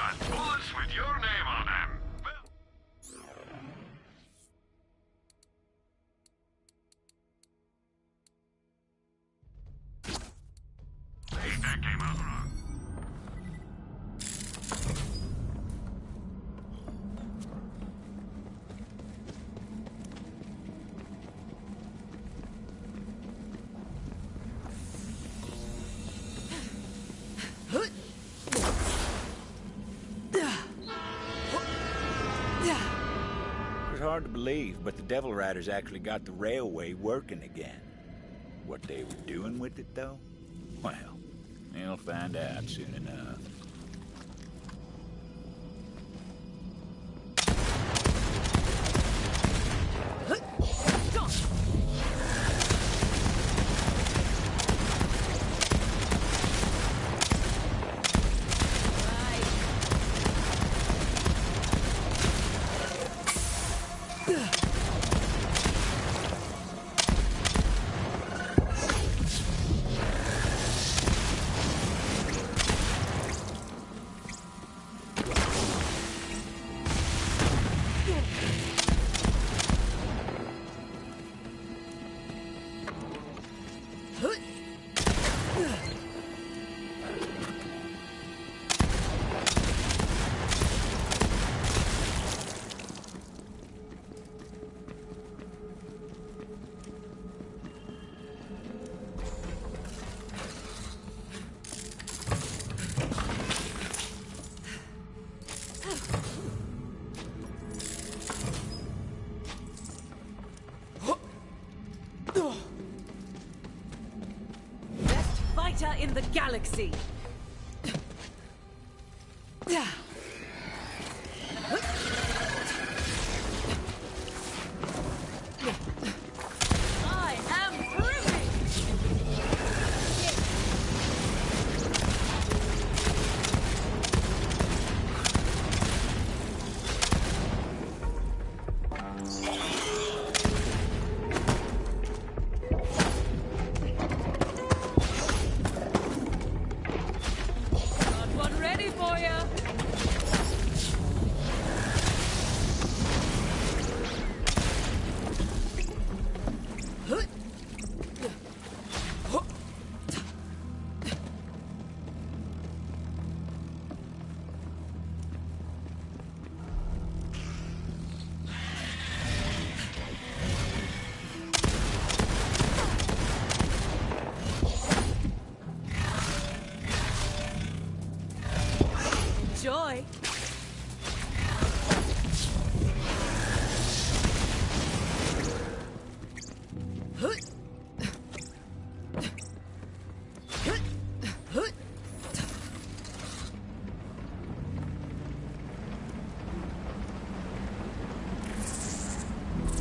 and bullets with your name on them. Hey, that came out wrong. It's hard to believe, but the Devil Riders actually got the railway working again. What they were doing with it, though? Well, you'll find out soon enough. In the galaxy. I am groovy. Got one ready for you. Joy.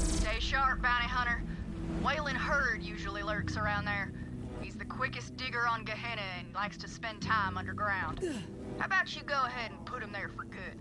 Stay sharp, bounty hunter. Wailing Herd usually lurks around there. He's the quickest digger on Gehenna and likes to spend time underground. How about you go ahead and put him there for good?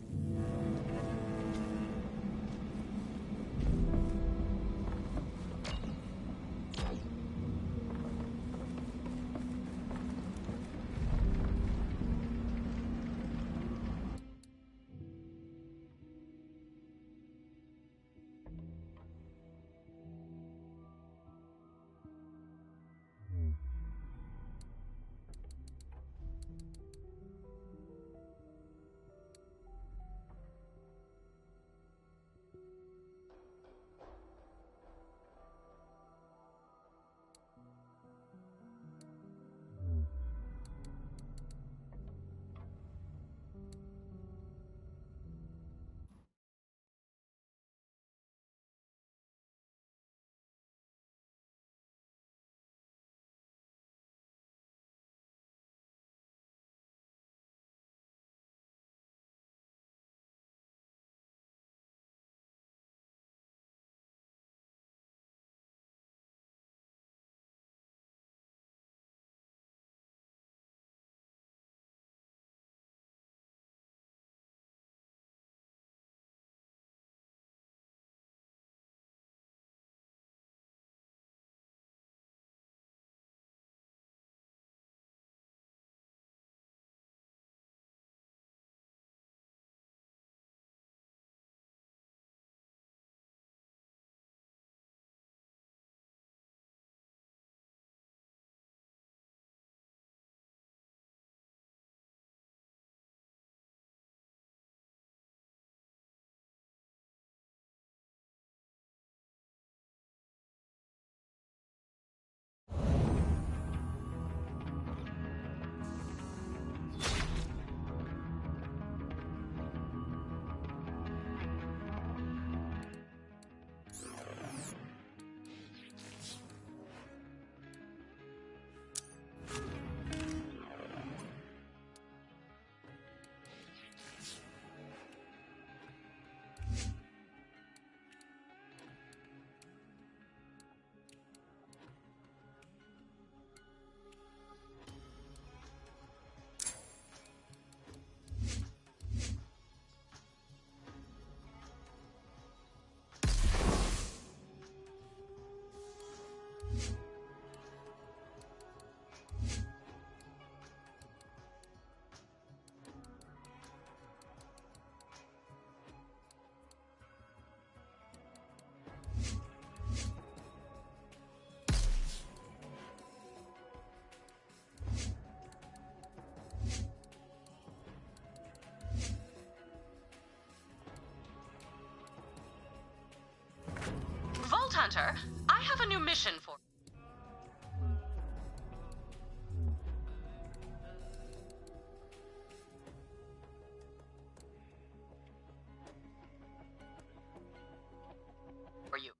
Hunter, I have a new mission for you.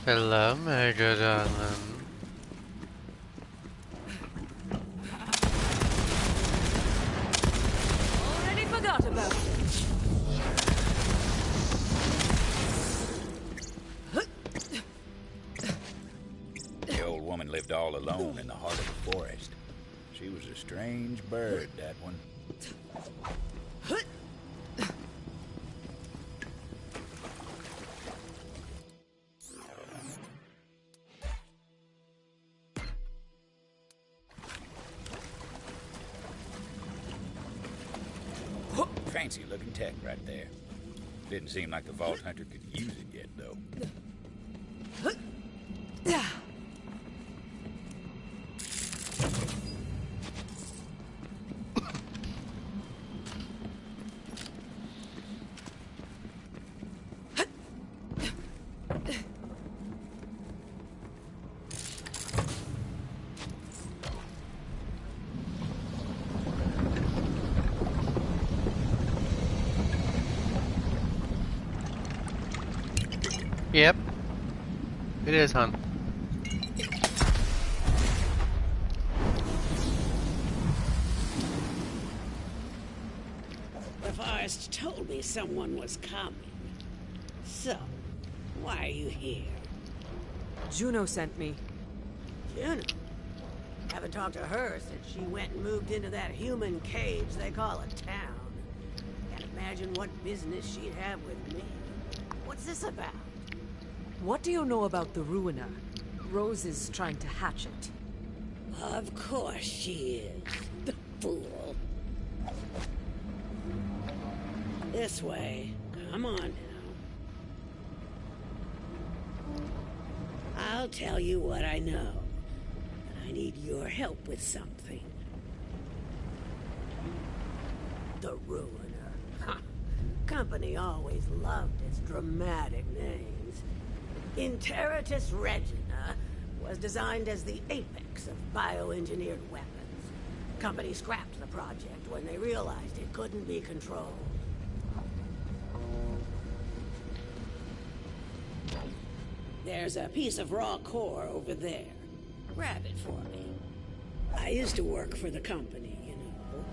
Hello, my good darling. Already forgot about it. The old woman lived all alone in the heart of the forest. She was a strange bird, that one. Fancy looking tech right there. Didn't seem like the Vault Hunter could use it yet, though. Yep. It is, hon. The forest told me someone was coming. So, why are you here? Juno sent me. Juno? Haven't talked to her since she went and moved into that human cage they call a town. Can't imagine what business she'd have with me. What's this about? What do you know about the Ruiner? Rose is trying to hatch it. Of course she is. The fool. This way. Come on now. I'll tell you what I know. I need your help with something. The Ruiner. Huh. Company always loved its dramatic names. Interitus Regina was designed as the apex of bioengineered weapons. Company scrapped the project when they realized it couldn't be controlled. There's a piece of raw core over there. Grab it for me. I used to work for the company, you know.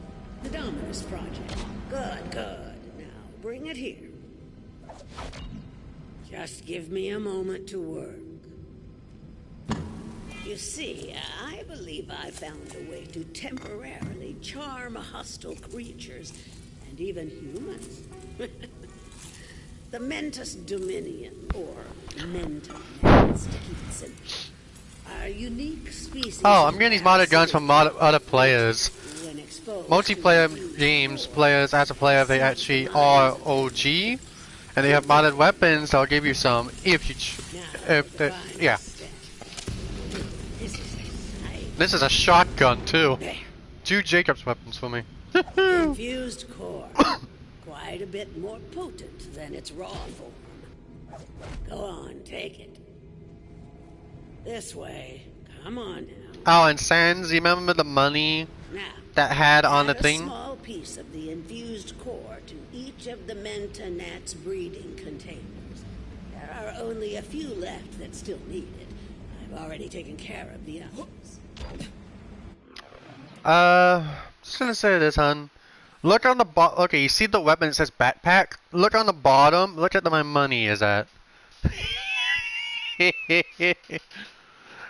The Dominus Project. Good, good. Now, bring it here. Just give me a moment to work. You see, I believe I found a way to temporarily charm hostile creatures, and even humans. The Mentis Dominion, or Mentaments, to keep it simple, are unique species. Oh, I'm getting these modded guns from other players. When exposed Multiplayer to games, players as a player, they actually are OG, and they have modded weapons. I'll give you some if you, yeah. This is a shotgun too. 2 Jacobs weapons for me. Infused core. Quite a bit more potent than its raw form. Go on, take it. This way. Come on now. Oh, and Sans, you remember the money Now, that had on the add thing? a small piece of the infused core to each of the Mentanats breeding containers. There are only a few left that still need it. I've already taken care of the others. Just gonna say this, hon. Look on the bottom. Okay, you see the weapon that says backpack? Look on the bottom. Look at my money is at.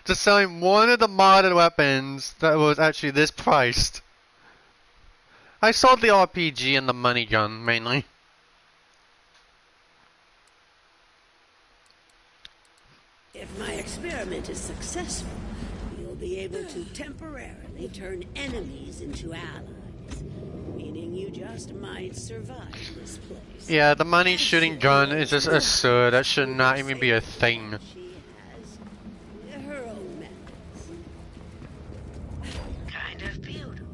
Just selling one of the modded weapons that was actually this priced. I sold the RPG and the money gun, mainly. If my experiment is successful, you'll be able to temporarily turn enemies into allies, meaning you just might survive this place. Yeah, the money shooting gun is just absurd. That should not even be a thing. She has her own methods. Kind of beautiful.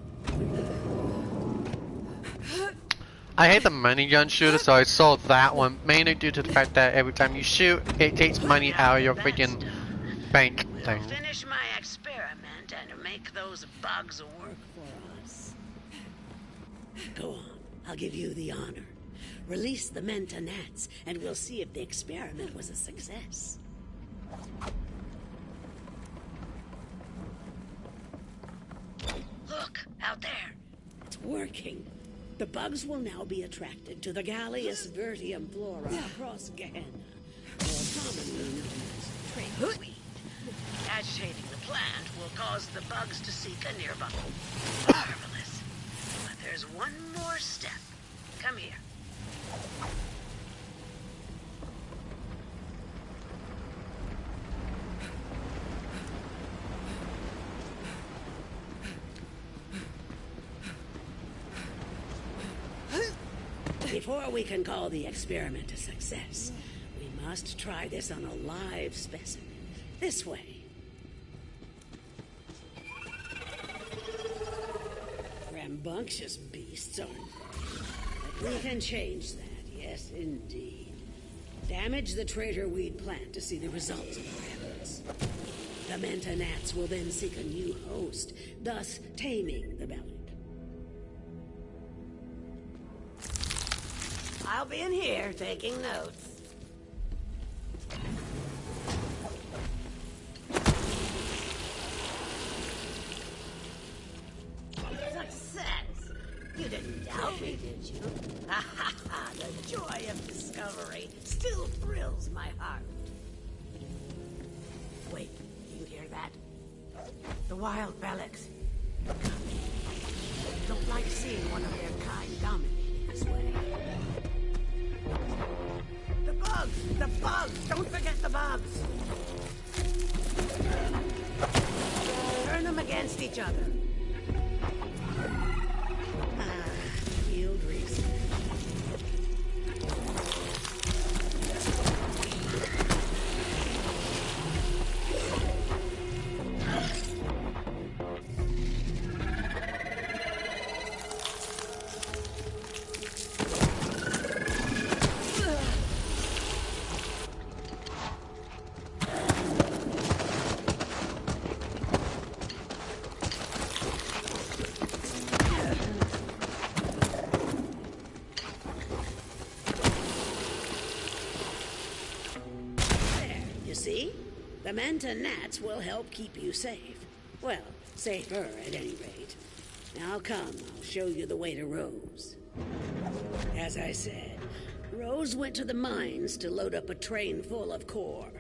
I hate the money gun shooter, so I sold that one, mainly due to the fact that every time you shoot, it takes money out of your freaking bank thing. Finish my experiment and make those bugs work for us. Go on, I'll give you the honor. Release the Mentanats, and we'll see if the experiment was a success. Look, out there. It's working. The bugs will now be attracted to the Gallius Vertium flora across Gehenna, more commonly known as trade. Agitating the plant will cause the bugs to seek a nearby. Marvelous. But there's one more step. Come here. Before we can call the experiment a success, we must try this on a live specimen. This way. Rambunctious beasts, aren't they? But we can change that, yes indeed. Damage the traitor weed plant to see the results of our efforts. The Mentanats will then seek a new host, thus taming the belly. I'll be in here taking notes. Success! You didn't doubt me, did you? Ha ha ha! The joy of discovery still thrills my heart. Wait, you hear that? The wild Belix. Don't like seeing one of their kind dominating this way. The bugs! The bugs! Don't forget the bugs! Turn them against each other. Field research. The Manta gnats will help keep you safe. Well, safer at any rate. Now come, I'll show you the way to Rose. As I said, Rose went to the mines to load up a train full of core.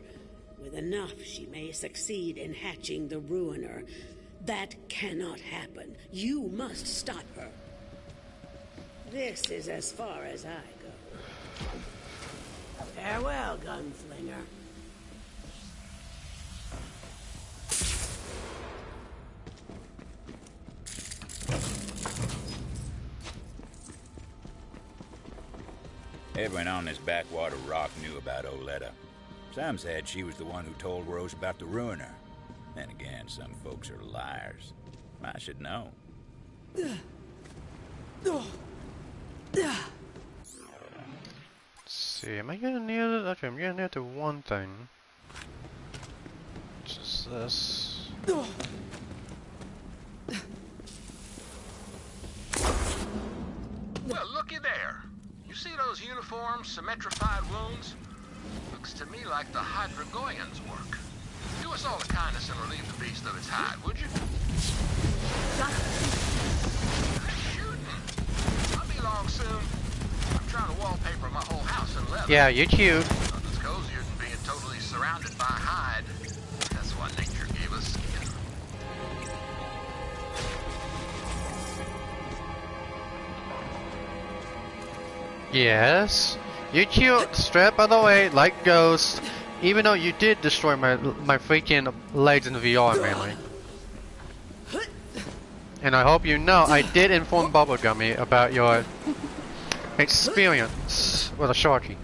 With enough, she may succeed in hatching the Ruiner. That cannot happen. You must stop her. This is as far as I go. Farewell, gunslinger. Everyone on this backwater rock knew about Oletta. Some said she was the one who told Rose about the Ruiner. Then again, some folks are liars. I should know. Let's see, am I getting near it? Okay, I'm getting near to one thing. Which is this. Well, looky there. You see those uniform, symmetrified wounds? Looks to me like the Hydrogoyans work. Do us all a kindness and relieve the beast of its hide, would you? Shooting? I'll be along soon. I'm trying to wallpaper my whole house in leather. Yeah, you're cute. Nothing's cozier than being totally surrounded by hide. That's what nature gave us. Yes. You're cute. Strap out of the way, like Ghost. Even though you did destroy my freaking legs in VR, mainly. And I hope you know, I did inform Bubblegummy about your experience with a Sharky.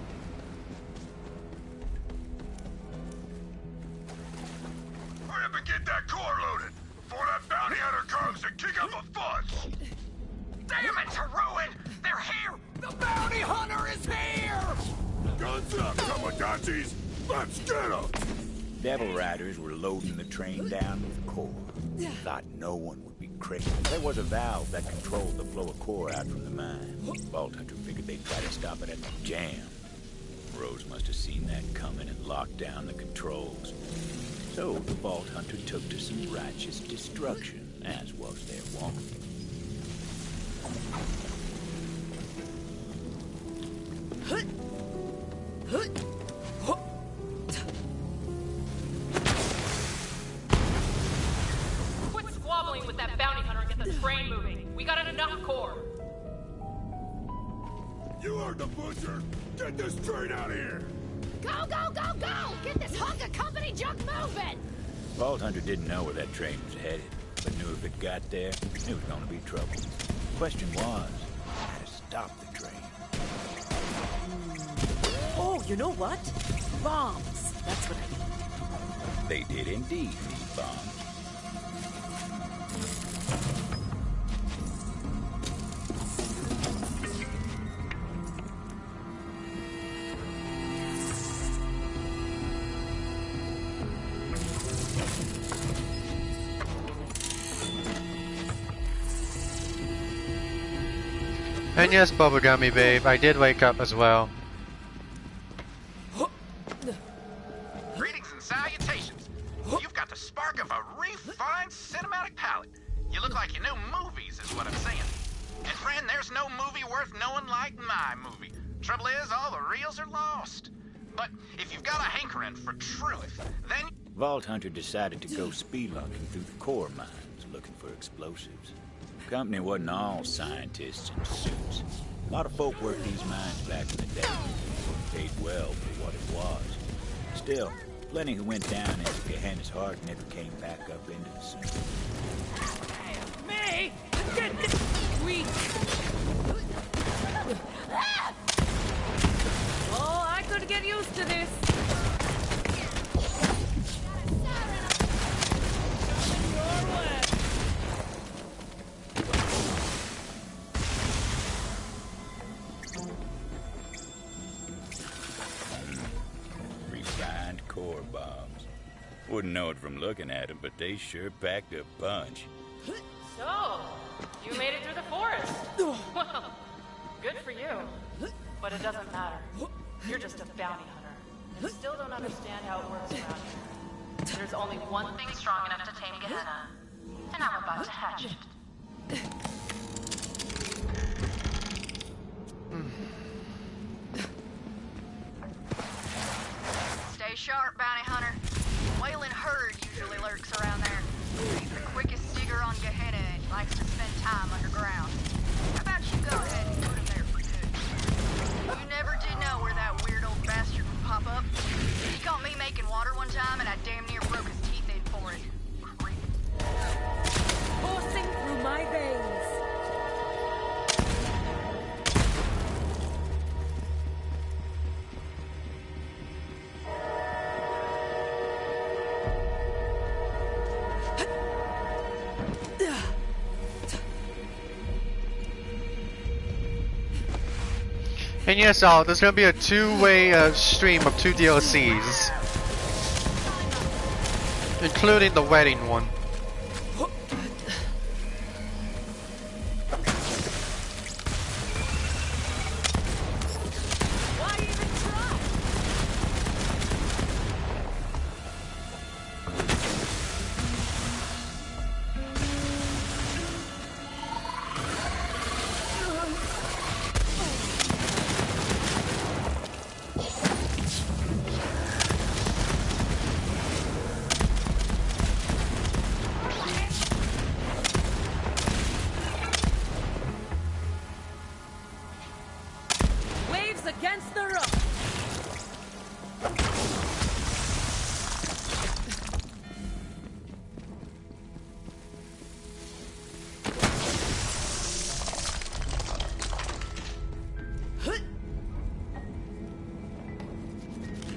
Hurry up and get that core loaded before that bounty hunter comes to kick up a fuss. Damn it, Ruin! They're here! The bounty hunter is here! Guns up, Tomodachi's! Let's get them! Devil Riders were loading the train down with core. Thought no one would be crippled. There was a valve that controlled the flow of core out from the mine. Vault Hunter figured they'd try to stop it at the jam. Rose must have seen that coming and locked down the controls. So the Vault Hunter took to some righteous destruction, as was their wont. Quit squabbling with that bounty hunter and get the train moving. We got enough core. You heard the butcher! Get this train out of here! Go, go, go, go! Get this hunk of company junk moving! Vault Hunter didn't know where that train was headed, but knew if it got there, it was going to be trouble. The question was, how to stop the train. Oh, you know what? Bombs. That's what I need. They did indeed need bombs. And yes, Bubblegummy babe, I did wake up as well. Greetings and salutations. You've got the spark of a refined cinematic palette. You look like you know movies, is what I'm saying. And friend, there's no movie worth knowing like my movie. Trouble is, all the reels are lost. But if you've got a hankering for truth, then... Vault Hunter decided to go spelunking through the core mines, looking for explosives. The company wasn't all scientists in suits. A lot of folk worked these mines back in the day. Paid well for what it was. Still, plenty who went down into Gehenna's heart never came back up into the sun. Me? Get this weak! Oh, I could get used to this. Refined core bombs. Wouldn't know it from looking at them, but they sure packed a punch. So, you made it through the forest. Well, good for you. But it doesn't matter. You're just a bounty hunter. And still don't understand how it works around here. There's only one thing strong enough to tame Gehenna, and I'm about to hatch it. Stay sharp, bounty hunter. Wailing herd usually lurks around there. He's the quickest digger on Gehenna and likes to spend time underground. How about you go ahead and put him there for good? You never did know where that weird old bastard would pop up. He caught me making water one time and I damn near broke his teeth in for it. Creep. Coursing through my veins. And yes, all there's gonna be a two-way stream of 2 DLCs, including the wedding one. Against the rope.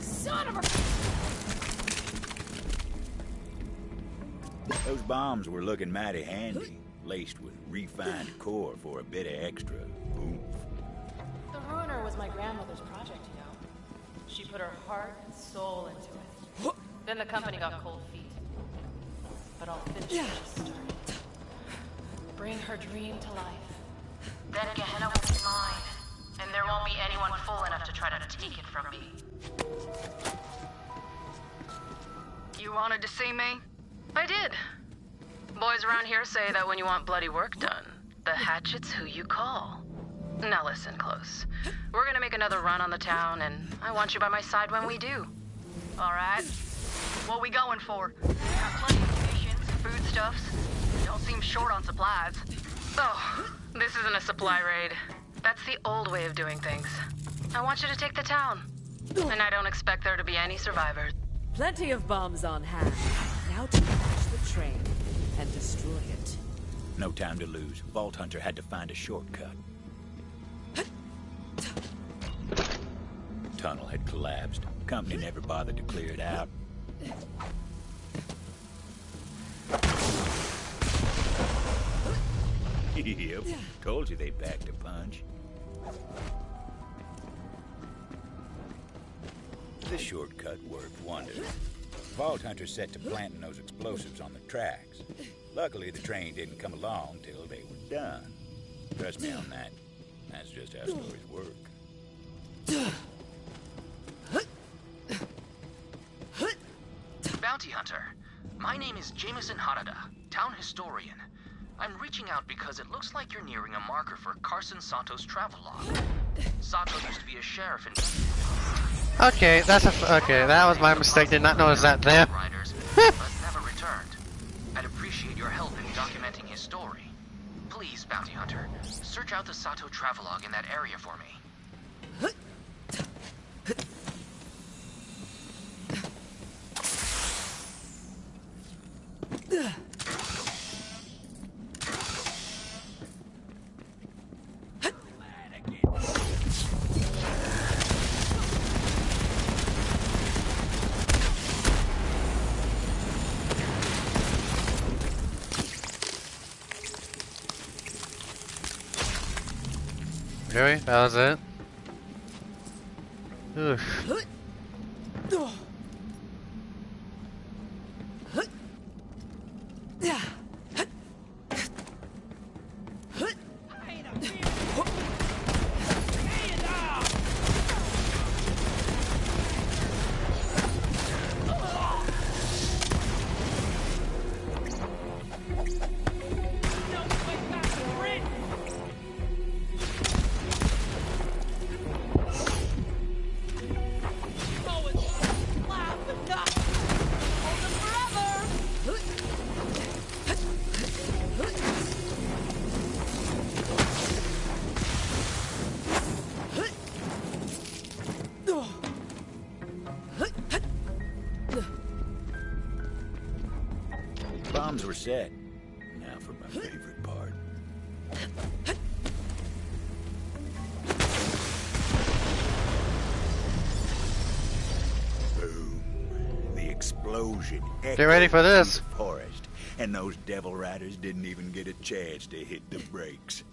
Son of a... Those bombs were looking mighty handy, laced with refined core for a bit of extra oomph. The Ruiner was my grandmother's project, you know. She put her heart and soul into it. Then the company got cold feet. But I'll finish what she started. Bring her dream to life. Then Gehenna will be mine. And there won't be anyone fool enough to try to take it from me. You wanted to see me? I did. Boys around here say that when you want bloody work done, the hatchet's who you call. Now listen close. We're gonna make another run on the town, and I want you by my side when we do. All right. What we going for? Got plenty of munitions, foodstuffs. Don't seem short on supplies. Oh, this isn't a supply raid. That's the old way of doing things. I want you to take the town. And I don't expect there to be any survivors. Plenty of bombs on hand. Now to crash the train and destroy it. No time to lose. Vault Hunter had to find a shortcut. Tunnel had collapsed. Company never bothered to clear it out. Yep, told you they packed a punch. The shortcut worked wonders. Vault Hunter set to planting those explosives on the tracks. Luckily, the train didn't come along till they were done. Trust me on that. That's just how stories work. Bounty Hunter, my name is Jameson Harada, town historian. I'm reaching out because it looks like you're nearing a marker for Carson Sato's travelogue. Sato used to be a sheriff in... Okay, okay, that was my mistake. Did not notice that there. Riders, but never returned. I'd appreciate your help in documenting his story. Please, Bounty Hunter, search out the Sato travelogue in that area for me. Really? That was it? Ugh. We're set. Now for my favorite part. Boom. The explosion. Get ready for this. echoed through the forest, and those devil riders didn't even get a chance to hit the brakes.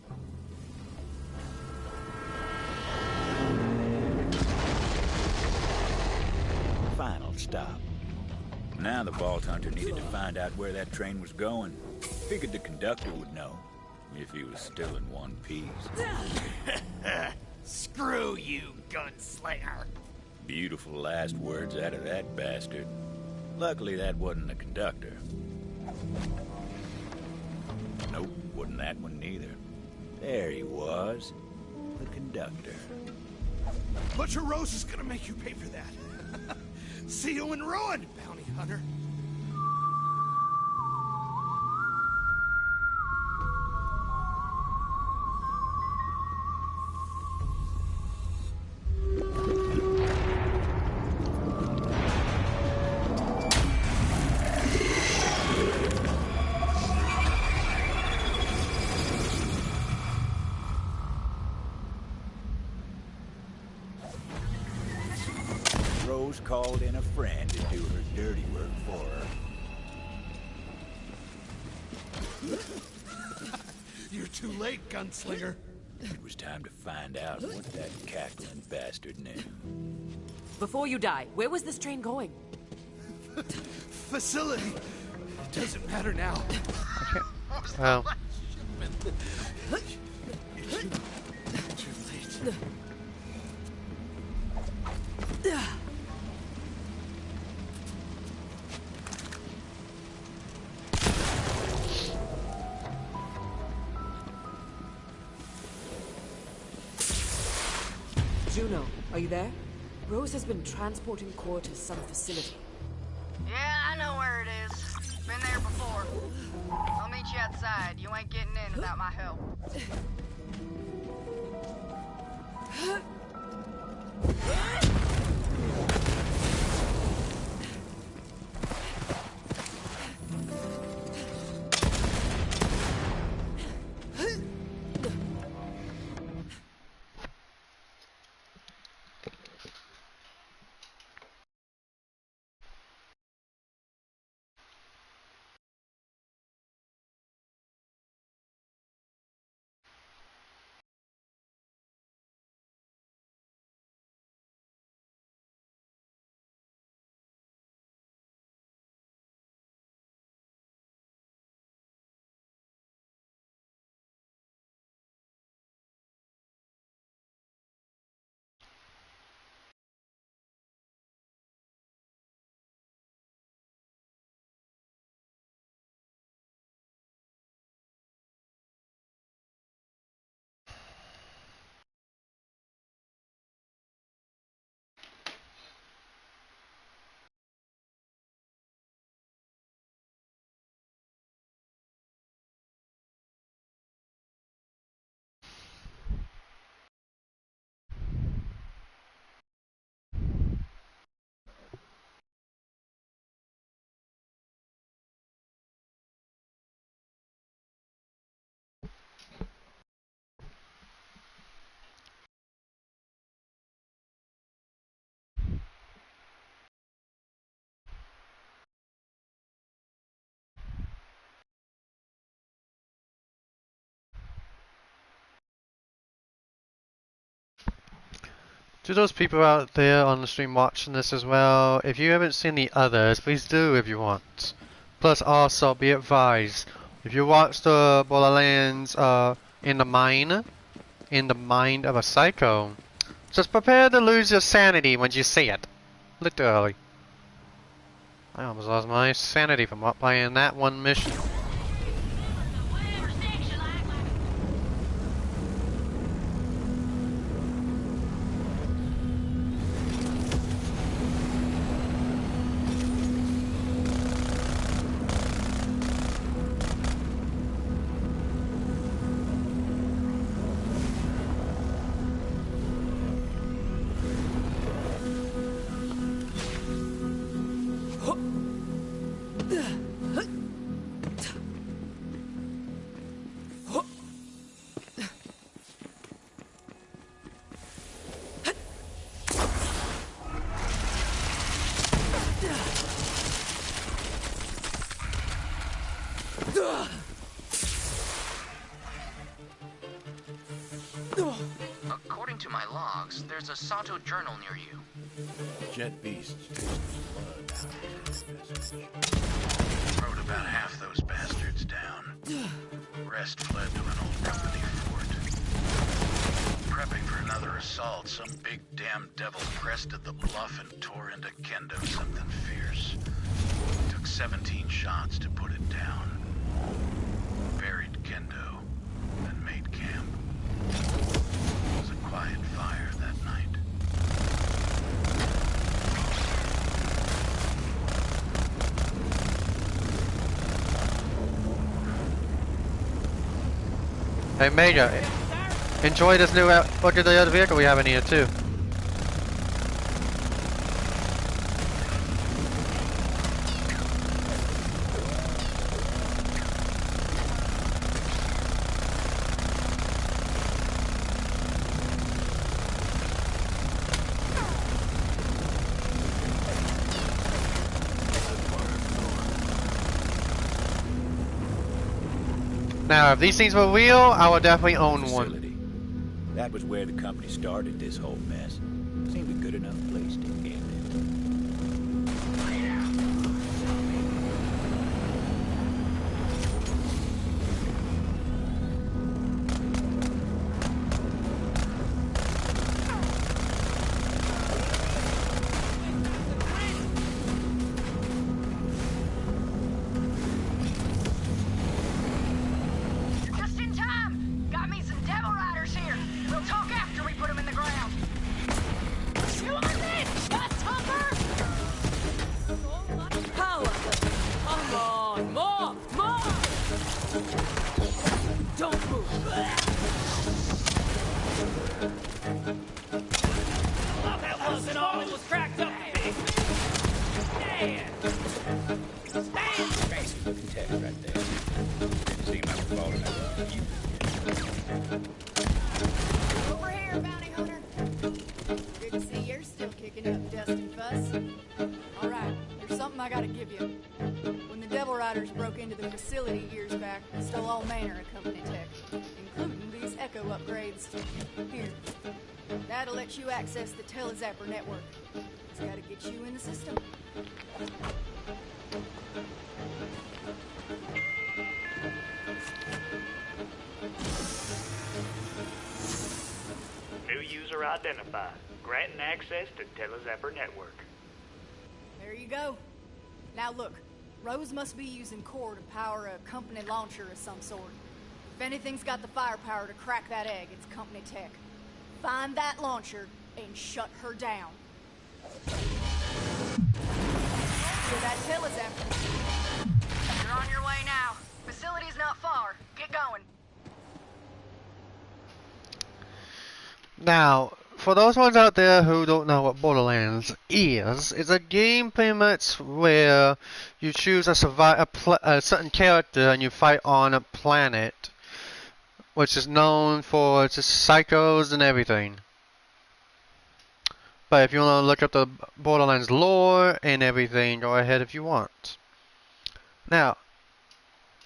Final stop. Now the Vault Hunter needed to find out where that train was going. Figured the conductor would know, if he was still in one piece. Screw you, gunslinger. Beautiful last words out of that bastard. Luckily that wasn't the conductor. Nope, wasn't that one neither. There he was, the conductor. Butcher Rose is gonna make you pay for that. See you in ruin, bounty hunter. Rose called in a friend to do her dirty work for her. You're too late, gunslinger. It was time to find out what that cackling bastard knew. Before you die, where was this train going? Facility. It doesn't matter now. Well. You're too late. Juno, are you there? Rose has been transporting core to some facility. Yeah, I know where it is. Been there before. I'll meet you outside. You ain't getting in without my help. To those people out there on the stream watching this as well, if you haven't seen the others, please do if you want. Plus also, be advised, if you watch the Borderlands in the mind of a psycho, just prepare to lose your sanity when you see it. Literally. I almost lost my sanity from playing that one mission. my logs, there's a Sato journal near you. Jet beasts. Rode about half those bastards down. Rest fled to an old company fort. Prepping for another assault, some big damn devil crested the bluff and tore into Kendo something fierce. Took 17 shots to put it down. Buried Kendo, then made camp. It was a quiet fire that night. Hey, Mega, enjoy this new look at the other vehicle we have in here too. Now, if these things were real, I would definitely own one. Facility. That was where the company started this whole mess. Seemed a good enough place to end it. Just in time! Got me some devil riders here. We'll talk after we put them in the ground. You want this, Dust Humper? Power! Come on! More! More! Don't move! Thought that wasn't all it was cracked up to be. Stand! Basic looking tech right there. Didn't seem like we're falling over you. Over here, bounty hunter. Good to see you're still kicking up dust and fuss. All right, there's something I gotta give you. When the Devil Riders broke into the facility years back, they stole all manner of company tech, including these Echo upgrades. Here, that'll let you access the Telezapper network. It's gotta get you in the system. New user identified. Granting access to Telezapper network. There you go. Now look, Rose must be using core to power a company launcher of some sort. If anything's got the firepower to crack that egg, it's company tech. Find that launcher and shut her down. So that Telezapper. You're on your way now. Facility's not far. Get going. Now, for those ones out there who don't know what Borderlands is, it's a game pretty much where you choose a certain character and you fight on a planet, which is known for just psychos and everything. But if you want to look up the Borderlands lore and everything, go ahead if you want. Now,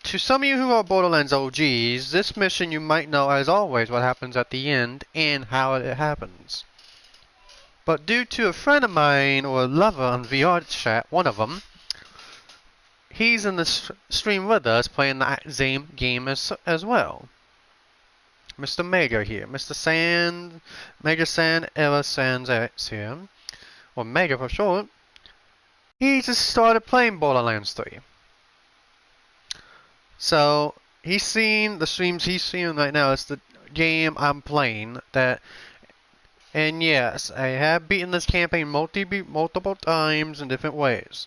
to some of you who are Borderlands OGs, this mission you might know as always what happens at the end and how it happens. But due to a friend of mine or a lover on VR chat, one of them, he's in the stream with us playing the same game as well. Mr. Mega here, Mr. Sand, Mega Sand, Ella Sands X here, or Mega for short. He just started playing Borderlands 3. So, he's seen the streams he's seeing right now. It's the game I'm playing. And yes, I have beaten this campaign multiple times in different ways.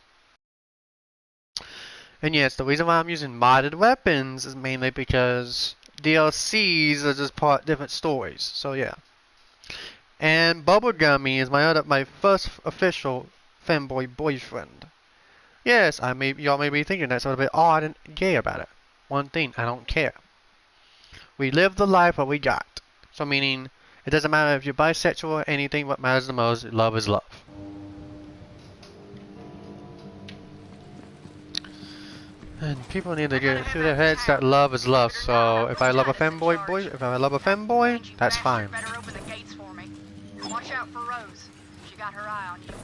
And yes, the reason why I'm using modded weapons is mainly because DLCs are just different stories. So yeah. And Bubblegummy is my first official femboy boyfriend. Yes, y'all may be thinking that's a little bit odd and gay about it. One thing, I don't care. We live the life what we got. So meaning, it doesn't matter if you're bisexual or anything, what matters the most, love is love. And people need to get it through their heads that love is love, so if I love a femboy, that's fine. Better open the gates for me. out for Rose. She got her eye on you.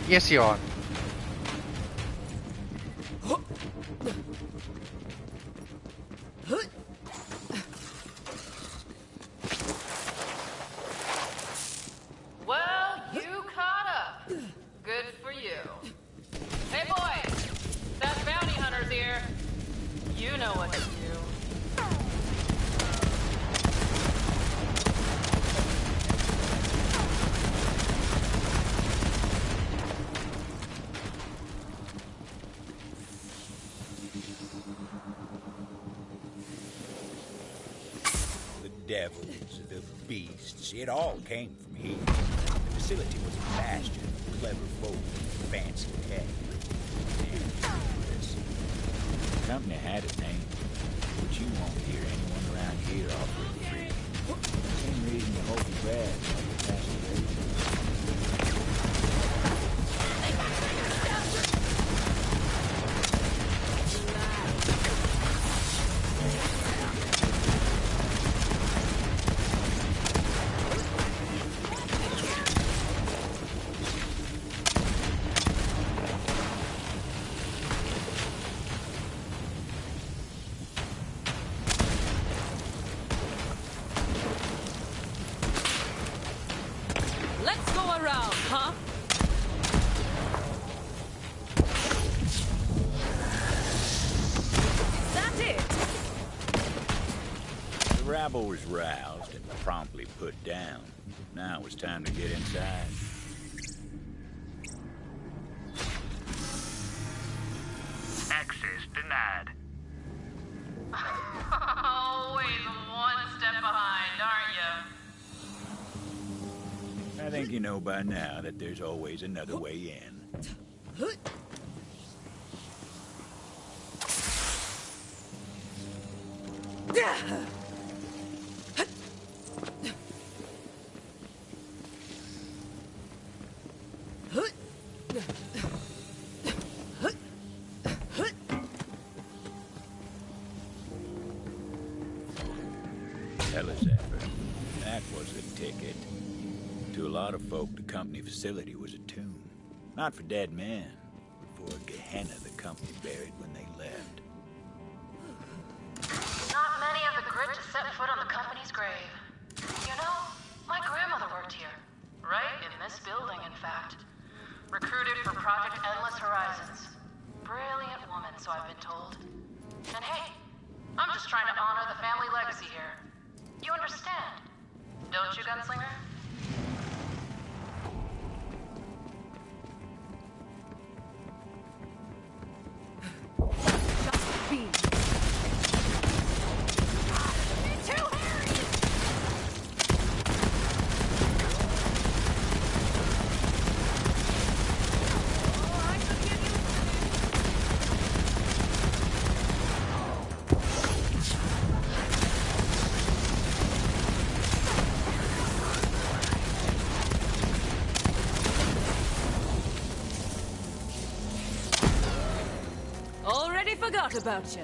Yes you are. Well, you caught up. Good for you. Hey boy, that bounty hunter's here. You know what to do. Devils, the beasts, it all came from here. The facility was a bastion of clever folk with fancy tech. The company had a name, but you won't hear anyone around here offering free. Same reason you hold your breath while you're passing away. The rabble was roused and promptly put down. Now it was time to get inside. Access denied. Always one step behind, aren't you? I think you know by now that there's always another way in. That was the ticket. To a lot of folk, the company facility was a tomb. Not for dead men, but for a Gehenna the company buried when they left. Not many of the grit to set foot on the company's grave. You know, my grandmother worked here. Right in this building, in fact. Recruited for Project Endless Horizons. Brilliant woman, so I've been told. And hey, I'm just trying to honor the family legacy here. You understand, don't you, Gunslinger? Just be. Already forgot about you.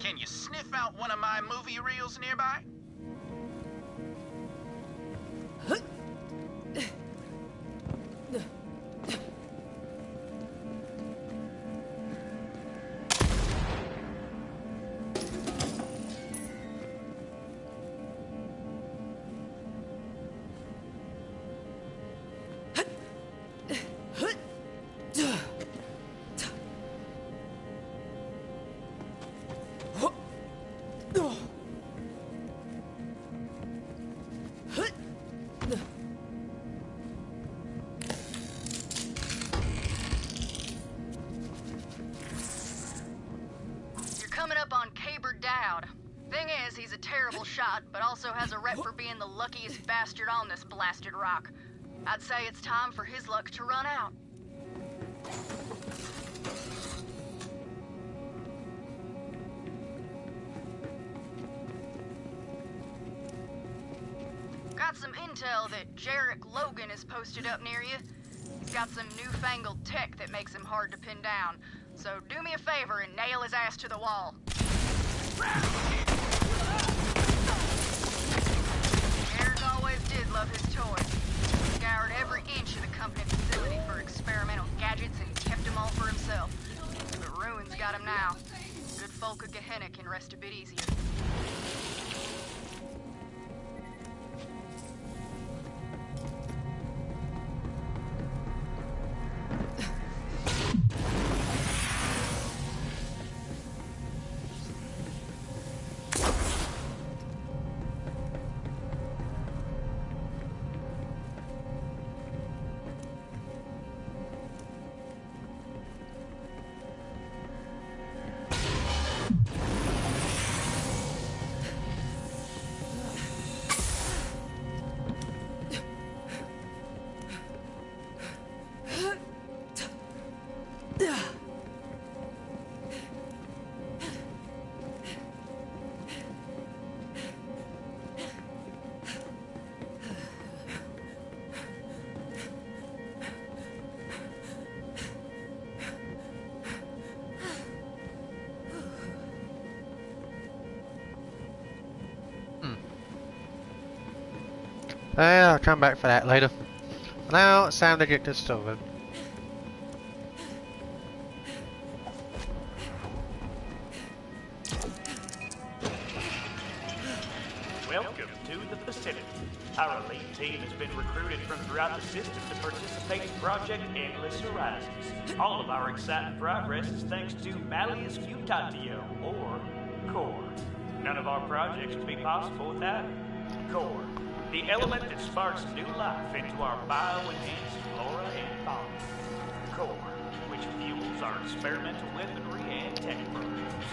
Can you sniff out one of my movie reels nearby? But also has a rep for being the luckiest bastard on this blasted rock. I'd say it's time for his luck to run out. Got some intel that Jarek Logan is posted up near you. He's got some newfangled tech that makes him hard to pin down. So do me a favor and nail his ass to the wall. Always did love his toys. Scoured every inch of the company facility for experimental gadgets and kept them all for himself. But Ruin's got him now. Good folk of Gehenna can rest a bit easier. I'll come back for that later. Now it's time to get this started. Welcome to the facility. Our elite team has been recruited from throughout the system to participate in Project Endless Horizons. All of our exciting progress is thanks to Malleus Mutatio, or Core. None of our projects would be possible without Core, the element that sparks new life into our bio-enhanced flora and fauna. Core, which fuels our experimental weaponry and tech programs.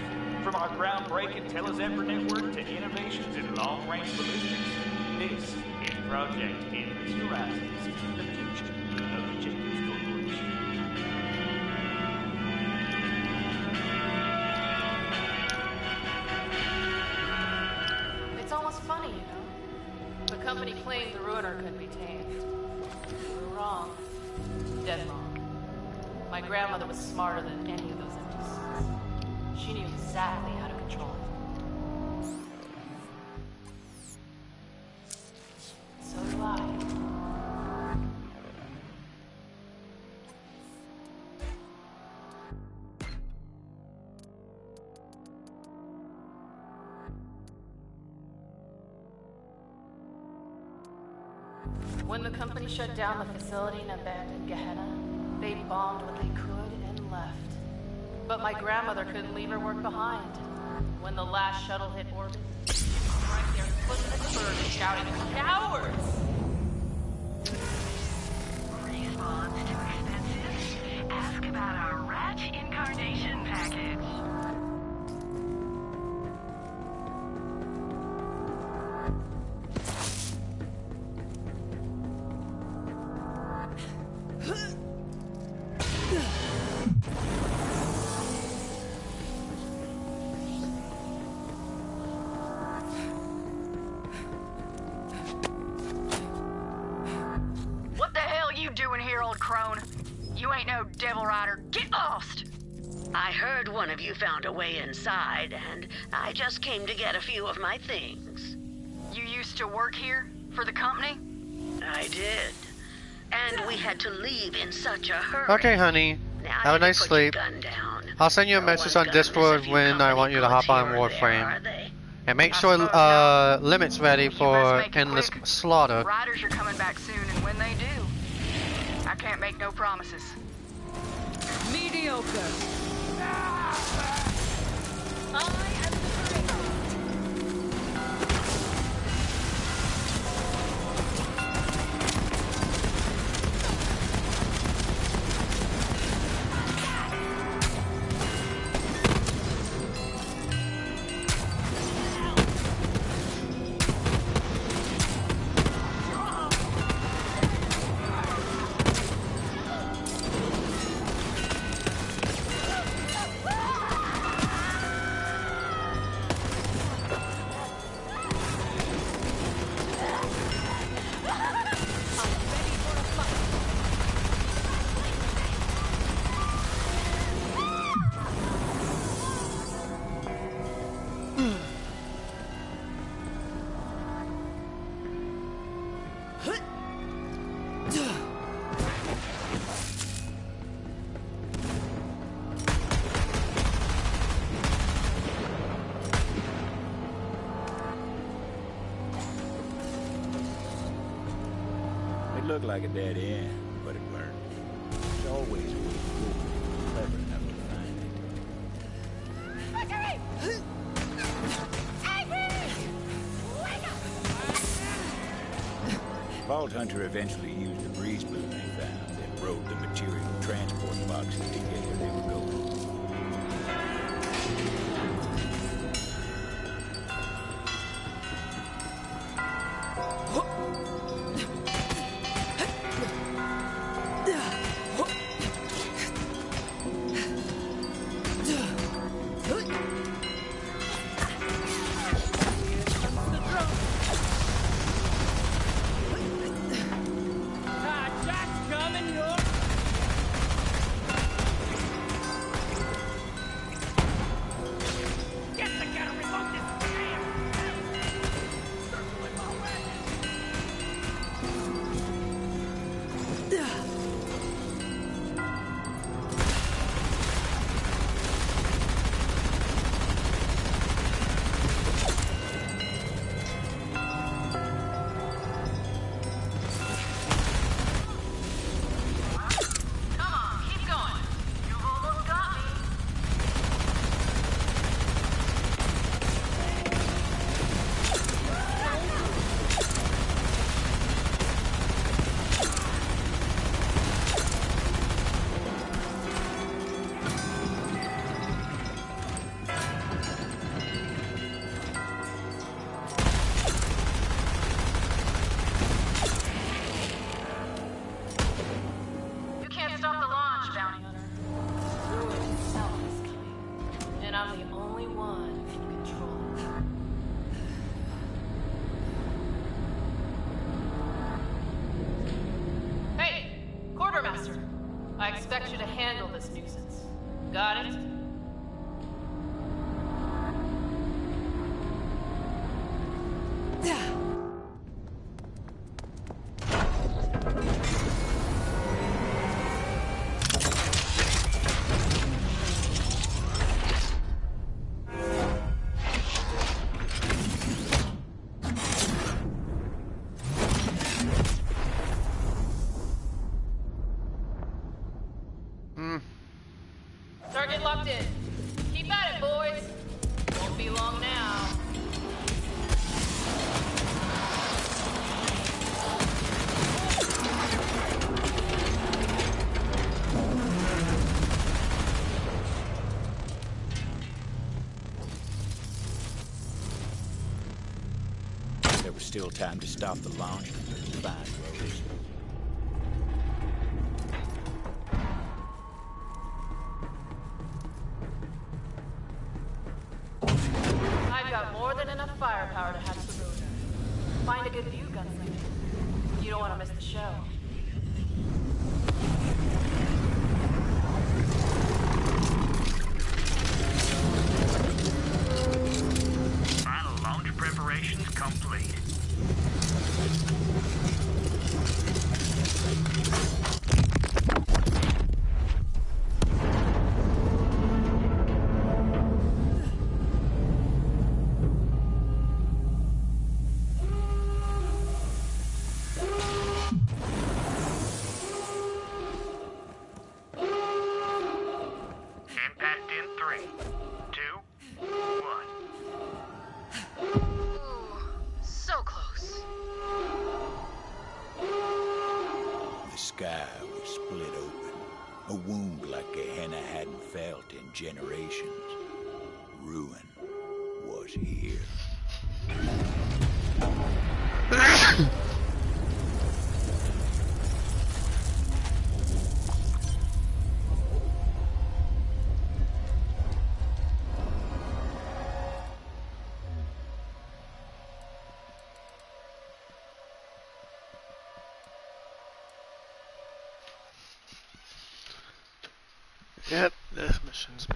From our groundbreaking Telezephyr network to innovations in long-range ballistics, this is Project Endless Horizons, the future of the Jacobs Corporation. It's almost funny, you know. The company claimed the Ruiner could be tamed. We were wrong. Dead wrong. My grandmother was smarter than any of those entities. She knew exactly how to control it. So do I. When the company shut down the facility and abandoned Gehenna, they bombed what they could and left. But my grandmother couldn't leave her work behind. When the last shuttle hit orbit, right there, flipping at the bird and shouting, "Cowards!" Response to expenses? Ask about our Ratch Incarnation package. Doing here, old crone? You ain't no devil rider. Get lost! I heard one of you found a way inside, and I just came to get a few of my things. You used to work here? For the company? I did. And we had to leave in such a hurry. Okay, honey. Now, Have a nice sleep. I'll send you a message on Discord when I want you to hop on Warframe. And make sure Limit's ready for endless slaughter. Riders are coming back soon, and when they do, I can't make no promises. Mediocre. It looked like a dead end, but it weren't. There's always a way clever enough to find it. Vault Hunter eventually used the breeze boom they found and rode the material transport boxes to get where they were going. I expect you to handle this nuisance. Got it? Target locked in. Keep at it, boys. Won't be long now. There was still time to stop the launch. Fine, Rose. I've got more than enough firepower to hatch the rotor. Find a good view, gunslinger. You don't want to miss the show. A wound like Gehenna hadn't felt in generations. Ruin was here. Yep, this mission's...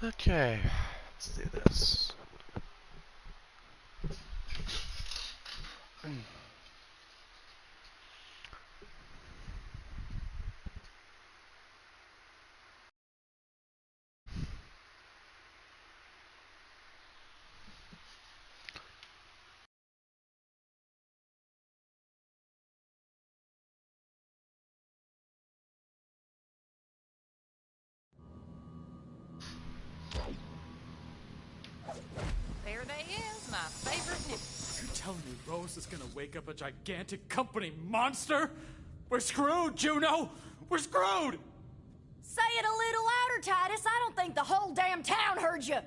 Okay, let's do this. There they is, my favorite nipple. You telling me Rose is gonna wake up a gigantic company monster? We're screwed, Juno! We're screwed! Say it a little louder, Titus. I don't think the whole damn town heard you.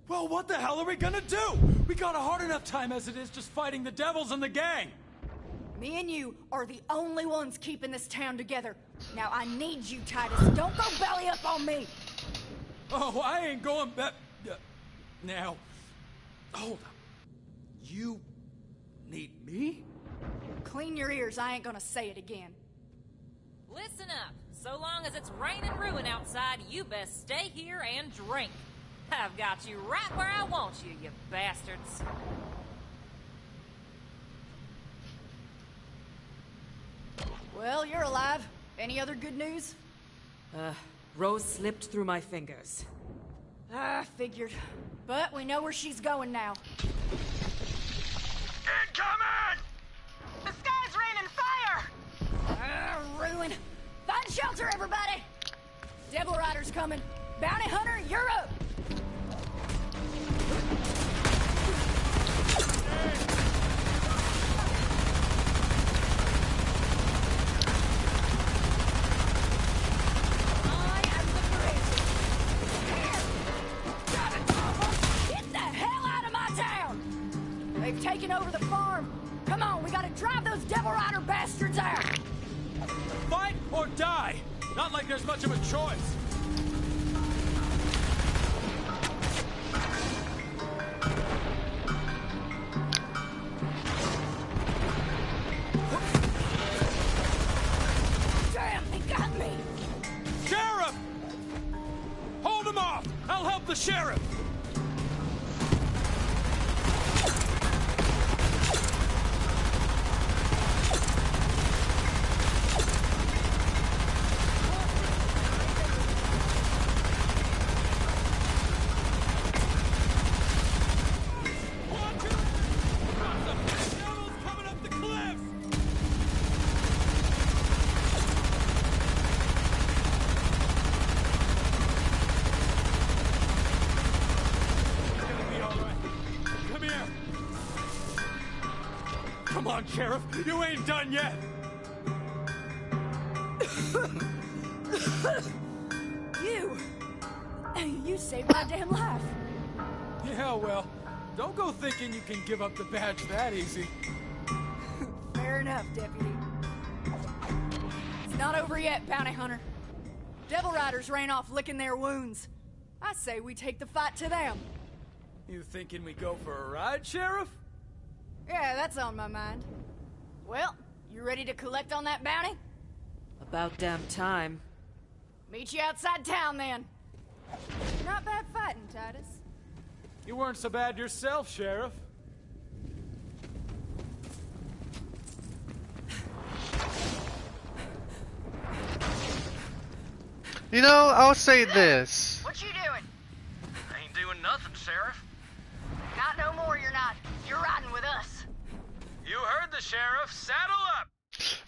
Well, what the hell are we gonna do? We got a hard enough time as it is just fighting the devils and the gang. Me and you are the only ones keeping this town together. Now I need you, Titus. Don't go belly up on me. Oh, I ain't going back. Now, hold up. You need me? Clean your ears. I ain't gonna say it again. Listen up. So long as it's raining ruin outside, you best stay here and drink. I've got you right where I want you, you bastards. Well, you're alive. Any other good news? Rose slipped through my fingers. I figured. But we know where she's going now. Incoming! The sky's raining fire! Ruin. Find shelter, everybody! Devil Rider's coming. Bounty Hunter, you're up! I am the bridge. Get the hell out of my town! They've taken over the farm. Come on, we gotta drive those Devil Rider bastards out! Fight or die! Not like there's much of a choice. Damn, they got me! Sheriff! Hold him off! I'll help the sheriff! Come on, Sheriff! You ain't done yet! You saved my damn life. Yeah, well, don't go thinking you can give up the badge that easy. Fair enough, Deputy. It's not over yet, Bounty Hunter. Devil Riders ran off licking their wounds. I say we take the fight to them. You thinking we go for a ride, Sheriff? Yeah, that's on my mind. Well, you ready to collect on that bounty? About damn time. Meet you outside town, then. Not bad fighting, Titus. You weren't so bad yourself, Sheriff. You know, I'll say this. What you doing? Ain't doing nothing, Sheriff. Not no more, you're not. You're riding with us. You heard the Sheriff. Saddle up!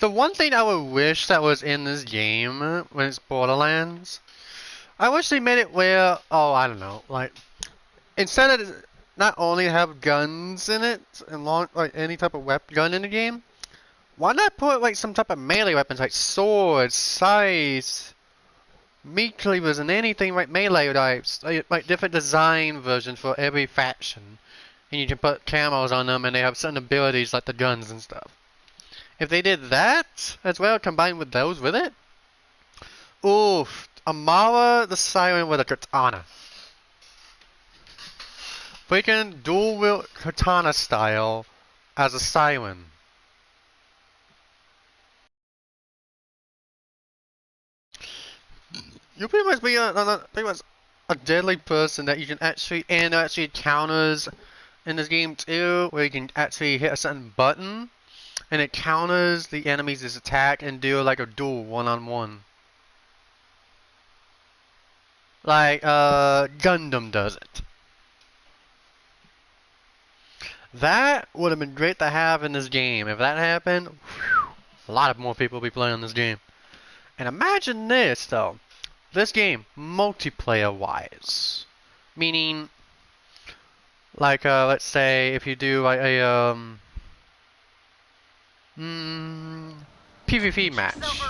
The one thing I would wish that was in this game when it's Borderlands, I wish they made it where, oh, I don't know, like, instead of not only have guns in it, and like any type of gun in the game, why not put like some type of melee weapons like swords, scythes, meat cleavers, and anything like melee types, like different design versions for every faction, and you can put camos on them, and they have certain abilities like the guns and stuff. If they did that as well, combined with those with it, oof, Amara the Siren with a katana. Freaking dual wield katana style as a siren. You pretty much be a deadly person that you can actually, and actually counters in this game too, where you can actually hit a certain button and it counters the enemy's attack and do like a duel one-on-one. Like Gundam does it. That would have been great to have in this game. If that happened, whew, a lot of more people will be playing this game. And imagine this though. This game, multiplayer wise. Meaning, like let's say if you do like a PvP match.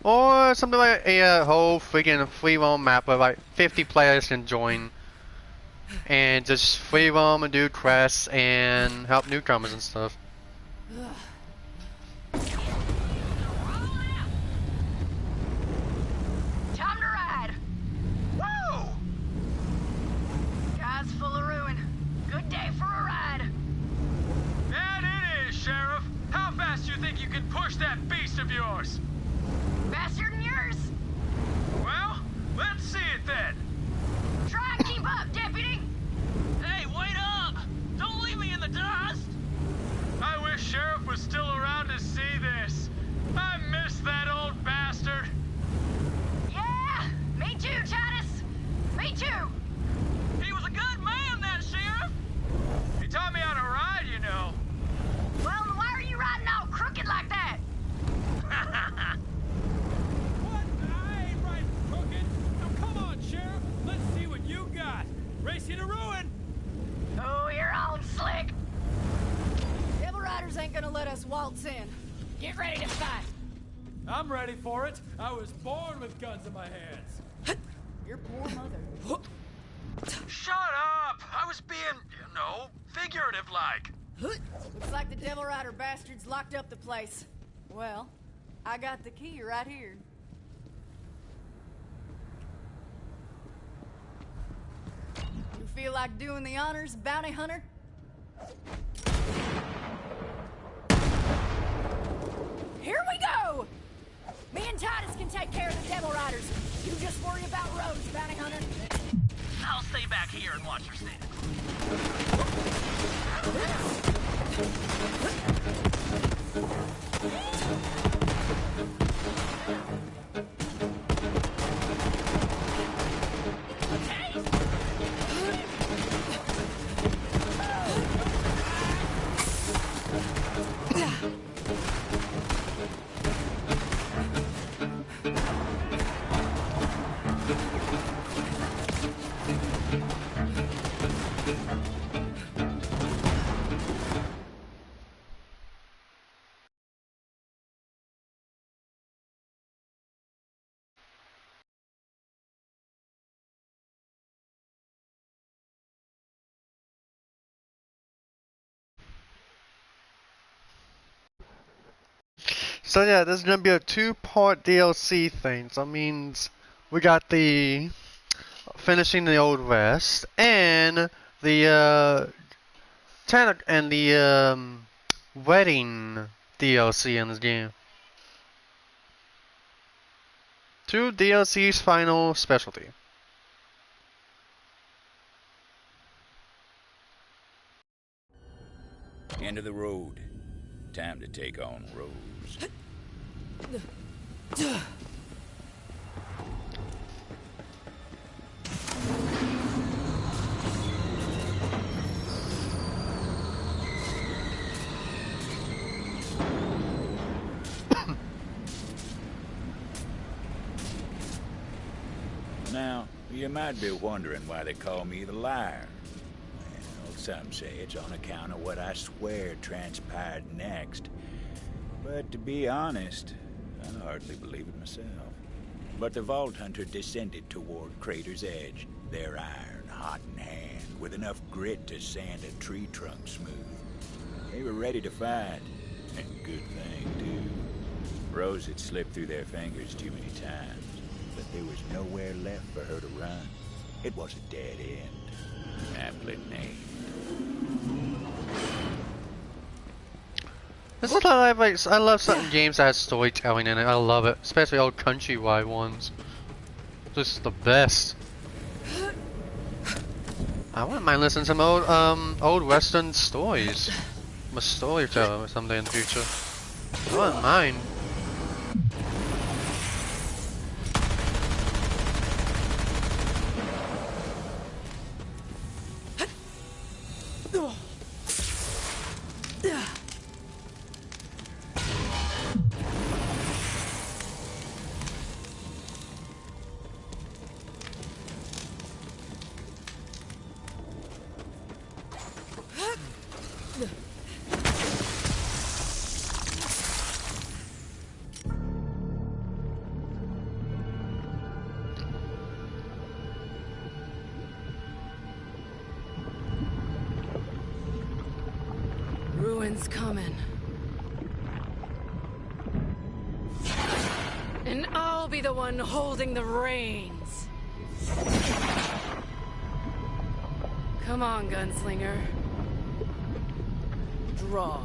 Or something like a whole freaking free roam map where like 50 players can join and just free roam and do quests and help newcomers and stuff. Time to ride. Woo! Guy's full of ruin. Good day for a ride. That it is, Sheriff. How fast do you think you can push that beast of yours? Faster than yours. Well, let's see it then. Try and keep up, deputy. Hey, wait up! Don't leave me in the dust! I wish Sheriff was still around to see this. I miss that old bastard. Yeah, me too, Titus. Me too. He was a good man, that Sheriff. He taught me how to ride, you know. Well, then why are you riding all crooked like that? What? I ain't riding crooked. Now come on, Sheriff. Let's see what you got. Race you to ruin. Oh, you're on slick. Devil Riders ain't gonna let us waltz in. Get ready to fight. I'm ready for it. I was born with guns in my hands. Your poor mother. Shut up! I was being, you know, figurative like. Looks like the Devil Rider bastards locked up the place. Well, I got the key right here. You feel like doing the honors, bounty hunter? Here we go! Me and Titus can take care of the Devil Riders. You just worry about Rose, bounty hunter. I'll stay back here and watch her stand. So yeah, this is gonna be a two-part DLC thing. So that means we got the finishing the Old West and the Titanic and the wedding DLC in this game. 2 DLC's final specialty. End of the road. Time to take on Rose. Now, you might be wondering why they call me the liar. Well, some say it's on account of what I swear transpired next. But to be honest, I hardly believe it myself. But the Vault Hunter descended toward Crater's edge, their iron hot in hand, with enough grit to sand a tree trunk smooth. They were ready to fight, and good thing, too. Rose had slipped through their fingers too many times. But there was nowhere left for her to run. It was a dead end. Aptly named. This is what I like. I love certain games that have storytelling in it. I love it, especially old countrywide ones. Just the best. I wouldn't mind listening to some old western stories. I'm a storyteller someday in the future. I wouldn't mind. Ruin's coming. And I'll be the one holding the reins. Come on, gunslinger. Draw.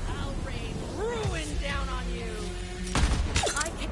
I'll rain ruin down on you. I can...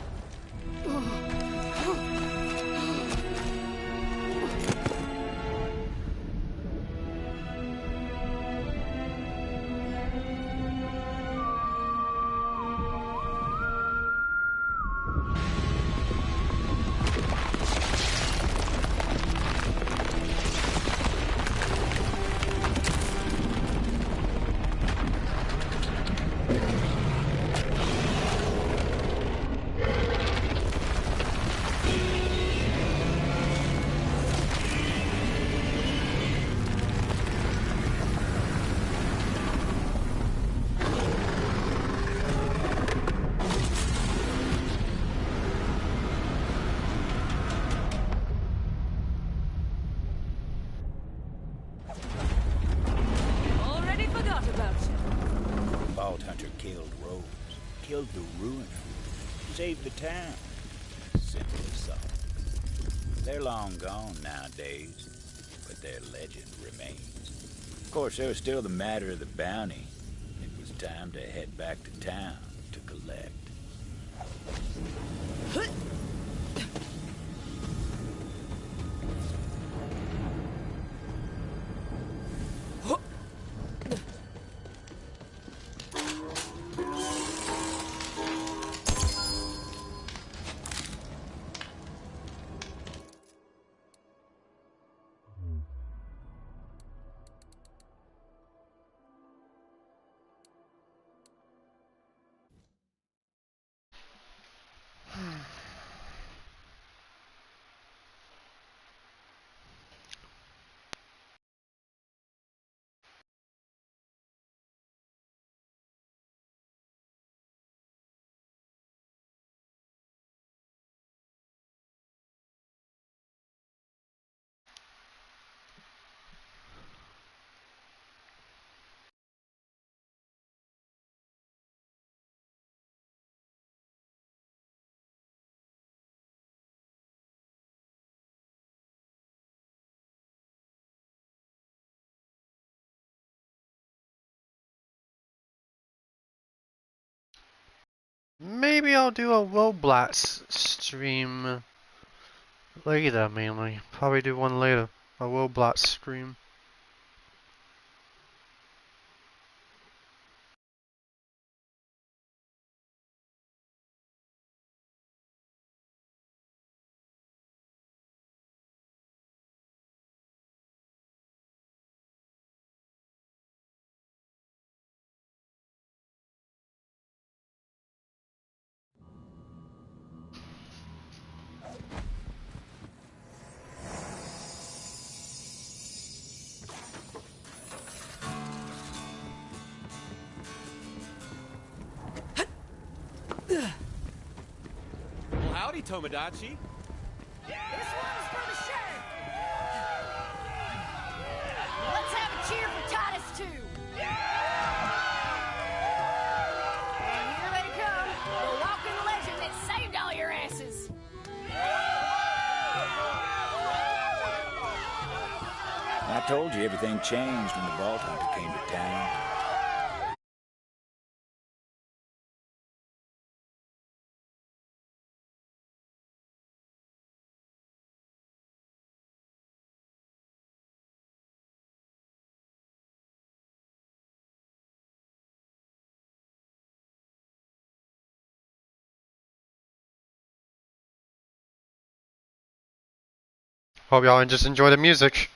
Killed the ruiner. Saved the town. Simple as so. They're long gone nowadays, but their legend remains. Of course, there was still the matter of the bounty. It was time to head back to town to collect. Maybe I'll do a Roblox stream later, mainly. Probably do one later. A Roblox stream. Well, howdy, Tomodachi. This one's for the sheriff. Let's have a cheer for Titus 2. And here they come, the walking legend that saved all your asses. I told you everything changed when the Vault Hunter came to town. Hope y'all just enjoy the music.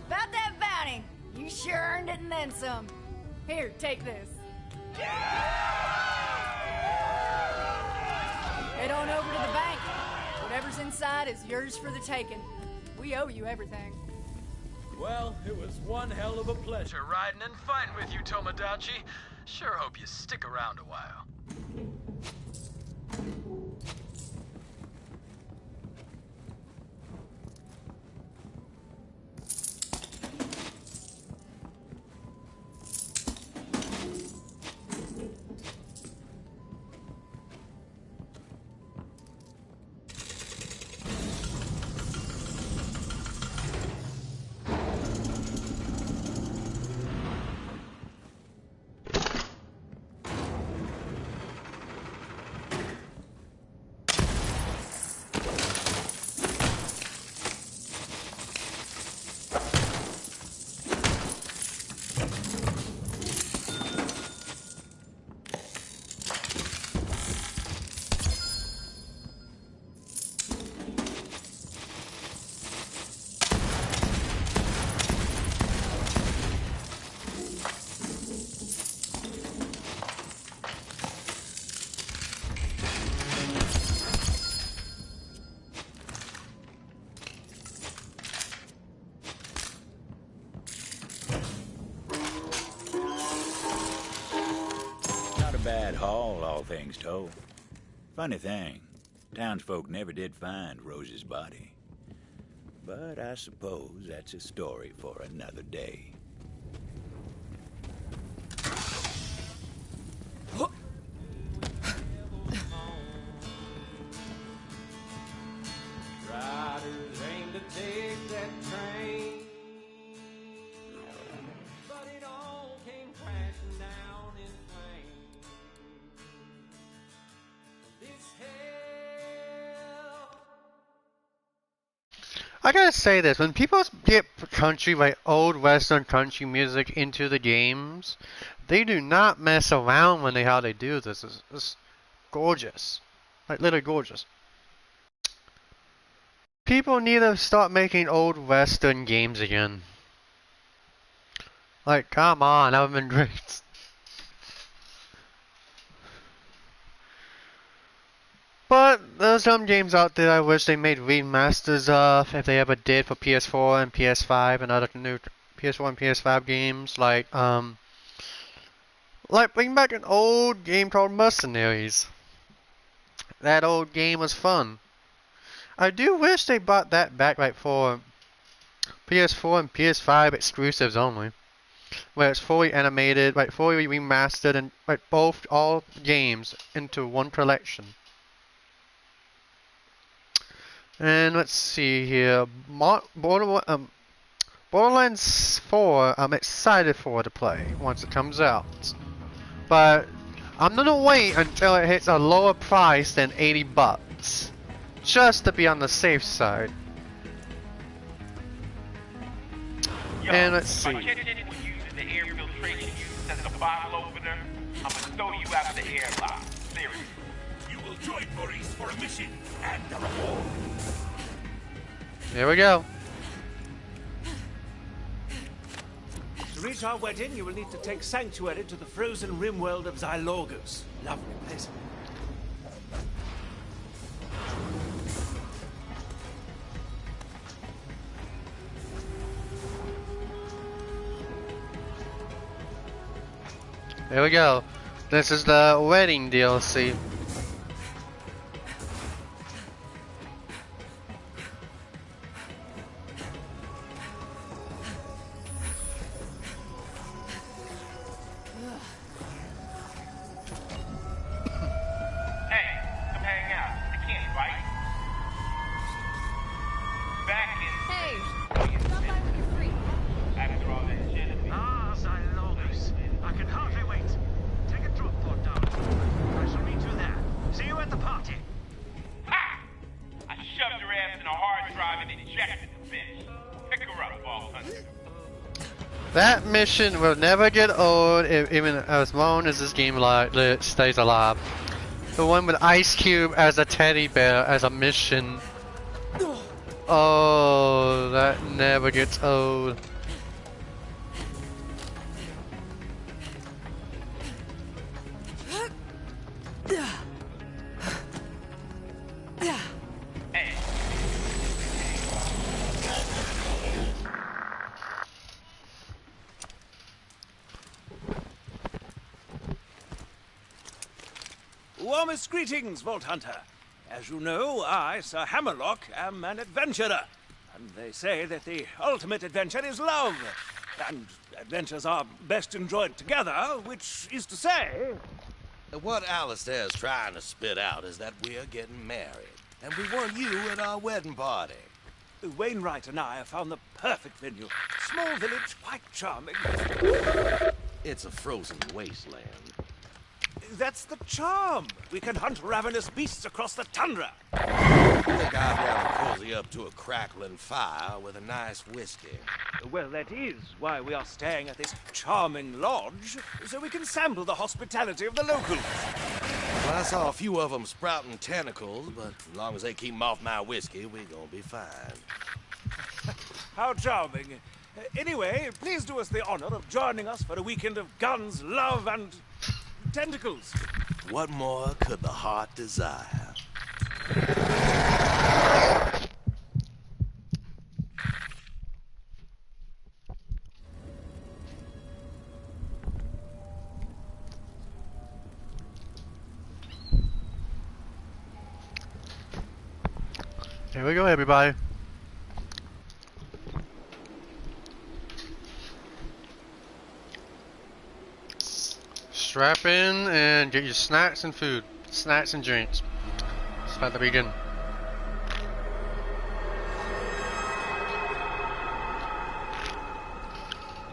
About that bounty. You sure earned it and then some. Here, take this. Head on over to the bank. Whatever's inside is yours for the taking. We owe you everything. Well, it was one hell of a pleasure riding and fighting with you, Tomodachi. Sure hope you stick around a while. Bad haul, all things told. Funny thing, townsfolk never did find Rose's body. But I suppose that's a story for another day. Riders aim to take that train, but it all came crashing down in flames. This hell. I gotta say this, when people get country, like old western country music into the games, they do not mess around when how they do this. It's gorgeous. Like literally gorgeous. People need to start making old western games again. Like, come on, that would have been great. But there's some games out there I wish they made remasters of, if they ever did, for PS4 and PS5 and other new PS4 and PS5 games. Like bring back an old game called Mercenaries. That old game was fun. I do wish they brought that back, like for PS4 and PS5 exclusives only, where it's fully animated, like fully remastered, and like all games into one collection. And let's see here, Borderlands 4. I'm excited for to play once it comes out, but I'm gonna wait until it hits a lower price than $80. Just to be on the safe side. Yo, and let's see. If I catch anyone using the air filtration unit as a bottle opener, I'm gonna throw you out the airlock. Seriously. You will join Maurice for a mission and a reward. Here we go. To reach our wedding, you will need to take Sanctuary to the frozen rim world of Xylorgos. Lovely place. There we go. This is the wedding DLC. That mission will never get old, even as long as this game stays alive. The one with Ice Cube as a teddy bear as a mission. Oh, that never gets old. Warmest greetings, Vault Hunter. As you know, I, Sir Hammerlock, am an adventurer. And they say that the ultimate adventure is love. And adventures are best enjoyed together, which is to say... What Alistair's trying to spit out is that we're getting married. And we want you at our wedding party. Wainwright and I have found the perfect venue. Small village, quite charming. It's a frozen wasteland. That's the charm. We can hunt ravenous beasts across the tundra. I think I'll be able to cozy up to a crackling fire with a nice whiskey. Well, that is why we are staying at this charming lodge, so we can sample the hospitality of the locals. Well, I saw a few of them sprouting tentacles, but as long as they keep them off my whiskey, we're gonna be fine. How charming. Anyway, please do us the honor of joining us for a weekend of guns, love, and tentacles. What more could the heart desire? Here we go, everybody. Strap in and get your snacks and food. Snacks and drinks. It's about to begin.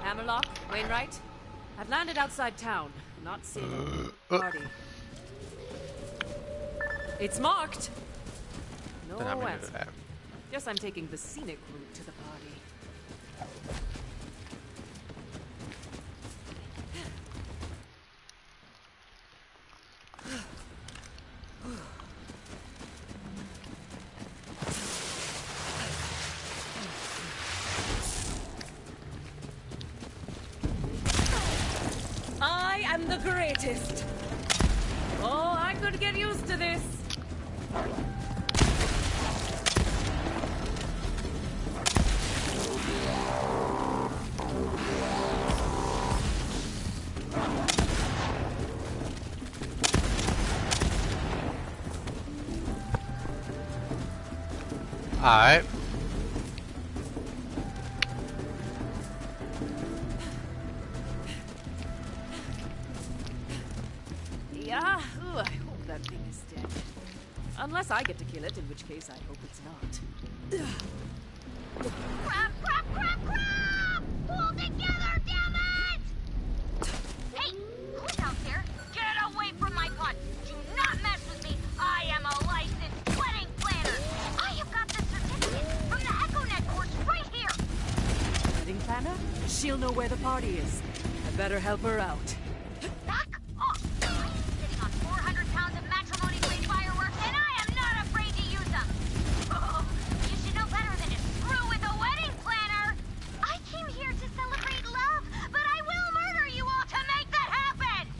Hammerlock, Wainwright. I've landed outside town. Not seen a party. It's marked. No answer. Guess I'm taking the scenic route to the party. I am the greatest. Oh, I could get used to this. Alright. Yeah, ooh, I hope that thing is dead. Unless I get to kill it, in which case I hope it's not. Crap, crap, crap, crap! Pull together, damn it! Hey, who's out there? Get away from my pot! Do not mess with me! I am a licensed wedding planner! I have got the certificate from the EchoNet course right here! Wedding planner? She'll know where the party is. I better help her out. Back off! I am sitting on 400 pounds of matrimony-grade fireworks, and I am not afraid to use them! Oh, you should know better than to screw with a wedding planner! I came here to celebrate love, but I will murder you all to make that happen!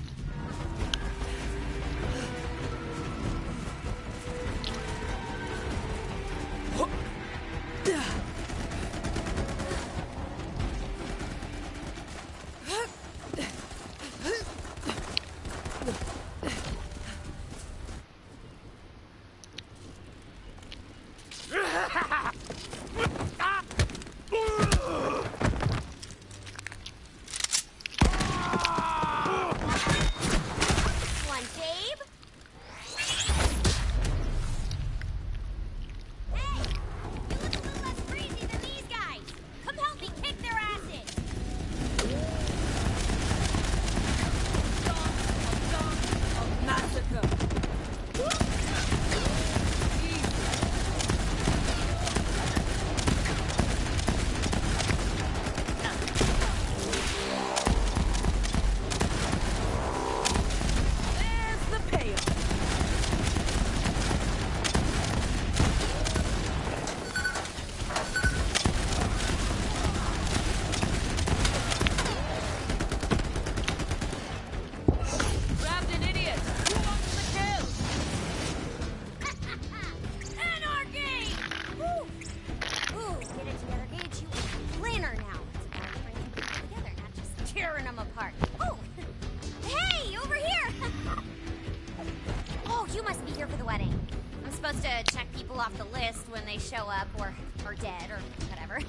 when they show up, or dead, or whatever.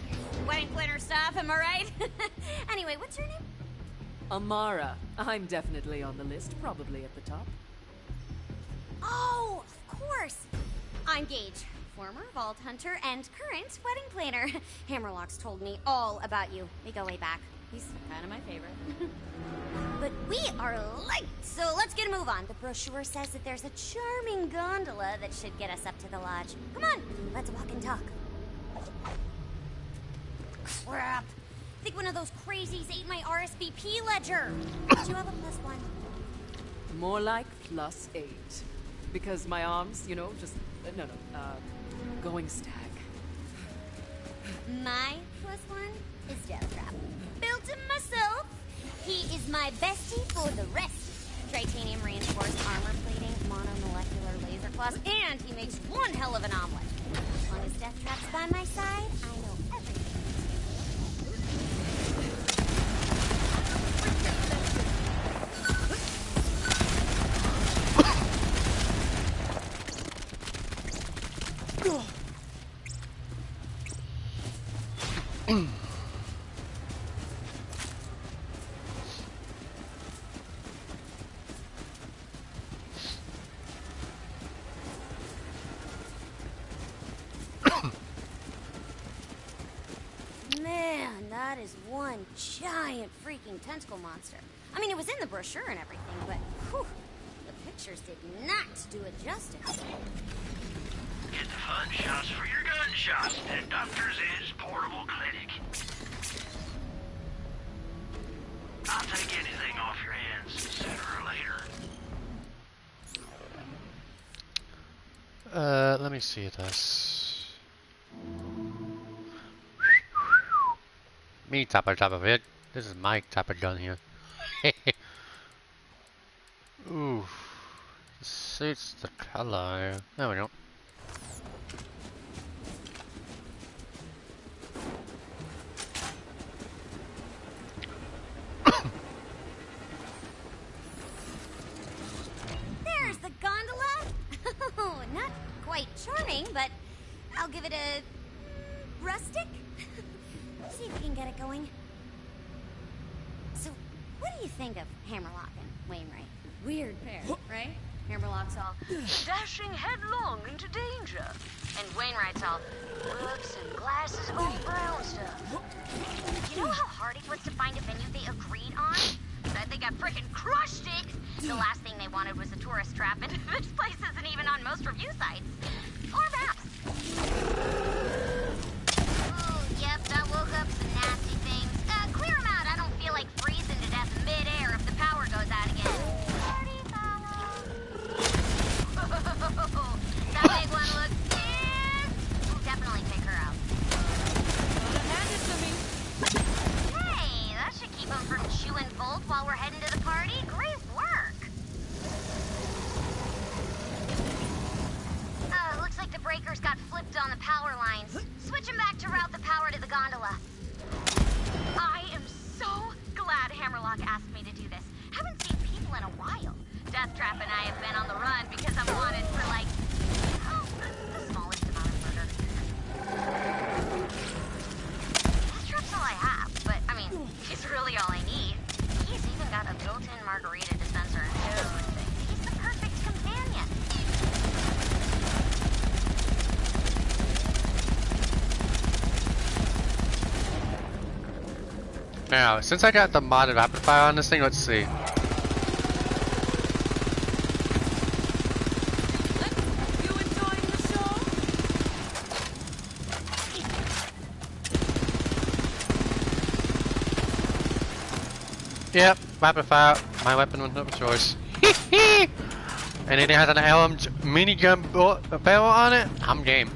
Wedding planner stuff, am I right? Anyway, what's your name? Amara. I'm definitely on the list, probably at the top. Oh, of course. I'm Gage, former vault hunter and current wedding planner. Hammerlock's told me all about you. We go way back. He's kind of my favorite. But we are late, so let's get a move on. The brochure says that there's a charming gondola that should get us up to the lodge. Come on, let's walk and talk. Crap. I think one of those crazies ate my RSVP ledger. Did you have a +1? More like +8. Because my arms, you know, just... going stag. My +1 is Deathtrap. Built him myself. He is my bestie for the rest. Titanium reinforced armor plating, monomolecular laser claws, and he makes one hell of an omelet. As long as Deathtrap's by my side, I know everything. Man, that is one giant freaking tentacle monster. I mean, it was in the brochure and everything, but whew, the pictures did not do it justice. Get the fun shots for your gunshots at Dr. Z's portable clinic. I'll take anything off your hands sooner or later. Let me see this. Me type of it. This is my type of gun here. Ooh. Suits the color. There we go. There's the gondola. Oh, not quite charming, but I'll give it a rustic. See if we can get it going. So, what do you think of Hammerlock and Wainwright? Weird pair, right? Hammerlock's all dashing headlong into danger, and Wainwright's all books and glasses, old brown stuff. You know how hard it was to find a venue they agreed on? I think I frickin' crushed it. The last thing they wanted was a tourist trap, and this place isn't even on most review sites or maps. Oh, yep, that woke up some nasty things. Clear them out. I don't feel like freezing to death mid-air if the power goes out again. Party foul. That big one looks pissed. We'll definitely take her out. Hand it to me. Hey, that should keep them from chewing Volt while we're heading to the party. Great work. Looks like the breakers got flipped on the power lines. Switch them back to route the power to the gondola. I am so glad Hammerlock asked me to do this. Haven't seen people in a while. Deathtrap and I have been on the run because I'm wanted for, like, the smallest amount of murder. Deathtrap's all I have, but, I mean, he's really all I need. He's even got a built-in margarita dispenser and everything. He's the perfect companion. Now, since I got the modded rapid fire on this thing, let's see. Yep, rapid fire, my weapon of choice. And it has an LM minigun barrel on it, I'm game.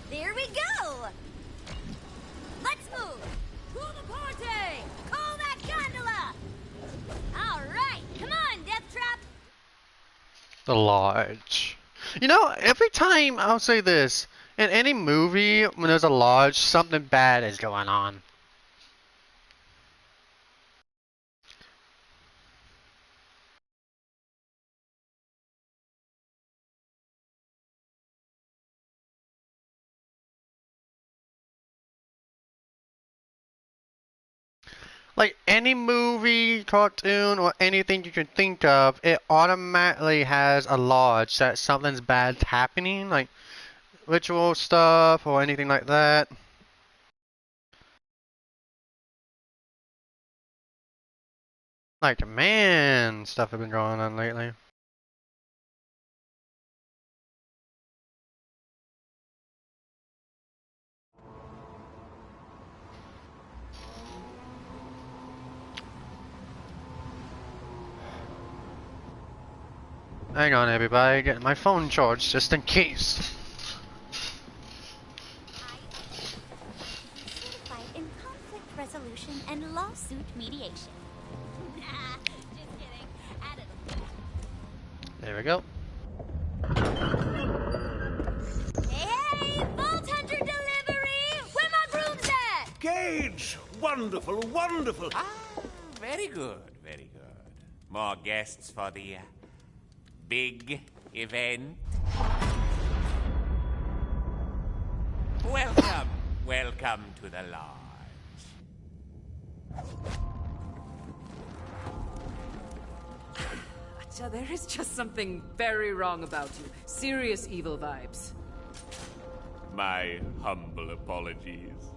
There we go! Let's move! To the party! Call that gondola! Alright, come on, Deathtrap! The lodge. You know, every time I'll say this, in any movie when there's a lodge, something bad is going on. Like any movie, cartoon, or anything you can think of, it automatically has a lodge that something's bad's happening, like ritual stuff or anything like that. Like, man, stuff has been going on lately. Hang on, everybody, getting my phone charged just in case. Certified in conflict resolution and lawsuit mediation. Nah, just kidding. Added There we go. Hey, Vault Hunter delivery! Where my groom's at? Gage! Wonderful, wonderful! Ah, very good, very good. More guests for the big event. Welcome, welcome to the lodge. Acha, there is just something very wrong about you. Serious evil vibes. My humble apologies.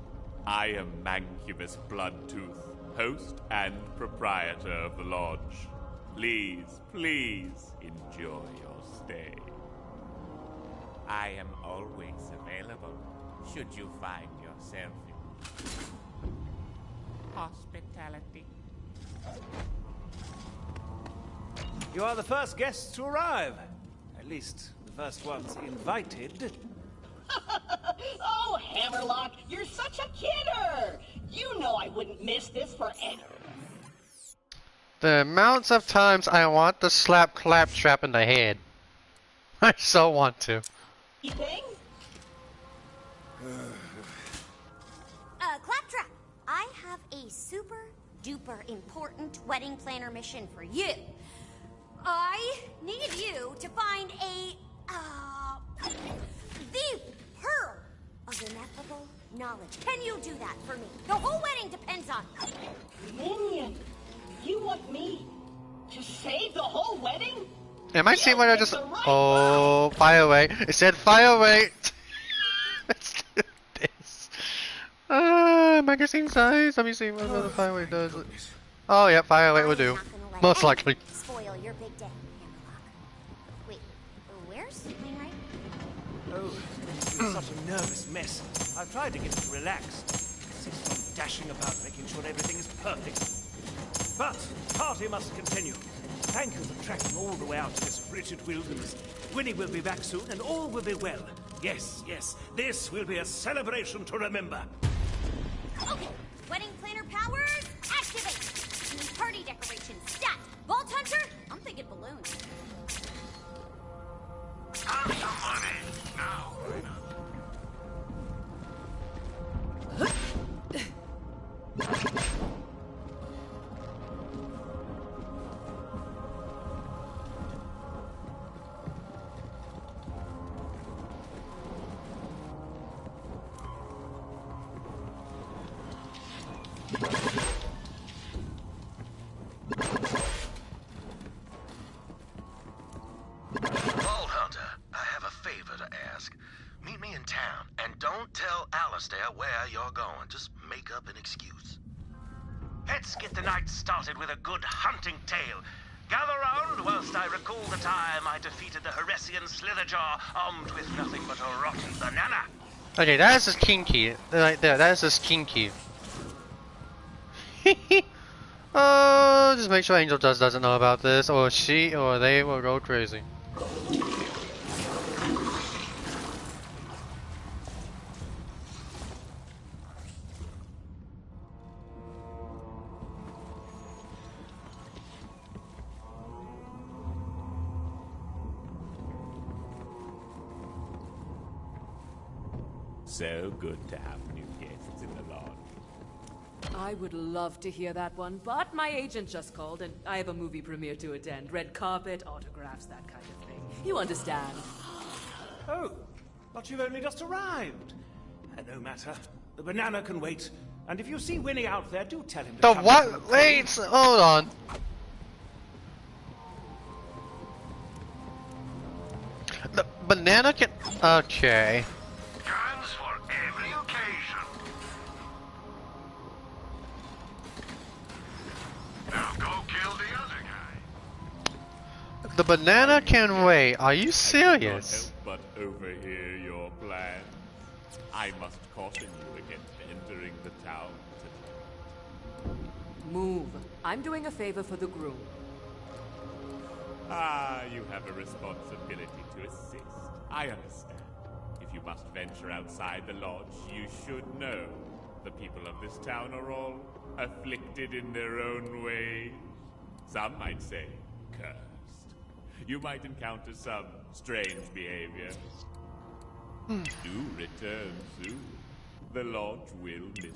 I am Mancubus Bloodtooth, host and proprietor of the lodge. Please, please enjoy your stay. I am always available, should you find yourself in hospitality. You are the first guests to arrive. At least, the first ones invited. Oh, Hammerlock, you're such a kidder! You know I wouldn't miss this for any... The amounts of times I want to slap Claptrap in the head. I so want to. Claptrap, I have a super duper important wedding planner mission for you. I need you to find the pearl of ineffable knowledge. Can you do that for me? The whole wedding depends on it. Minion, you want me to save the whole wedding? Am I seeing what I just... Oh, fire away. It said fire away. Let's do this. Magazine size. Let me see what the fire away does. Oh, yeah, fire away will do. Most likely. Spoil your big day, Hammerlock. Wait, where's Wainwright? Oh, it's been such a nervous mess. I've tried to get it relaxed. Insists on dashing about, making sure everything is perfect. But the party must continue. Thank you for trekking all the way out to this frigid wilderness. Winnie will be back soon, and all will be well. Yes, yes, this will be a celebration to remember. Okay, wedding planner powers, activate! Party decorations, stat! Vault Hunter, I'm thinking balloons. Have some money now. Vault Hunter, I have a favor to ask. Meet me in town, and don't tell Alistair where you're going. Just make up an excuse. Let's get the night started with a good hunting tale. Gather round whilst I recall the time I defeated the Heresian Slitherjaw, armed with nothing but a rotten banana. Okay, that is just kinky. Right there, that is just kinky. Just make sure Angel Dust doesn't know about this, or she or they will go crazy. So good to have new guests in the lodge. I would love to hear that one, but my agent just called and I have a movie premiere to attend. Red carpet, autographs, that kind of thing. You understand. Oh, but you've only just arrived. No matter. The banana can wait. And if you see Winnie out there, do tell him to The come what? to the Wait, hold on. The banana can. Okay. Guns for every occasion. Now go kill the other guy. The banana can wait. Are you serious? But overhear your plan. I must caution you against entering the town tonight. Move. I'm doing a favor for the groom. Ah, you have a responsibility to assist. I understand. If you must venture outside the lodge, you should know the people of this town are all afflicted in their own way. Some might say cursed. You might encounter some strange behavior. Do return soon. The lodge will miss you.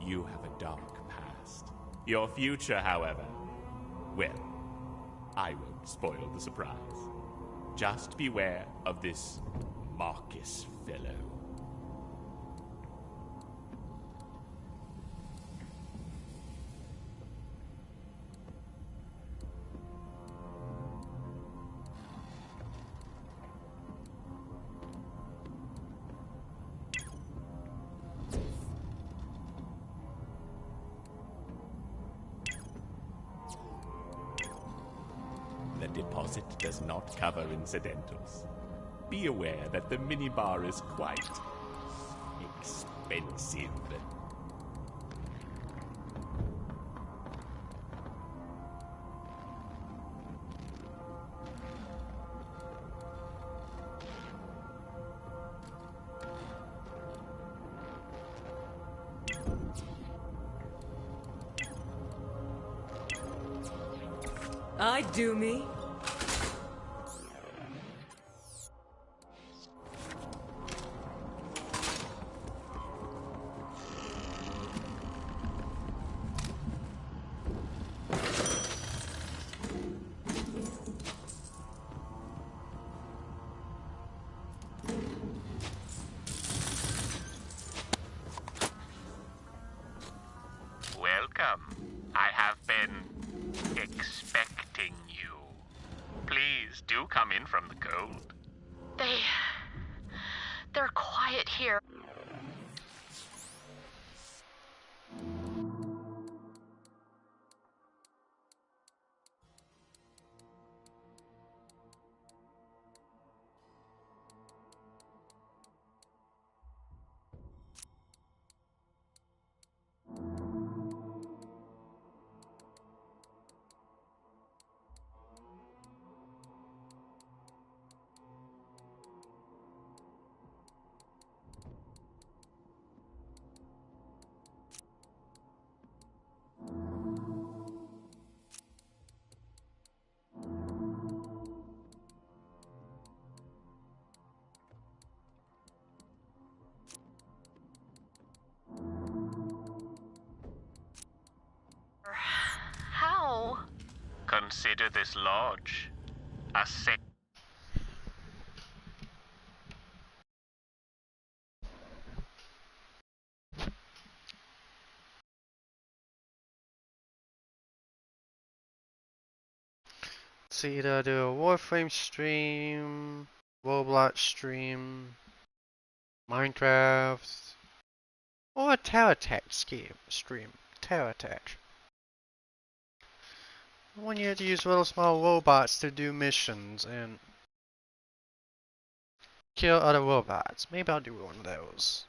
You have a dark past. Your future, however, well, I won't spoil the surprise. Just beware of this Marcus fellow. The deposit does not cover incidentals. Be aware that the minibar is quite expensive. I do me. Welcome. I have been expecting you. Please do come in from the cold. They're quiet here. How? Consider this lodge a safe. So either do a Warframe stream, Roblox stream, Minecraft, or a Terratech stream. Terratech. When you have to use little small robots to do missions, and kill other robots. Maybe I'll do one of those.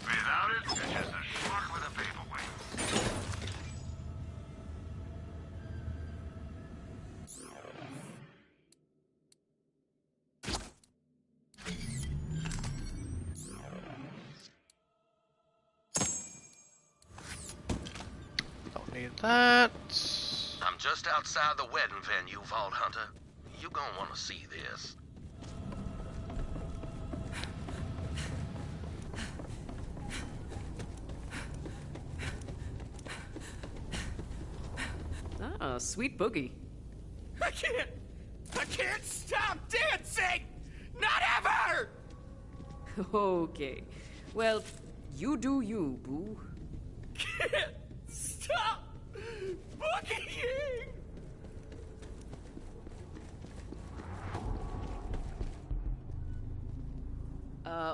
Without it, you're just a schmuck with a paperweight. Don't need that. I'm just outside the wedding venue, Vault Hunter. You gonna want to see this. Ah, sweet boogie. I can't stop dancing! Not ever! Okay. Well, you do you, boo. Can't stop boogieing!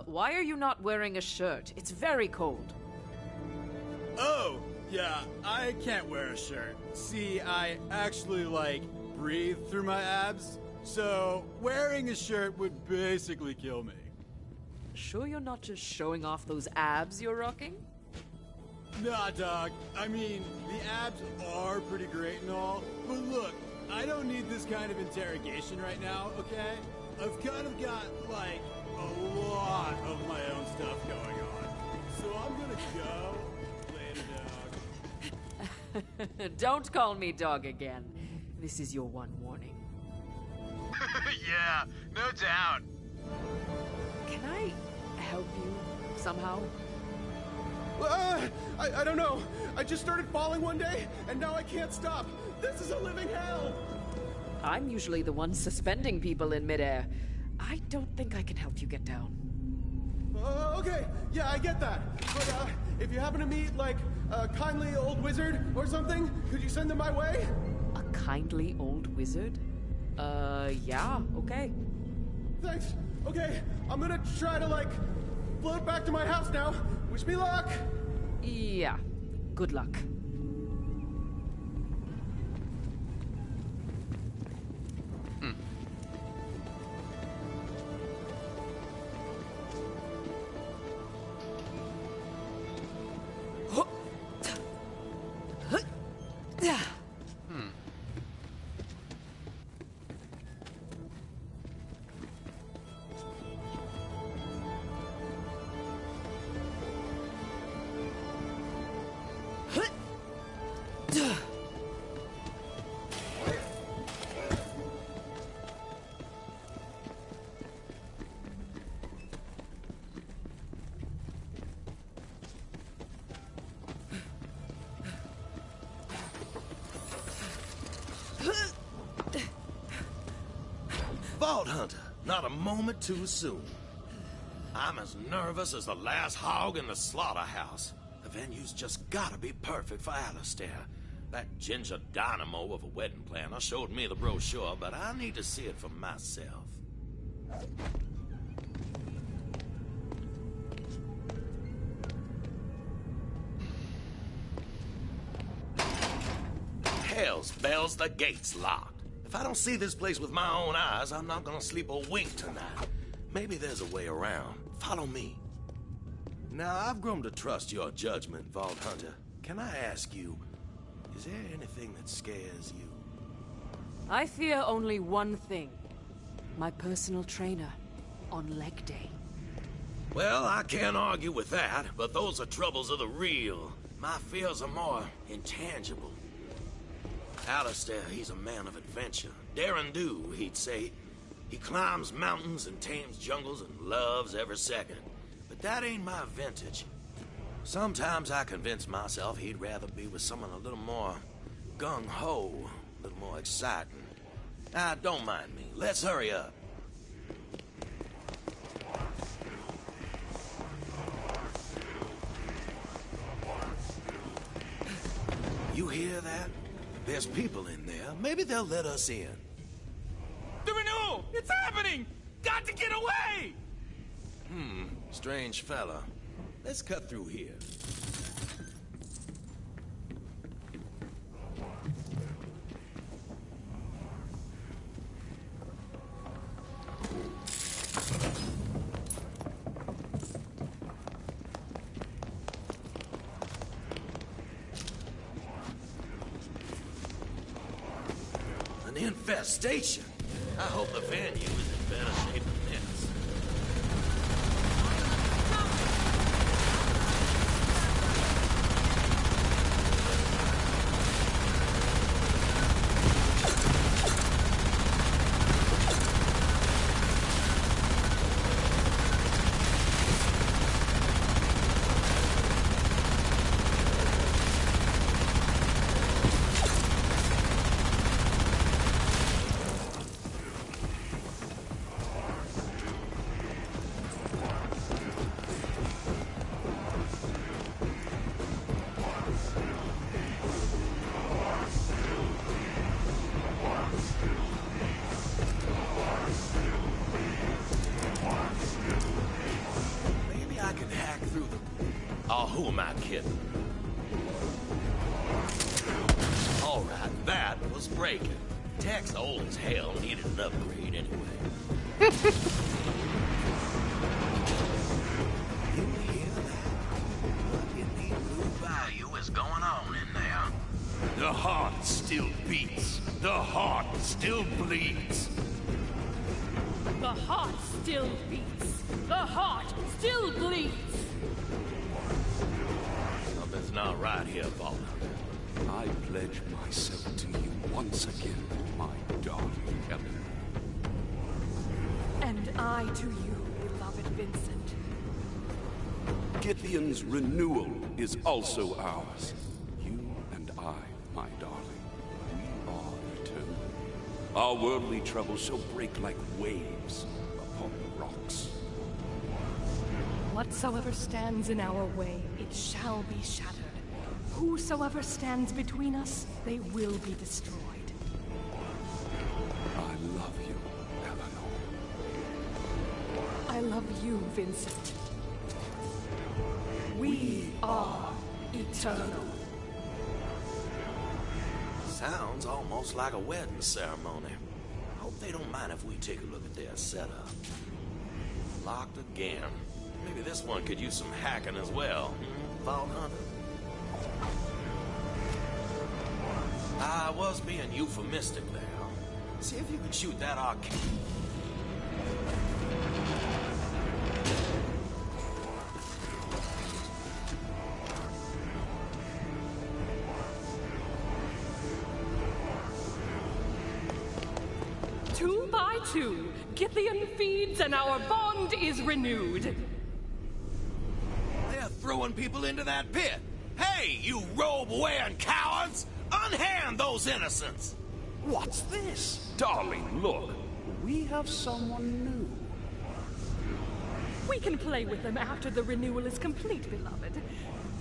Why are you not wearing a shirt? It's very cold. Oh, yeah, I can't wear a shirt. See, I actually, breathe through my abs, so wearing a shirt would basically kill me. Sure you're not just showing off those abs you're rocking? Nah, dog. I mean, the abs are pretty great and all, but look, I don't need this kind of interrogation right now, okay? I've kind of got, a lot of my own stuff going on. So I'm gonna go. Later, dog. Don't call me dog again. This is your one warning. Yeah, no doubt. Can I help you somehow? I don't know. I just started falling one day, and now I can't stop. This is a living hell. I'm usually the one suspending people in midair. I don't think I can help you get down. Okay, yeah, I get that. But if you happen to meet, a kindly old wizard or something, could you send them my way? A kindly old wizard? Yeah, okay. Thanks. Okay, I'm gonna try to, float back to my house now. Wish me luck! Yeah, good luck. Vault Hunter, not a moment too soon. I'm as nervous as the last hog in the slaughterhouse. The venue's just gotta be perfect for Alistair. That ginger dynamo of a wedding planner showed me the brochure, but I need to see it for myself. Hell's bells, the gate's locked. If I don't see this place with my own eyes, I'm not gonna sleep a wink tonight. Maybe there's a way around. Follow me. Now, I've grown to trust your judgment, Vault Hunter. Can I ask you, is there anything that scares you? I fear only one thing. My personal trainer on leg day. Well, I can't argue with that, but those are troubles of the real. My fears are more intangible. Alistair, he's a man of adventure. Dare and do, he'd say. He climbs mountains and tames jungles and loves every second. But that ain't my vintage. Sometimes I convince myself he'd rather be with someone a little more gung-ho, a little more exciting. Ah, don't mind me. Let's hurry up. You hear that? There's people in there. Maybe they'll let us in. The renewal! It's happening! Got to get away! Strange fella. Let's cut through here. An infestation? I hope the venue is in better shape than this. Oh, who am I kidding? All right, that was breaking. Tech's old as hell, needed an upgrade anyway. You hear that? What in the blue bayou is going on in there? The heart still beats. The heart still bleeds. The heart still beats. The heart still bleeds. Something's not right here, Baldur. I pledge myself to you once again, my darling Helen. And I to you, beloved Vincent. Githyan's renewal is also ours. You and I, my darling, we are eternal. Our worldly troubles shall break like waves upon the rocks. Whatsoever stands in our way, it shall be shattered. Whosoever stands between us, they will be destroyed. I love you, Eleanor. I love you, Vincent. We are eternal. Sounds almost like a wedding ceremony. Hope they don't mind if we take a look at their setup. Locked again. Maybe this one could use some hacking as well. Vault Hunter? I was being euphemistic there. See if you can shoot that arcade. Two by two, Githyan feeds and our bond is renewed. They're throwing people into that pit. Hey, you robe-wearing cowards! Unhand those innocents! What's this? Darling, look. We have someone new. We can play with them after the renewal is complete, beloved.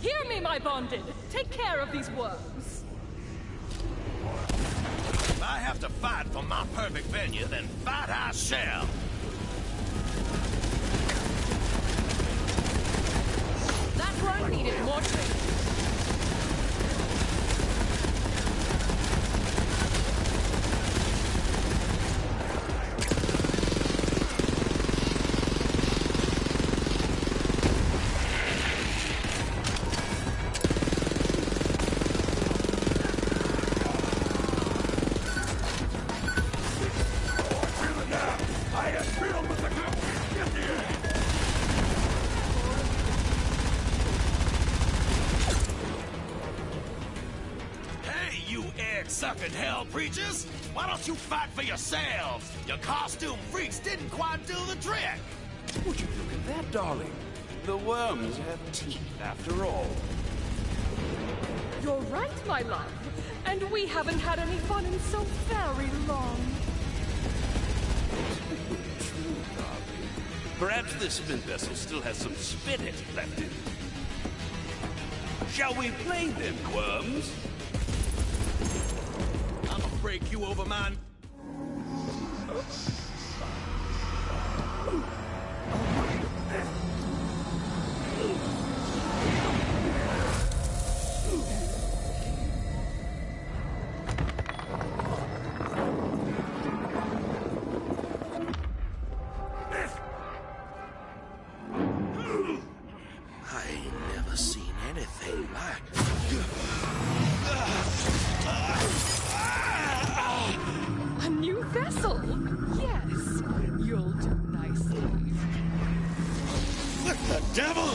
Hear me, my bonded. Take care of these worms. If I have to fight for my perfect venue, then fight I shall. That worm needed more training. Sucking hell preachers! Why don't you fight for yourselves? Your costume freaks didn't quite do the trick. Would you look at that, darling? The worms have teeth, after all. You're right, my love. And we haven't had any fun in so very long. True, darling. Perhaps this spin vessel still has some spirit left in it. Shall we play then, worms? I'm gonna break you over, man. A new vessel? Yes, you'll do nicely. What the devil?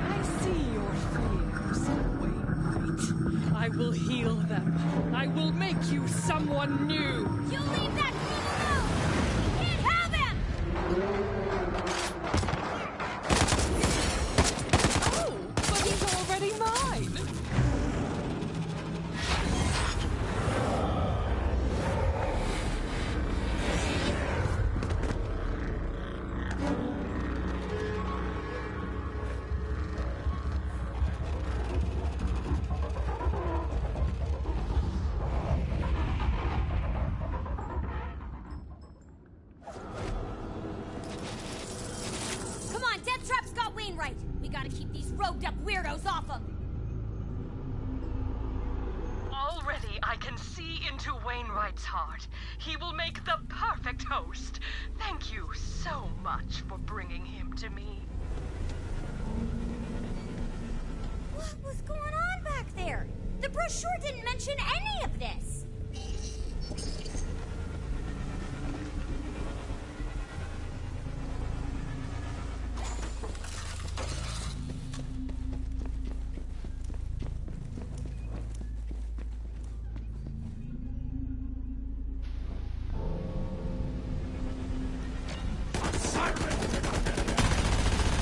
I see your fears, Wainwright. I will heal them. I will make you someone new. You leave that fool alone! You can't have him! Oh, but he's already mine. Come on, Death Trap's got Wainwright. We gotta keep these robed up weirdos off him. Already I can see into Wainwright's heart. He will make the perfect host. Thank you so much for bringing him to me. What was going on back there? The brochure didn't mention any of this.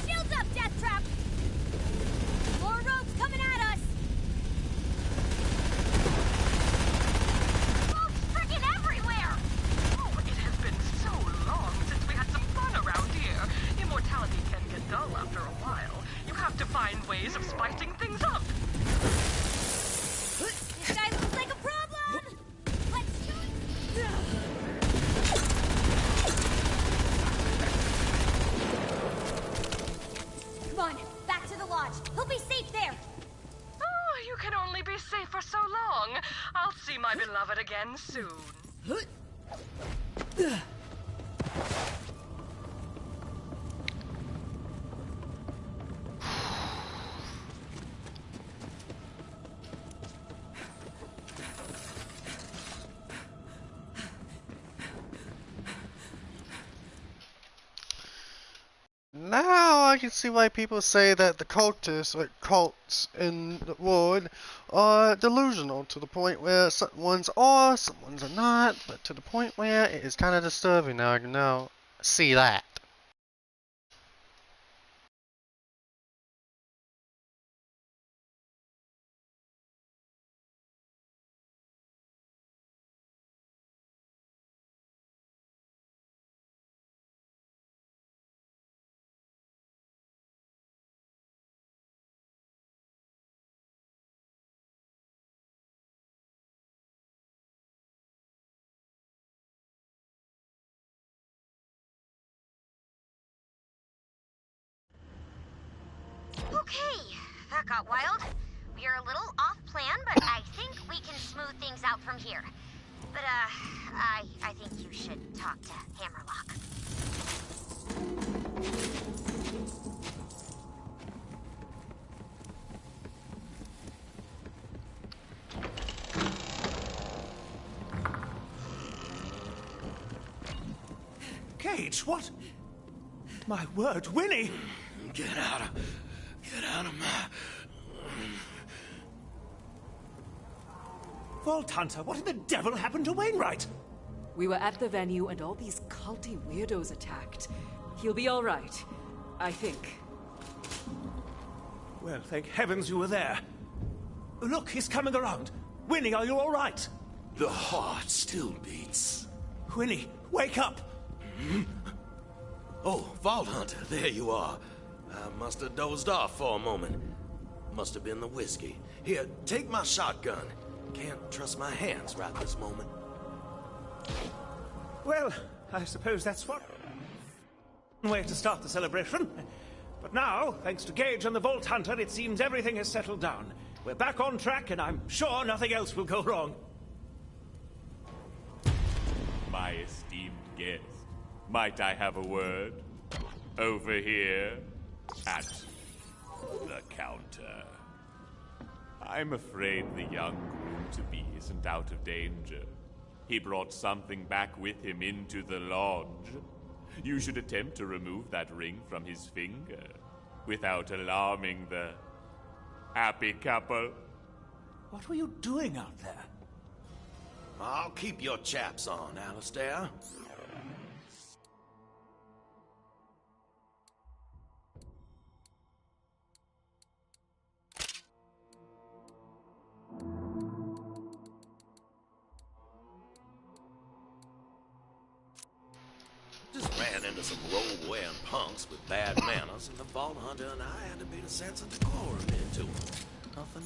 Shields up, Death Trap! More rogues coming at us! Rogues freaking everywhere! Oh, it has been so long since we had some fun around here. Immortality can get dull after a while. You have to find ways of spicing things up. This guy looks like a problem! Let's shoot! Come on, back to the lodge. He'll be safe there. Oh, you can only be safe for so long. I'll see my beloved again soon. Now I can see why people say that the cultists, like cults in the world, are delusional to the point where some ones are, some ones are not, but to the point where it is kind of disturbing now. I can now see that. Okay, that got wild. We are a little off plan, but I think we can smooth things out from here. But, I think you should talk to Hammerlock. Cage, what? My word, Winnie! Get out of my... Vault Hunter, what in the devil happened to Wainwright? We were at the venue and all these culty weirdos attacked. He'll be all right, I think. Well, thank heavens you were there. Look, he's coming around. Winnie, are you all right? The heart still beats. Winnie, wake up! Oh, Vault Hunter, there you are. I must have dozed off for a moment. Must have been the whiskey. Here, take my shotgun. Can't trust my hands right this moment. Well, I suppose that's one way to start the celebration. But now, thanks to Gage and the Vault Hunter, it seems everything has settled down. We're back on track, and I'm sure nothing else will go wrong. My esteemed guest, might I have a word? Over here, at the counter. I'm afraid the young groom-to-be isn't out of danger. He brought something back with him into the lodge. You should attempt to remove that ring from his finger without alarming the happy couple. What were you doing out there? I'll keep your chaps on, Alistair. Just ran into some robe-wearing punks with bad manners, and the Vault Hunter and I had to beat a sense of decorum into them. Nothing.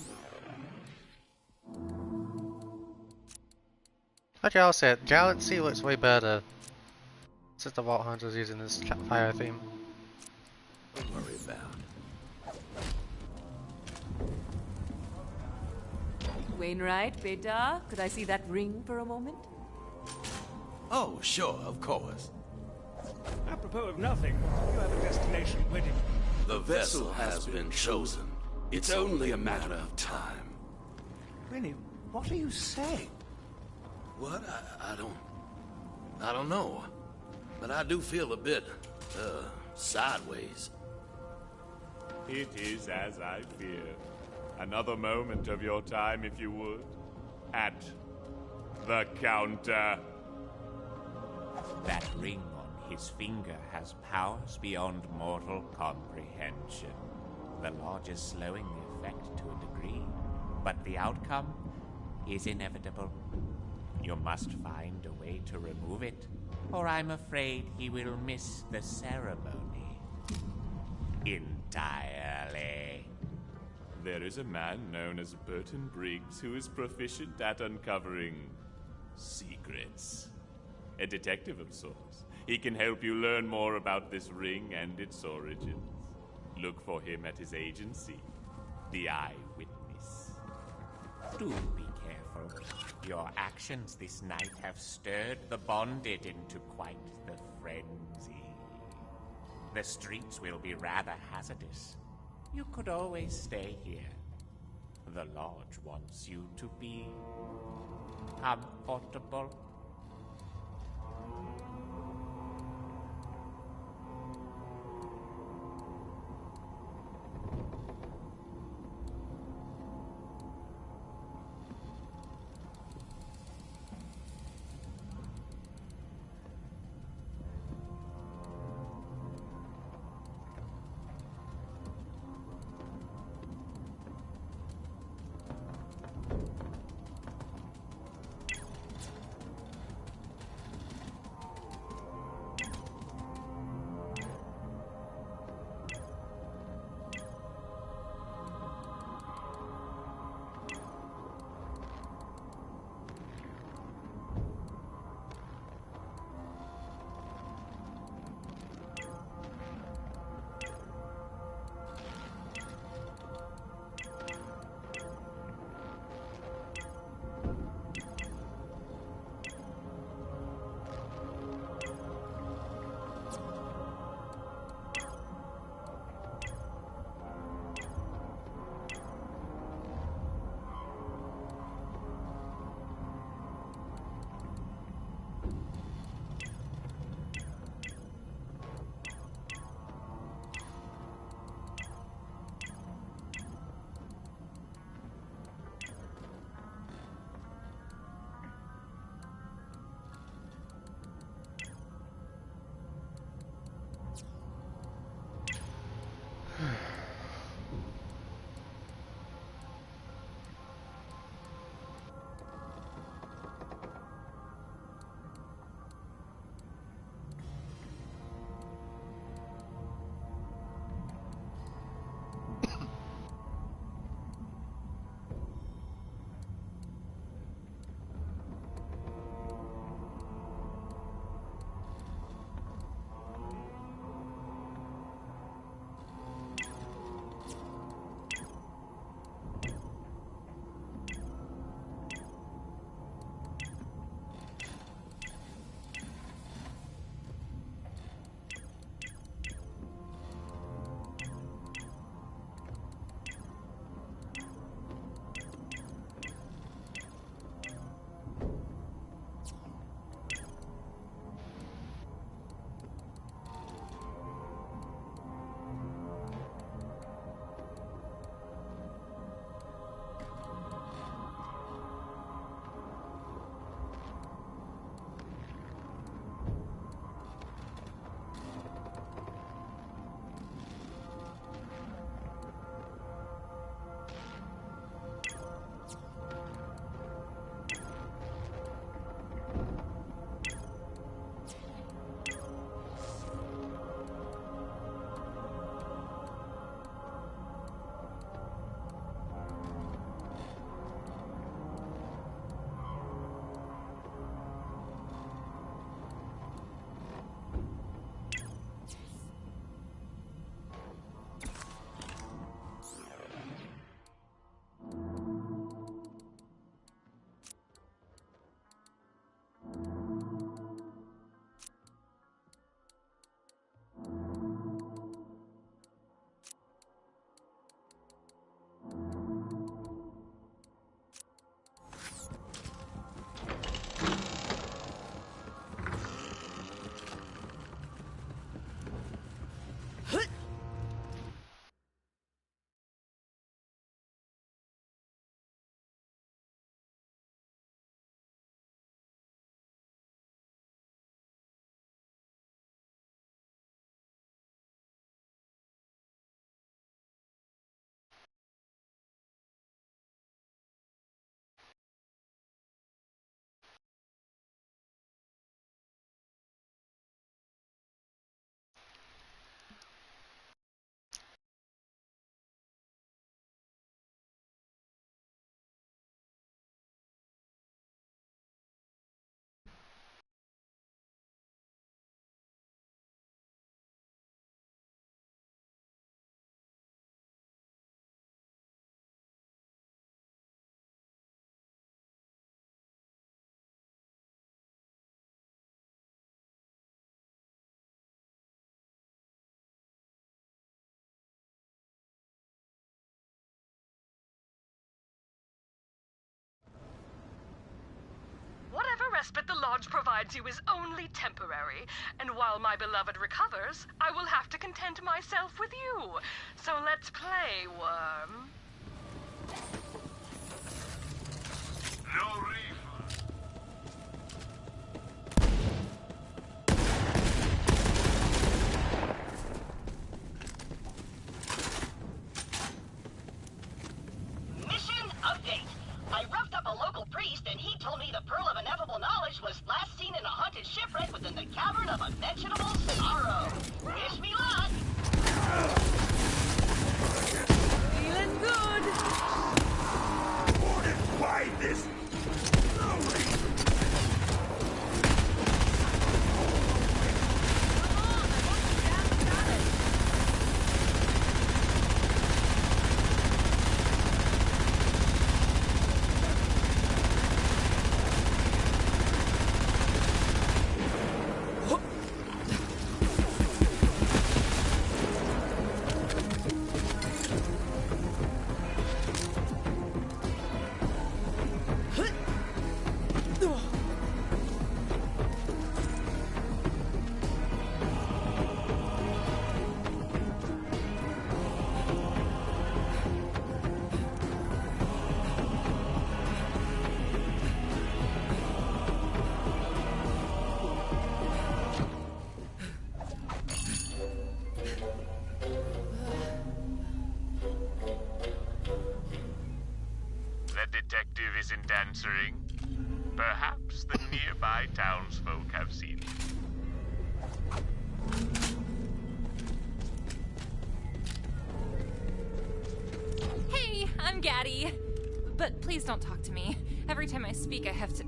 Like I said, Galaxy looks way better since the Vault Hunter's using this fire theme. Don't worry about it. Wainwright, beta, could I see that ring for a moment? Oh, sure, of course. Apropos of nothing, you have a destination wedding. The vessel has been chosen. It's only a matter of time. Winnie, what are you saying? What? I don't know. But I do feel a bit, sideways. It is as I fear. Another moment of your time, if you would. At the counter. That ring on his finger has powers beyond mortal comprehension. The Lodge is slowing the effect to a degree, but the outcome is inevitable. You must find a way to remove it, or I'm afraid he will miss the ceremony entirely. There is a man known as Burton Briggs who is proficient at uncovering secrets. A detective of sorts. He can help you learn more about this ring and its origins. Look for him at his agency, the Eyewitness. Do be careful. Your actions this night have stirred the Bonded into quite the frenzy. The streets will be rather hazardous. You could always stay here. The Lodge wants you to be comfortable. respite the Lodge provides you is only temporary, and while my beloved recovers, I will have to content myself with you. So let's play, Worm. No refund. Mission update. I roughed up a local priest and he told me the Pearl of Ineffable Knowledge was last seen in a haunted shipwreck within the Cavern of Unmentionable Sorrow. Wish me luck! Feeling good. Fortify this. Detective isn't answering. Perhaps the nearby townsfolk have seen him. Hey, I'm Gaddy. But please don't talk to me. Every time I speak, I have to...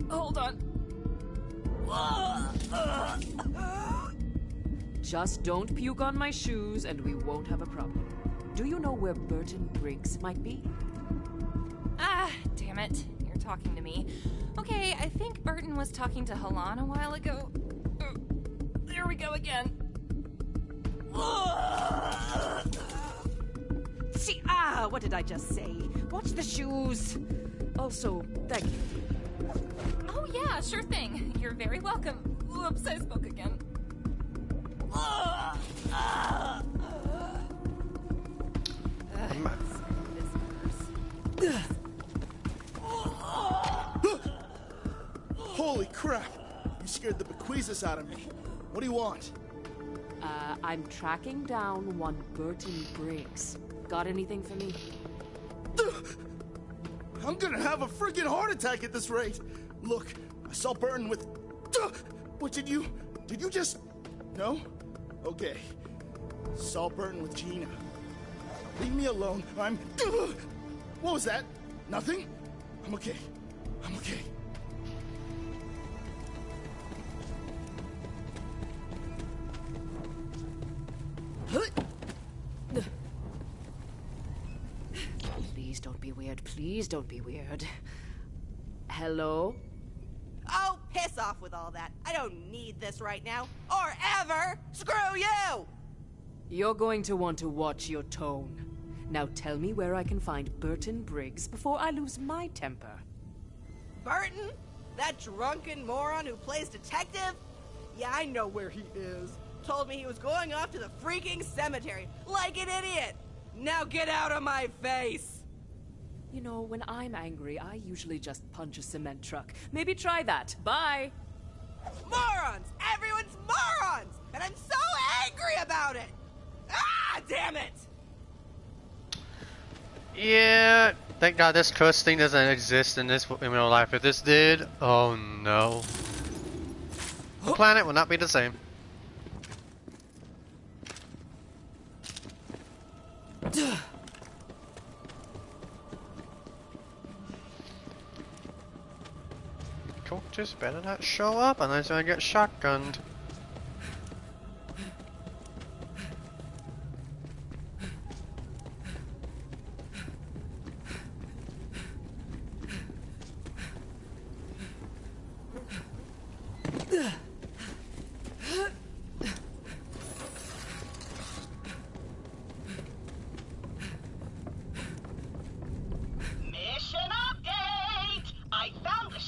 hold on. Just don't puke on my shoes and we won't have a problem. Do you know where Burton Briggs might be? Ah, damn it. You're talking to me. Okay, I think Burton was talking to Halan a while ago. There we go again. See, what did I just say? Watch the shoes. Also, thank you. Oh yeah, sure thing. You're very welcome. Whoops, I spoke again. Holy crap! You scared the bequeazus out of me. What do you want? I'm tracking down one Burton Briggs. Got anything for me? I'm gonna have a freaking heart attack at this rate. Look, I saw Burton with... What did you just... No? Okay. Saw Burton with Gina. Leave me alone. I'm... What was that? Nothing? I'm okay. I'm okay. Please don't be weird. Please don't be weird. Hello? Oh, piss off with all that. I don't need this right now. Or ever! Screw you! You're going to want to watch your tone. Now tell me where I can find Burton Briggs before I lose my temper. Burton? That drunken moron who plays detective? Yeah, I know where he is. Told me he was going off to the freaking cemetery. Like an idiot! Now get out of my face! You know, when I'm angry, I usually just punch a cement truck. Maybe try that. Bye! Morons! Everyone's morons! And I'm so angry about it! Ah, damn it! Yeah, thank God this curse thing doesn't exist in real life. If this did, oh no. The planet will not be the same. Coaches better not show up unless I get shotgunned. Mission update! I found the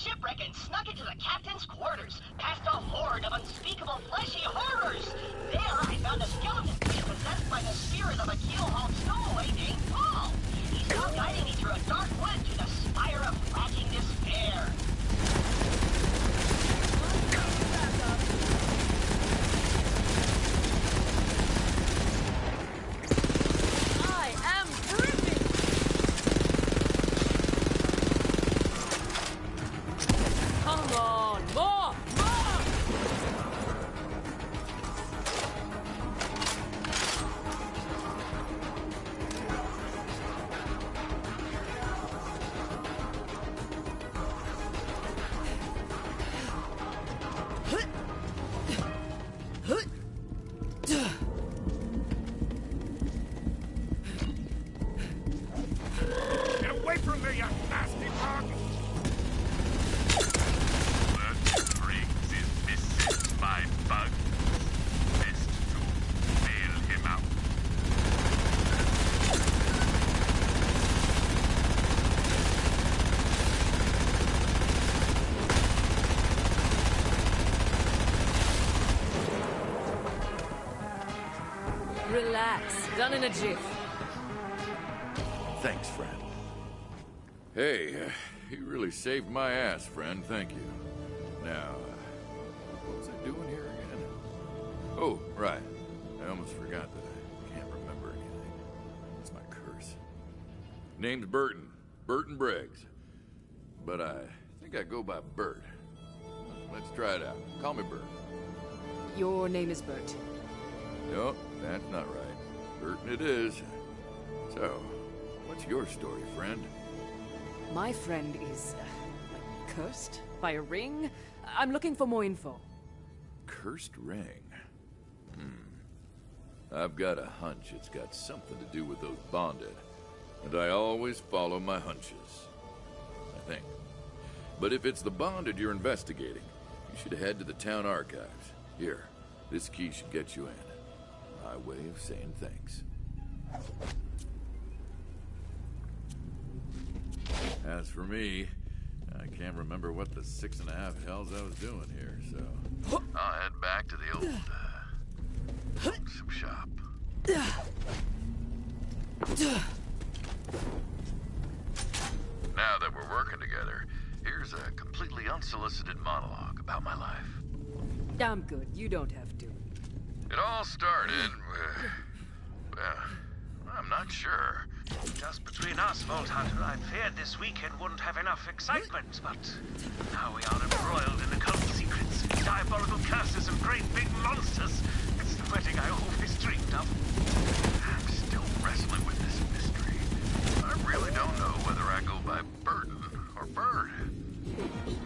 Relax. Done in a jiff. Thanks, friend. Hey, you really saved my ass, friend. Thank you. Now, what was I doing here again? Oh, right. I almost forgot that I can't remember anything. It's my curse. Name's Burton. Burton Briggs. But I think I go by Bert. Let's try it out. Call me Bert. Your name is Bert. Nope, that's not right. Burton it is. So, what's your story, friend? My friend is, cursed by a ring. I'm looking for more info. Cursed ring? I've got a hunch it's got something to do with those bonded. And I always follow my hunches. I think. But if it's the bonded you're investigating, you should head to the town archives. Here, this key should get you in. My way of saying thanks. As for me, I can't remember what the 6.5 hells I was doing here, so I'll head back to the old some shop. Now that we're working together, here's a completely unsolicited monologue about my life. I'm good. You don't have to. It all started, I'm not sure. Just between us, Vault Hunter, I feared this weekend wouldn't have enough excitement, but now we are embroiled in occult secrets, diabolical curses, and great big monsters. It's the wedding I always dreamed of. I'm still wrestling with this mystery. I really don't know whether I go by Burton or Bird.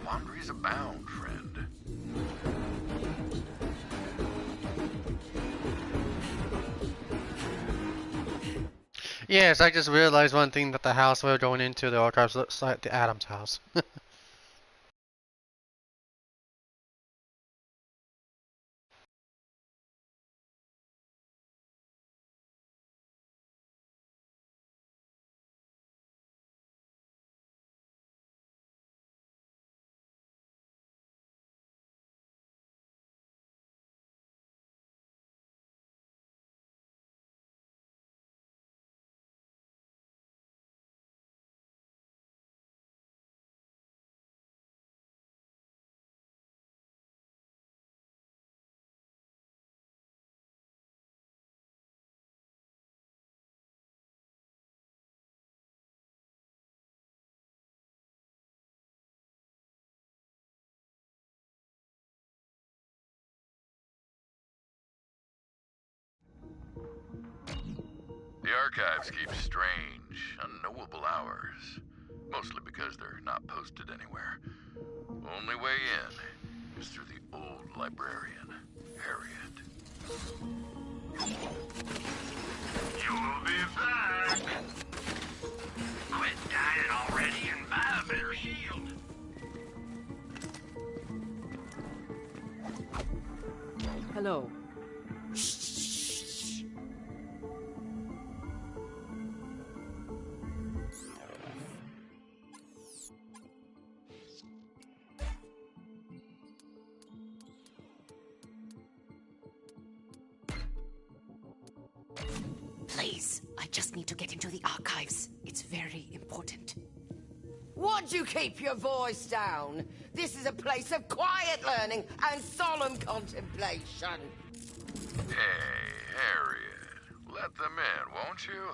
Wanderings abound, friend. Yes, I just realized one thing, that the house we're going into, the archives, looks like the Adams house. The archives keep strange, unknowable hours. Mostly because they're not posted anywhere. Only way in is through the old librarian, Harriet. You'll be back. Quit dying already and buy a better shield. Hello. Please, I just need to get into the archives. It's very important. Would you keep your voice down? This is a place of quiet learning and solemn contemplation. Hey, Harriet, let them in, won't you?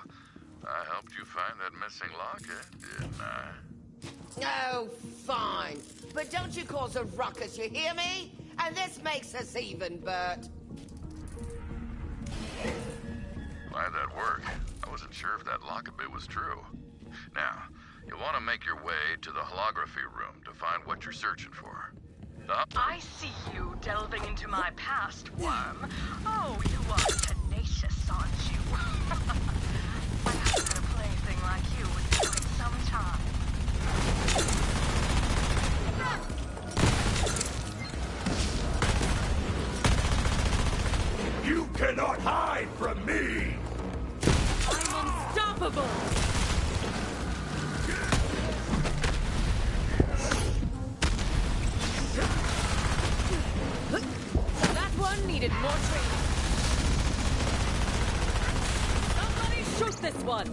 I helped you find that missing locket, didn't I? Oh, fine. But don't you cause a ruckus, you hear me? And this makes us even, Bert. Why'd that work? I wasn't sure if that locket bit was true. Now, you'll want to make your way to the holography room to find what you're searching for. I see you delving into my past, worm. Oh, you are tenacious, aren't you? I haven't had a plaything like you in quite some time. You cannot hide from me! I'm unstoppable! That one needed more training. Shoot this one!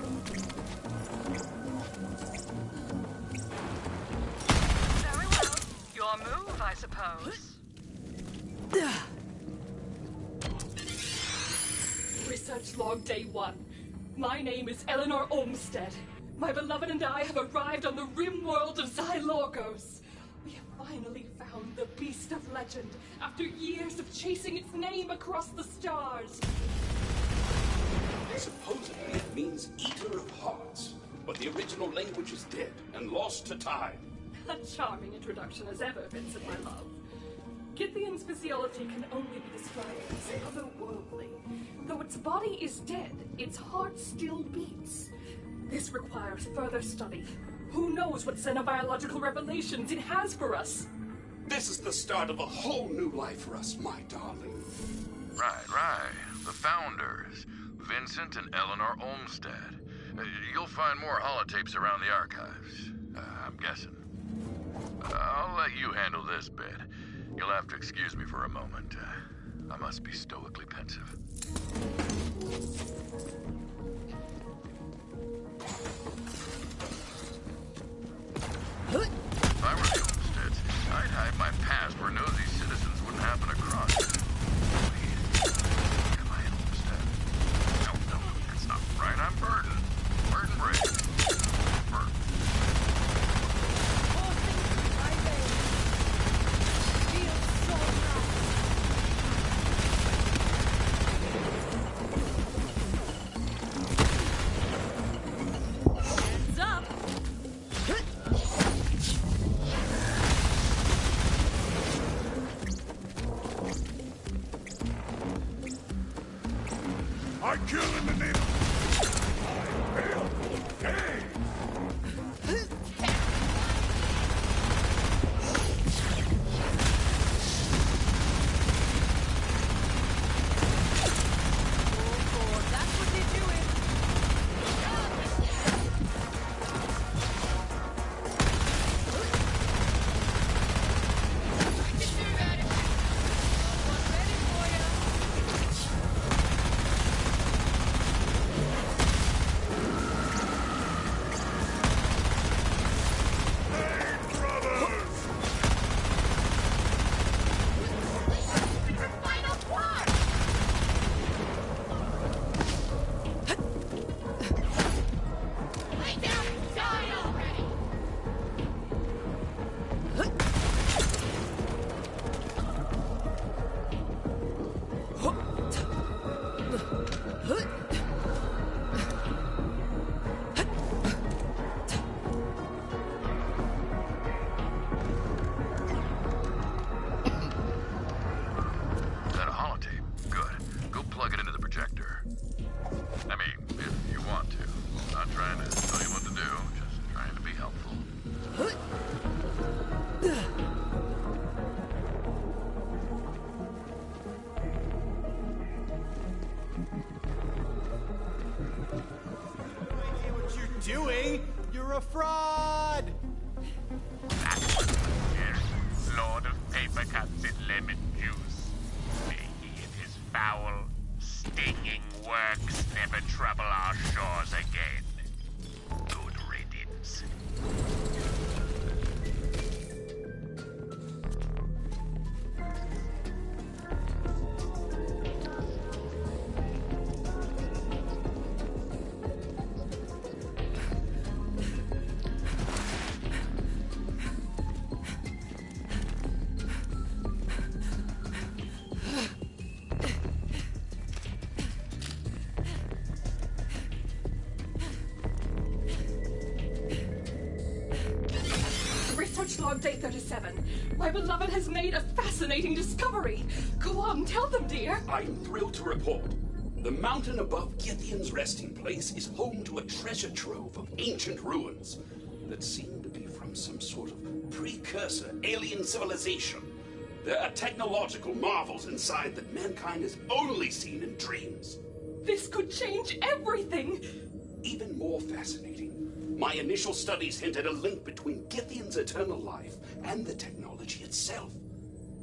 Very well. Your move, I suppose. Research log day 1. My name is Eleanor Olmsted. My beloved and I have arrived on the rim world of Xylorgos. We have finally found the beast of legend after years of chasing its name across the stars. Supposedly it means eater of hearts, but the original language is dead and lost to time. A charming introduction as ever, Vincent, my love. Githyan's physiology can only be described as otherworldly. Though its body is dead, its heart still beats. This requires further study. Who knows what xenobiological revelations it has for us? This is the start of a whole new life for us, my darling. Right. The founders, Vincent and Eleanor Olmsted. You'll find more holotapes around the archives, I'm guessing. I'll let you handle this bit. You'll have to excuse me for a moment. I must be stoically pensive. If I were the Olmsteds, I'd hide my past where nosy citizens wouldn't happen across it. Am I an Olmsted? No, that's not right. I'm Burton. Burton Briggs. Burton. Hands up! I kill in the name of... I fail. Hey! That's what they're doing. Is that a holotape? Good. Go plug it into the projector. I mean, if you want to. I'm not trying to tell you what to do, just trying to be helpful. What you're doing? You're a fraud! Lord of paper cuts and lemon juice. May he and his foul, stinging works never trouble our shores again. Good riddance. Research log day 37. My beloved has made a fascinating discovery. Go on, tell them, dear. I'm thrilled to report. The mountain above Githyan's resting place is home to a treasure trove of ancient ruins that seem to be from some sort of precursor alien civilization. There are technological marvels inside that mankind has only seen in dreams. This could change everything. Even more fascinating, my initial studies hinted a link between Githyan's eternal life and the technology itself.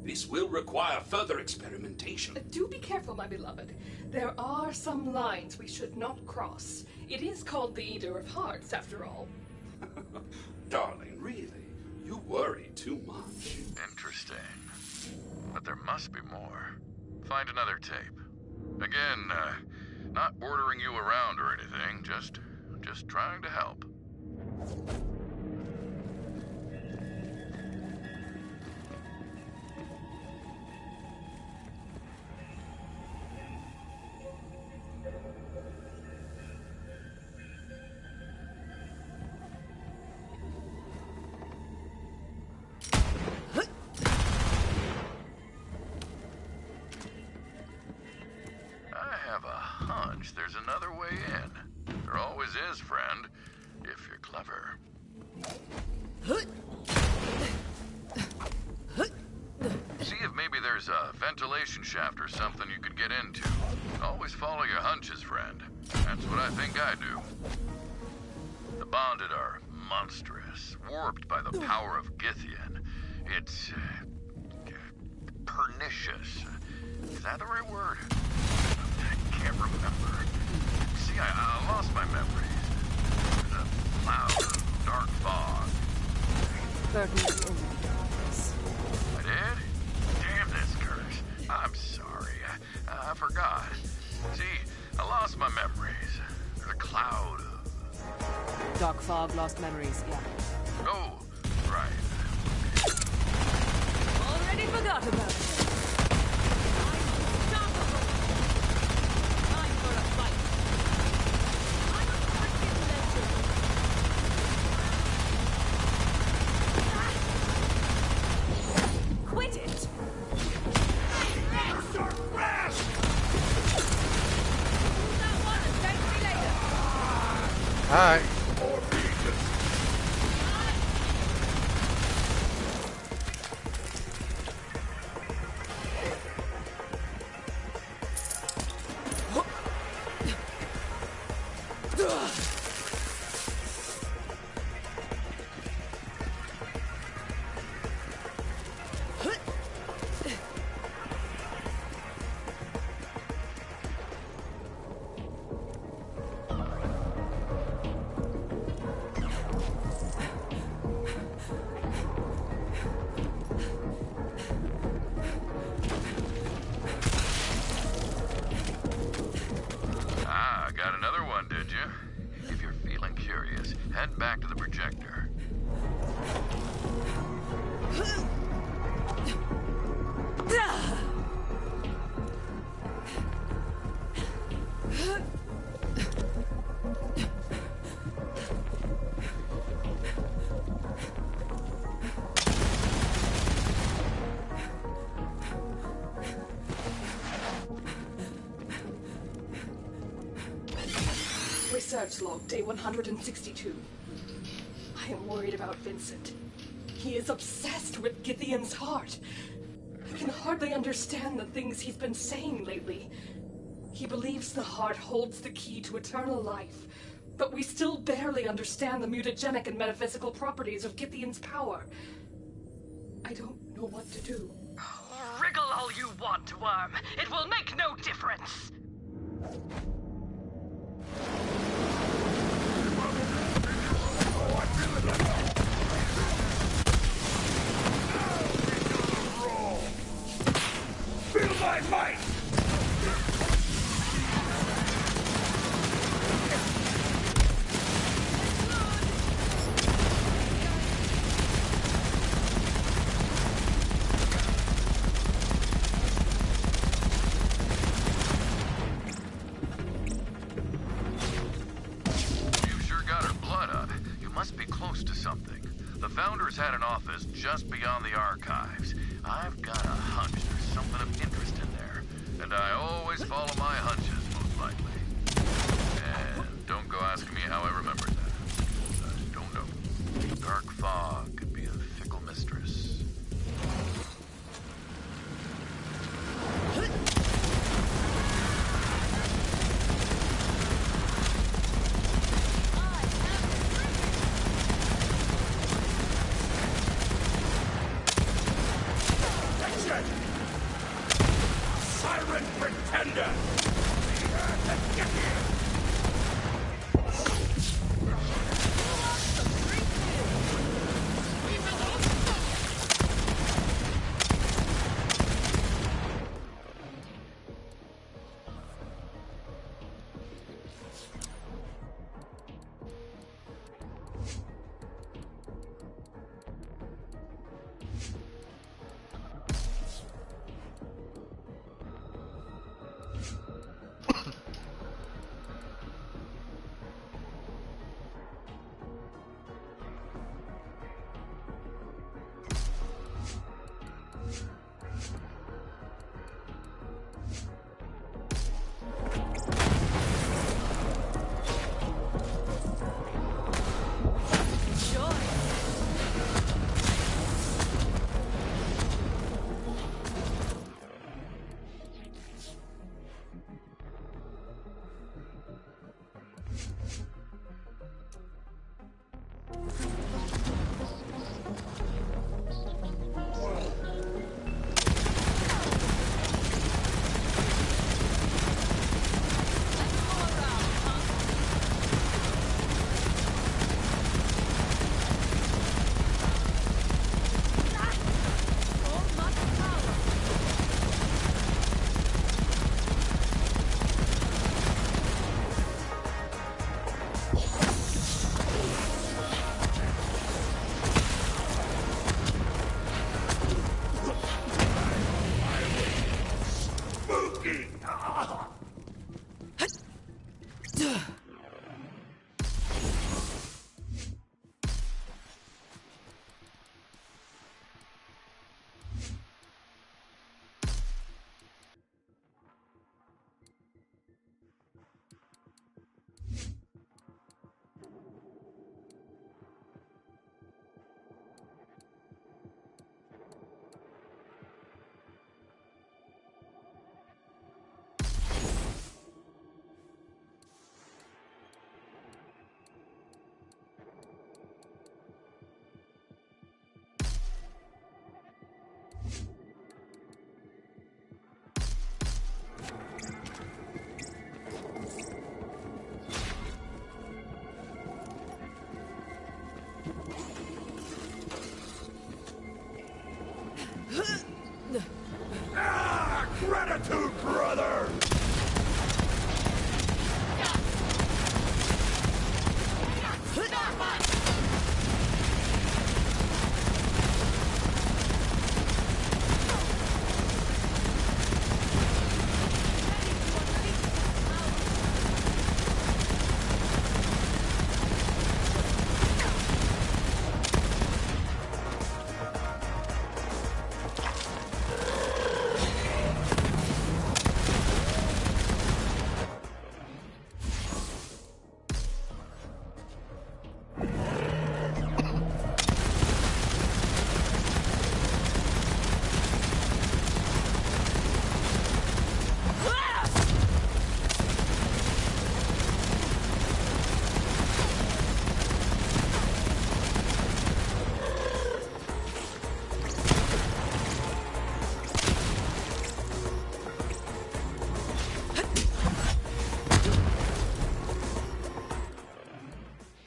This will require further experimentation. Do be careful, my beloved. There are some lines we should not cross. It is called the Eater of Hearts, after all. Darling, really? You worry too much. Interesting. But there must be more. Find another tape. Again, not ordering you around or anything, just trying to help. There's another way in. There always is, friend, if you're clever. See if maybe there's a ventilation shaft or something you could get into. Always follow your hunches, friend. That's what I think I do. The bonded are monstrous, warped by the power of Githian. It's pernicious. Is that the right word? I can't remember. See, I lost my memories. There's a cloud, dark fog. I did? Damn this curse. I'm sorry. I forgot. See, I lost my memories. There's a cloud. Dark fog, lost memories, yeah. Oh, right. Already forgot about it. Alright. Head back to the projector. Research log, day 162. I am worried about Vincent. He is obsessed with Githian's heart. I can hardly understand the things he's been saying lately. He believes the heart holds the key to eternal life, but we still barely understand the mutagenic and metaphysical properties of Githian's power. I don't know what to do. Wriggle all you want, Worm. It will make no difference. Feel my might! You've sure got her blood up. You must be close to something. The Founders had an office just beyond the archives. I've got a hunch there's something of interest in there. And I always follow my hunches, most likely. And don't go asking me how I remembered that. I don't know. Dark fog could be a fickle mistress. tyrant pretender! The earth has get here! Gratitude, brother!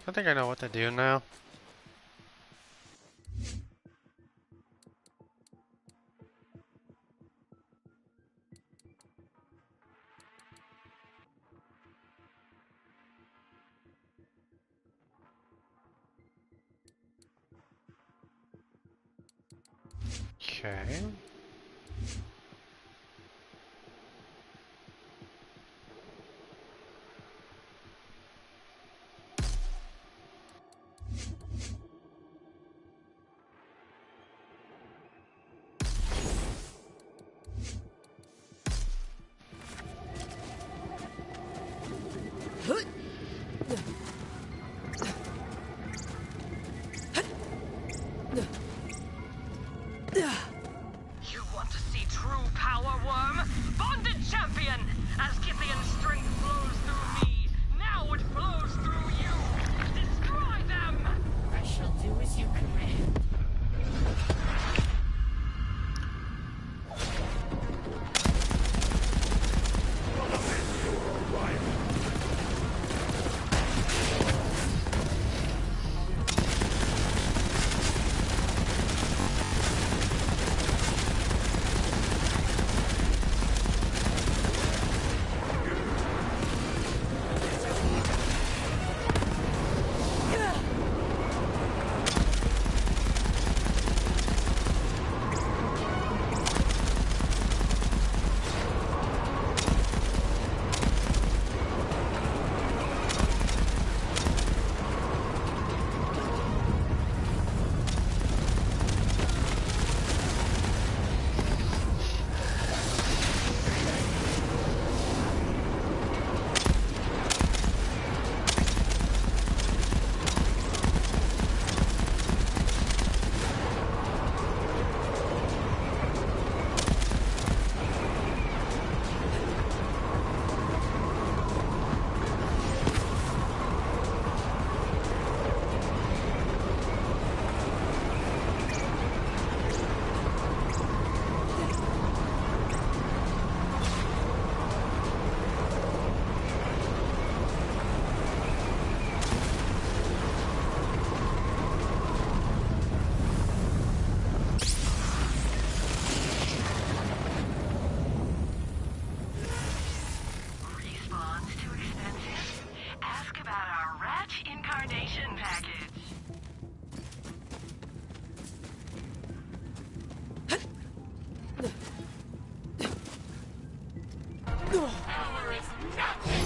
I think I know what to do now. Okay. You want to see true power, Worm? Bonded champion! As Scythian strength flows through me, now it flows through you! Destroy them! I shall do as you command. Power is nothing.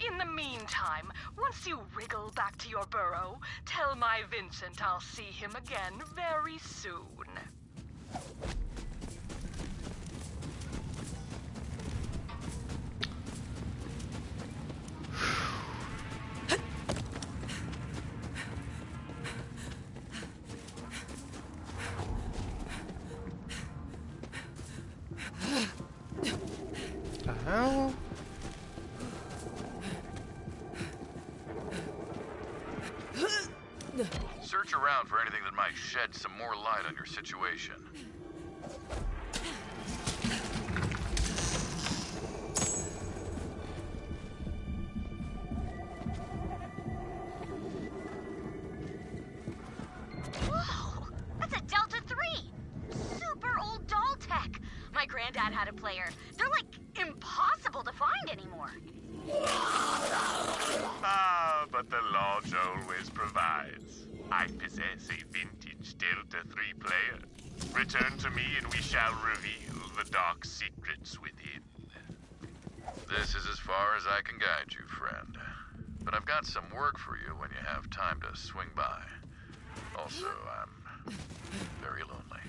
In the meantime, once you wriggle back to your burrow, tell my Vincent I'll see him again very soon. The hell? Search around for anything that might shed some more light on your situation. Whoa! That's a Delta 3! Super old doll tech! My granddad had a player. They're like impossible to find anymore. Ah, but the Lodge always provides. I possess a vintage Delta 3 player. Return to me and we shall reveal the dark secrets within. This is as far as I can guide you, friend. But I've got some work for you when you have time to swing by. Also, I'm very lonely.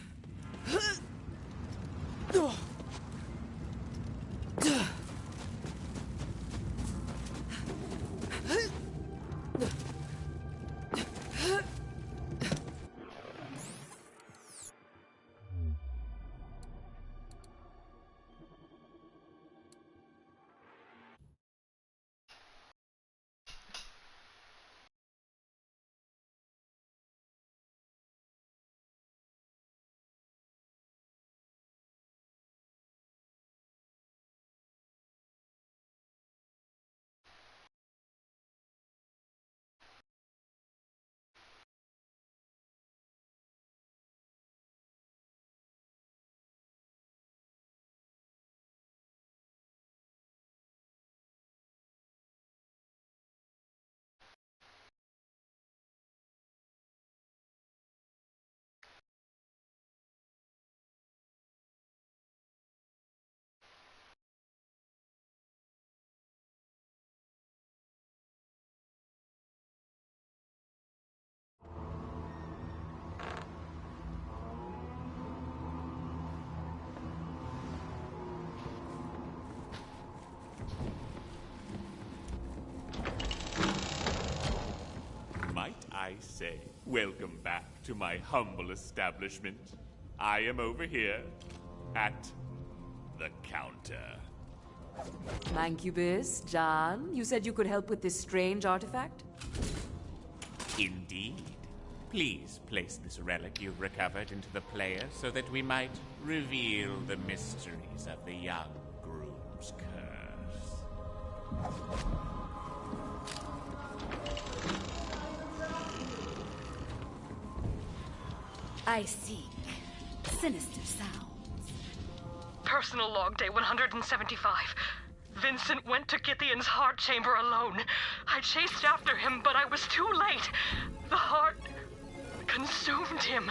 I say, welcome back to my humble establishment. I am over here at the counter. Mancubus, John, you said you could help with this strange artifact? Indeed. Please place this relic you've recovered into the player so that we might reveal the mysteries of the young groom's curse. I seek sinister sounds. Personal log day 175. Vincent went to Githian's heart chamber alone. I chased after him, but I was too late. The heart consumed him.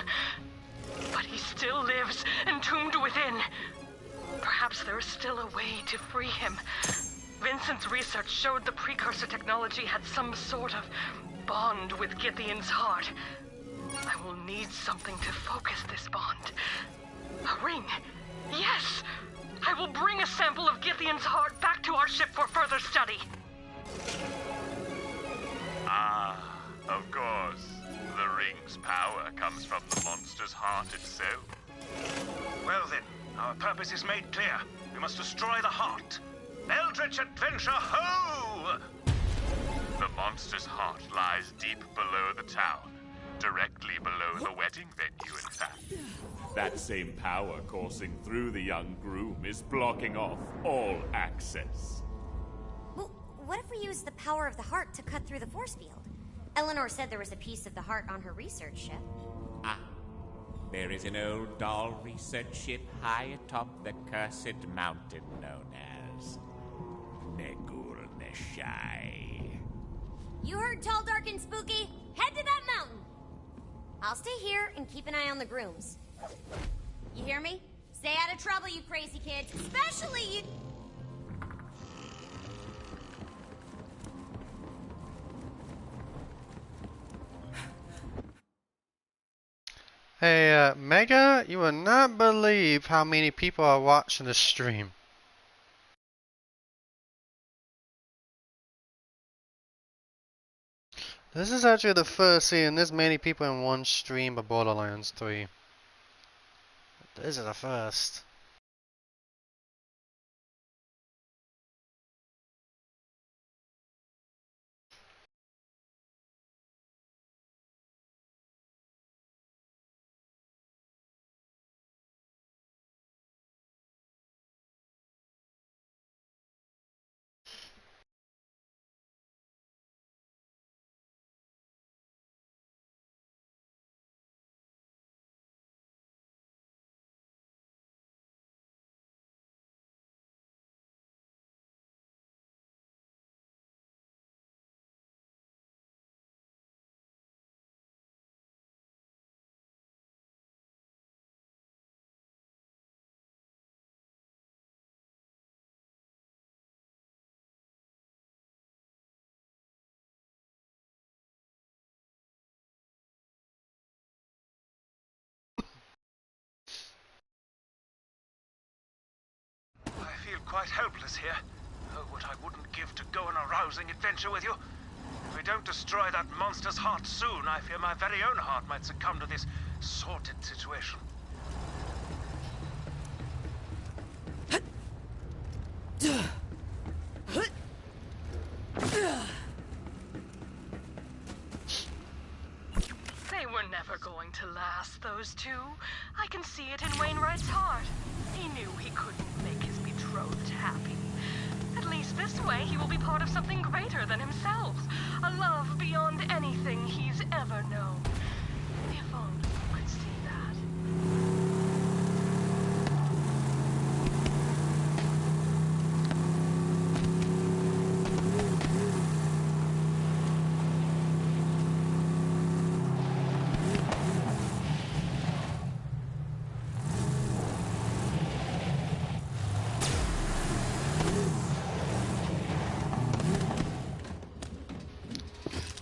But he still lives, entombed within. Perhaps there is still a way to free him. Vincent's research showed the precursor technology had some sort of bond with Githian's heart. I will need something to focus this bond. A ring. Yes! I will bring a sample of Githian's heart back to our ship for further study. Ah, of course. The ring's power comes from the monster's heart itself. Well then, our purpose is made clear. We must destroy the heart. Eldritch adventure, ho! The monster's heart lies deep below the town, directly below the wedding venue, in fact. That same power coursing through the young groom is blocking off all access. Well, what if we use the power of the heart to cut through the force field? Eleanor said there was a piece of the heart on her research ship. Ah, there is an old doll research ship high atop the cursed mountain known as Negul Neshai. You heard tall, dark, and spooky? Head to that mountain! I'll stay here and keep an eye on the grooms. You hear me? Stay out of trouble, you crazy kids. Especially you... Hey, Mega, you will not believe how many people are watching this stream. This is actually the first seeing this many people in one stream of Borderlands 3. This is the first. I feel quite helpless here. Oh, what I wouldn't give to go on a rousing adventure with you. If we don't destroy that monster's heart soon, I fear my very own heart might succumb to this sordid situation. They were never going to last, those two. I can see it in Wainwright's heart. He knew he couldn't make his betrothed happy. At least this way he will be part of something greater than himself. A love beyond anything he's ever known. If only you could see that.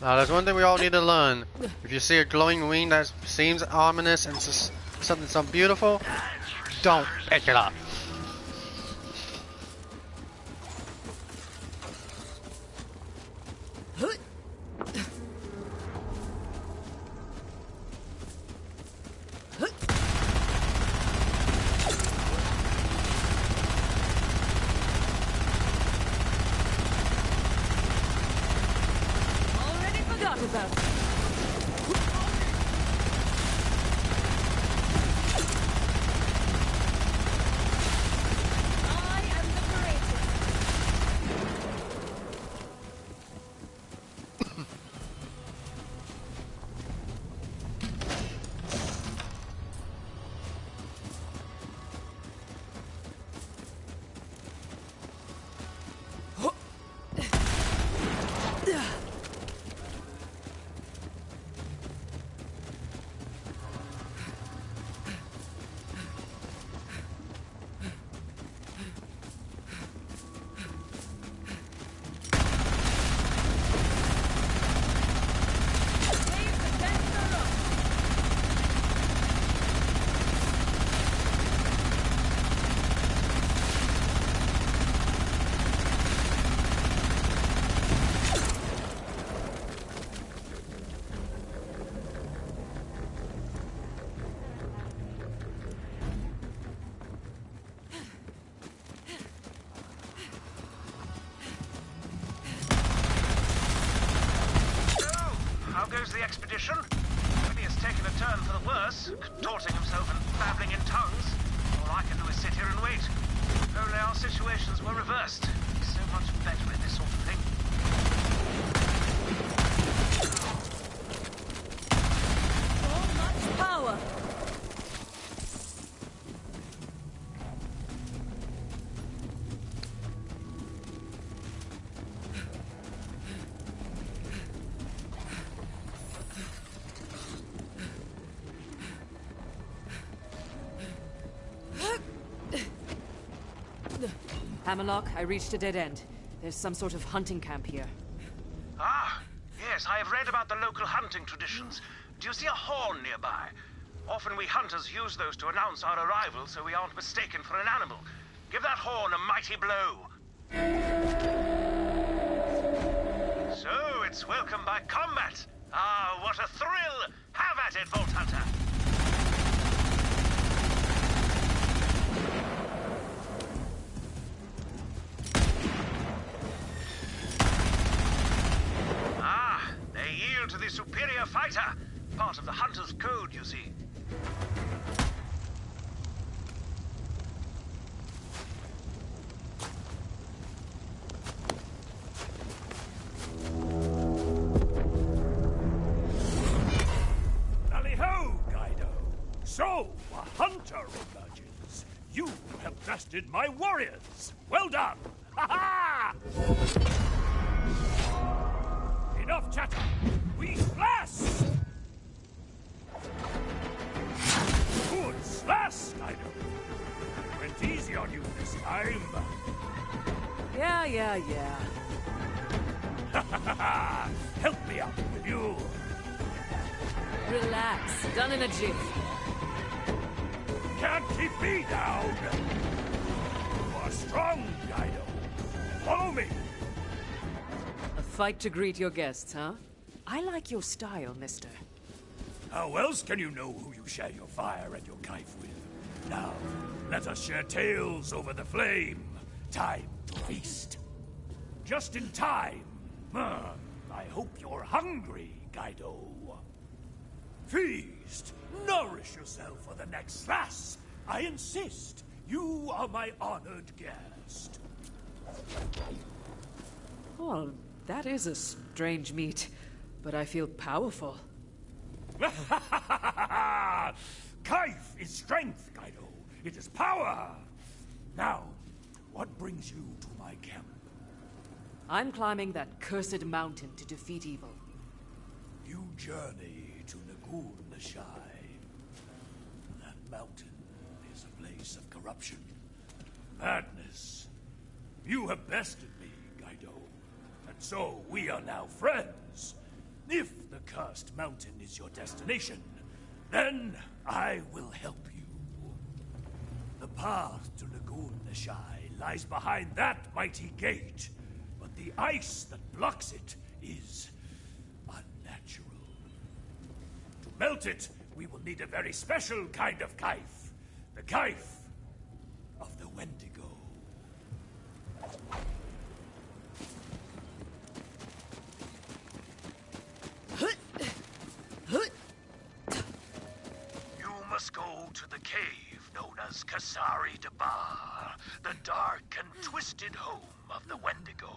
Now, there's one thing we all need to learn. If you see a glowing ring that seems ominous and something so beautiful, don't pick it up. to the expedition. But he has taken a turn for the worse, contorting himself and babbling in tongues. All I can do is sit here and wait. If only our situations were reversed. He's so much better at this sort of thing. So much power. Hammerlock, I reached a dead end. There's some sort of hunting camp here. Ah, yes, I have read about the local hunting traditions. Do you see a horn nearby? Often we hunters use those to announce our arrival so we aren't mistaken for an animal. Give that horn a mighty blow. So, it's welcome by combat. Ah, what a thrill! Have at it, Vault Hunter! To the superior fighter. Part of the hunter's code, you see. Tally-ho, Guido. So, a hunter emerges. You have bested my warriors. Well done. Ha-ha! Enough chatter. We slash! Good slash, Guido. Went easy on you this time. Yeah. Help me out, will you? Relax. Done in a jiff. Can't keep me down. You are strong, Guido. Follow me. A fight to greet your guests, huh? I like your style, mister. How else can you know who you share your fire and your knife with? Now, let us share tales over the flame. Time to feast. Just in time. I hope you're hungry, Guido. Feast. Nourish yourself for the next slash. I insist. You are my honored guest. Well, that is a strange meat. But I feel powerful. Kaif is strength, Guido. It is power. Now, what brings you to my camp? I'm climbing that cursed mountain to defeat evil. You journey to Nagoon Nashai. That mountain is a place of corruption, madness. You have bested me, Guido. And so we are now friends. If the cursed mountain is your destination, then I will help you. The path to Nagoon Nashai lies behind that mighty gate, but the ice that blocks it is unnatural. To melt it, we will need a very special kind of kaif. The kaif of the Wendigo. Must go to the cave known as Kasari Dabar, the dark and twisted home of the Wendigo.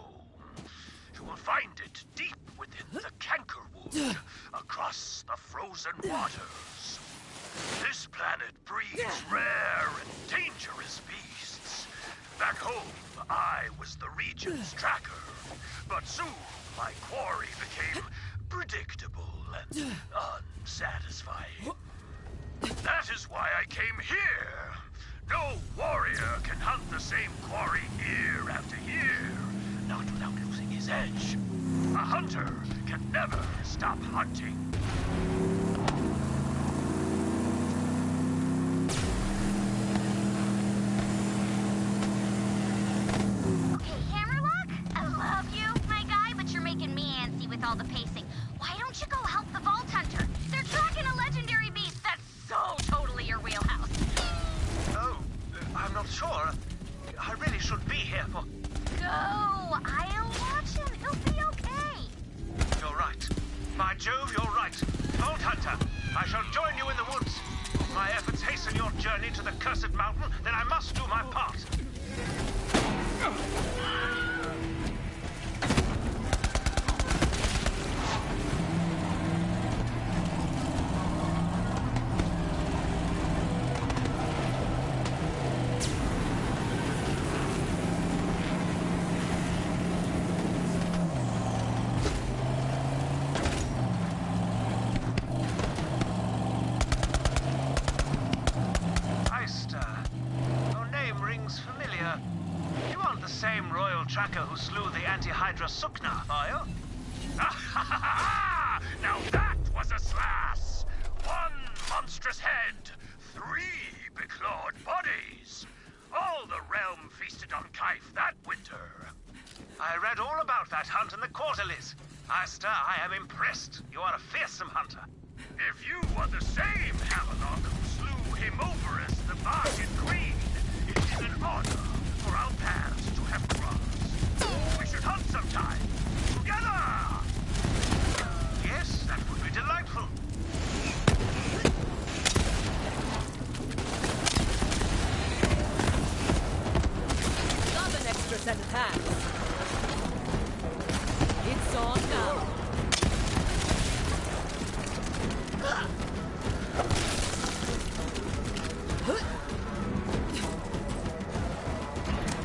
You will find it deep within the Cankerwood, across the frozen waters. This planet breeds rare and dangerous beasts. Back home, I was the region's tracker, but soon my quarry became predictable and unsatisfying. That is why I came here. No warrior can hunt the same quarry year after year, not without losing his edge. A hunter can never stop hunting. Okay, Hammerlock, I love you, my guy, but you're making me antsy with all the pacing. Why don't you go help the Vault Hunter? They're tracking a legendary beast that's so totally your wheelhouse. Oh, I'm not sure. I really should be here for... Go! I'll watch him. He'll be okay. You're right. By Jove, you're right. anti-Hydra Sukna, are you? Now that was a slash! 1 monstrous head, 3 beclawed bodies. All the realm feasted on Kaif that winter. I read all about that hunt in the quarterlies. Master, I am impressed. You are a fearsome hunter. If you are the same Hammerlock who slew him over as the Bargain Queen, it is an honor for our paths to have crossed. We should hunt sometime. Together! Yes, that would be delightful. Got an extra set of hands. It's on now.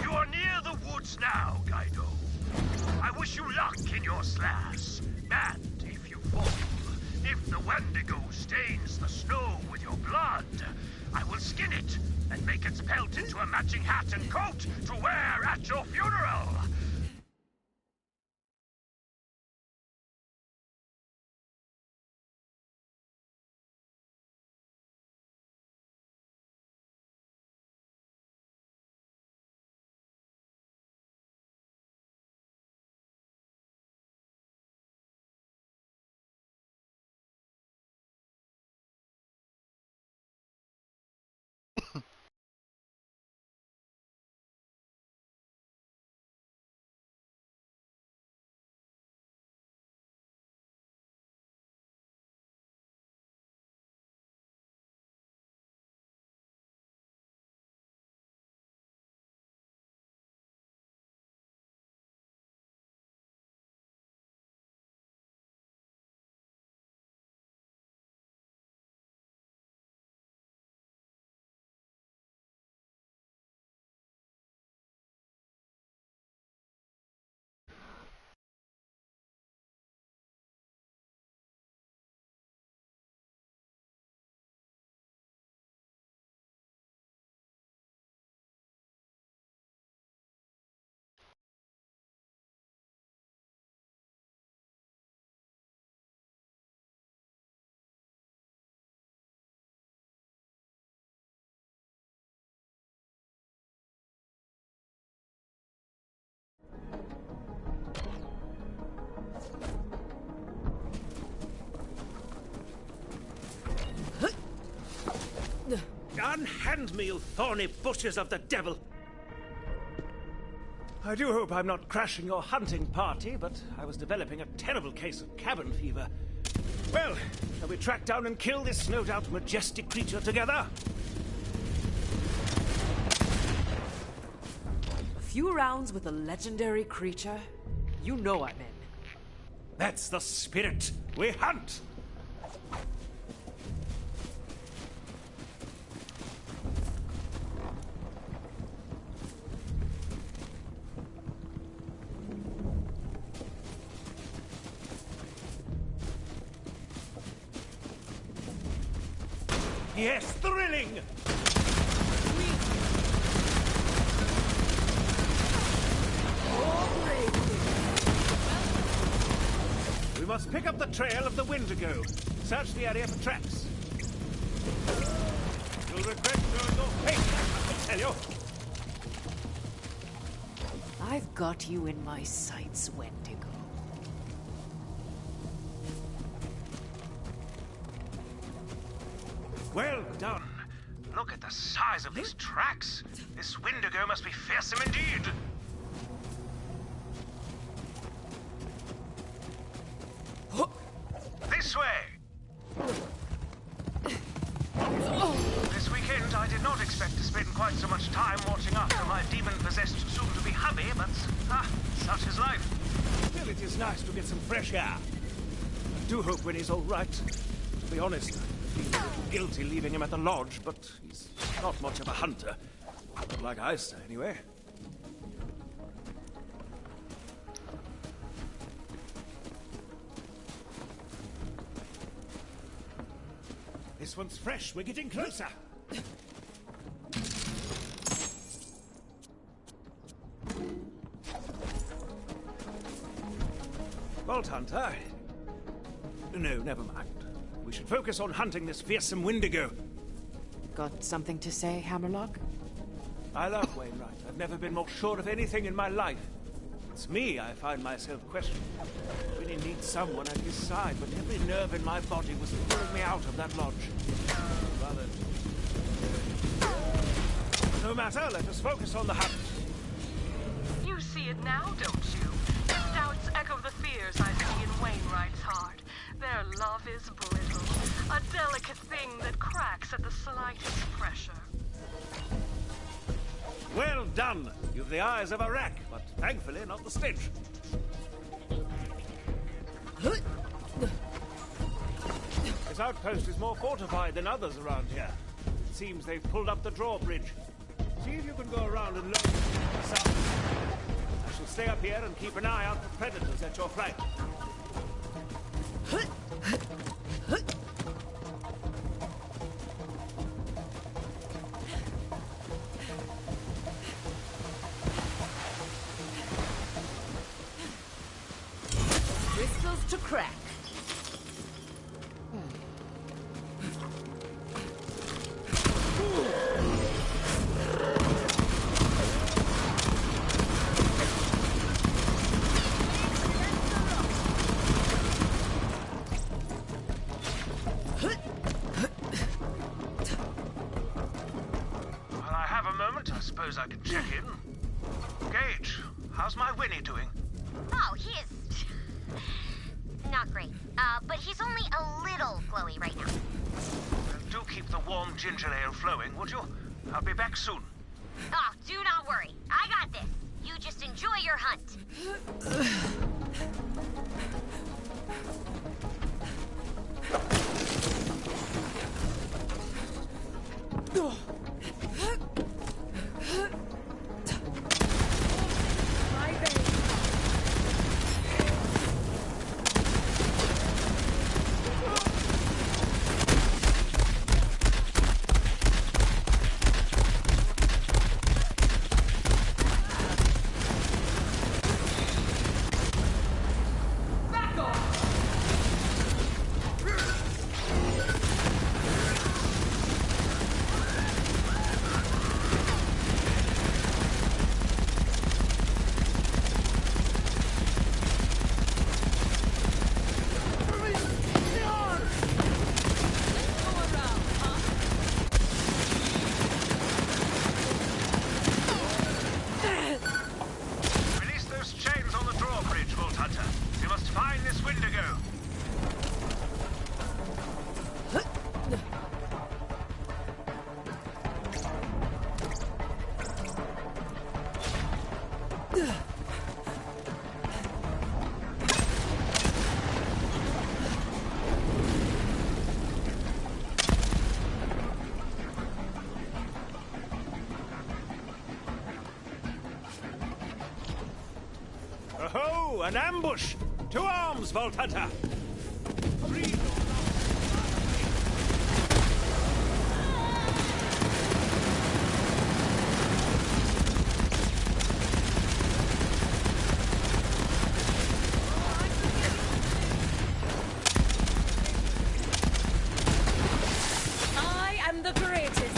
You are near the woods now, Kaido. I wish you luck in your slash. And if you fall, if the Wendigo stains the snow with your blood, I will skin it and make its pelt into a matching hat and coat to wear at your funeral. Unhand me, you thorny bushes of the devil! I do hope I'm not crashing your hunting party, but I was developing a terrible case of cabin fever. Well, shall we track down and kill this no doubt majestic creature together? A few rounds with a legendary creature? You know I'm in. That's the spirit. We hunt! Yes, thrilling! We must pick up the trail of the Wendigo. Search the area for traps. You'll regret showing your face, I tell you. I've got you in my sights, Wendigo. Well done. Look at the size of these tracks. This Wendigo must be fearsome indeed. This way! This weekend, I did not expect to spend quite so much time watching after my demon-possessed soon-to-be hubby, but, such is life. Still, it is nice to get some fresh air. I do hope when he's all right. To be honest, I feel a little guilty leaving him at the lodge, but he's not much of a hunter. Not like I say, anyway. This one's fresh. We're getting closer. Vault Hunter. No, never mind. We should focus on hunting this fearsome Wendigo. Got something to say, Hammerlock? I love Wainwright. I've never been more sure of anything in my life. It's me I find myself questioning. I really need someone at his side, but every nerve in my body was pulling me out of that lodge. Rather... No matter, let us focus on the hunt. You see it now, don't you? His doubts echo the fears I see in Wainwright's heart. Their love is brittle, a delicate thing that cracks at the slightest pressure. Well done! You've the eyes of a rack, but thankfully not the stench. This outpost is more fortified than others around here. It seems they've pulled up the drawbridge. See if you can go around and look. I shall stay up here and keep an eye out for predators at your flank. Crystals to crack. I can check in. Gage, how's my Winnie doing? Oh, he is... not great. But he's only a little glowy right now. Do keep the warm ginger ale flowing, would you? I'll be back soon. Oh, do not worry. I got this. You just enjoy your hunt. Oh, an ambush! To arms, Vault Hunter! I am the greatest.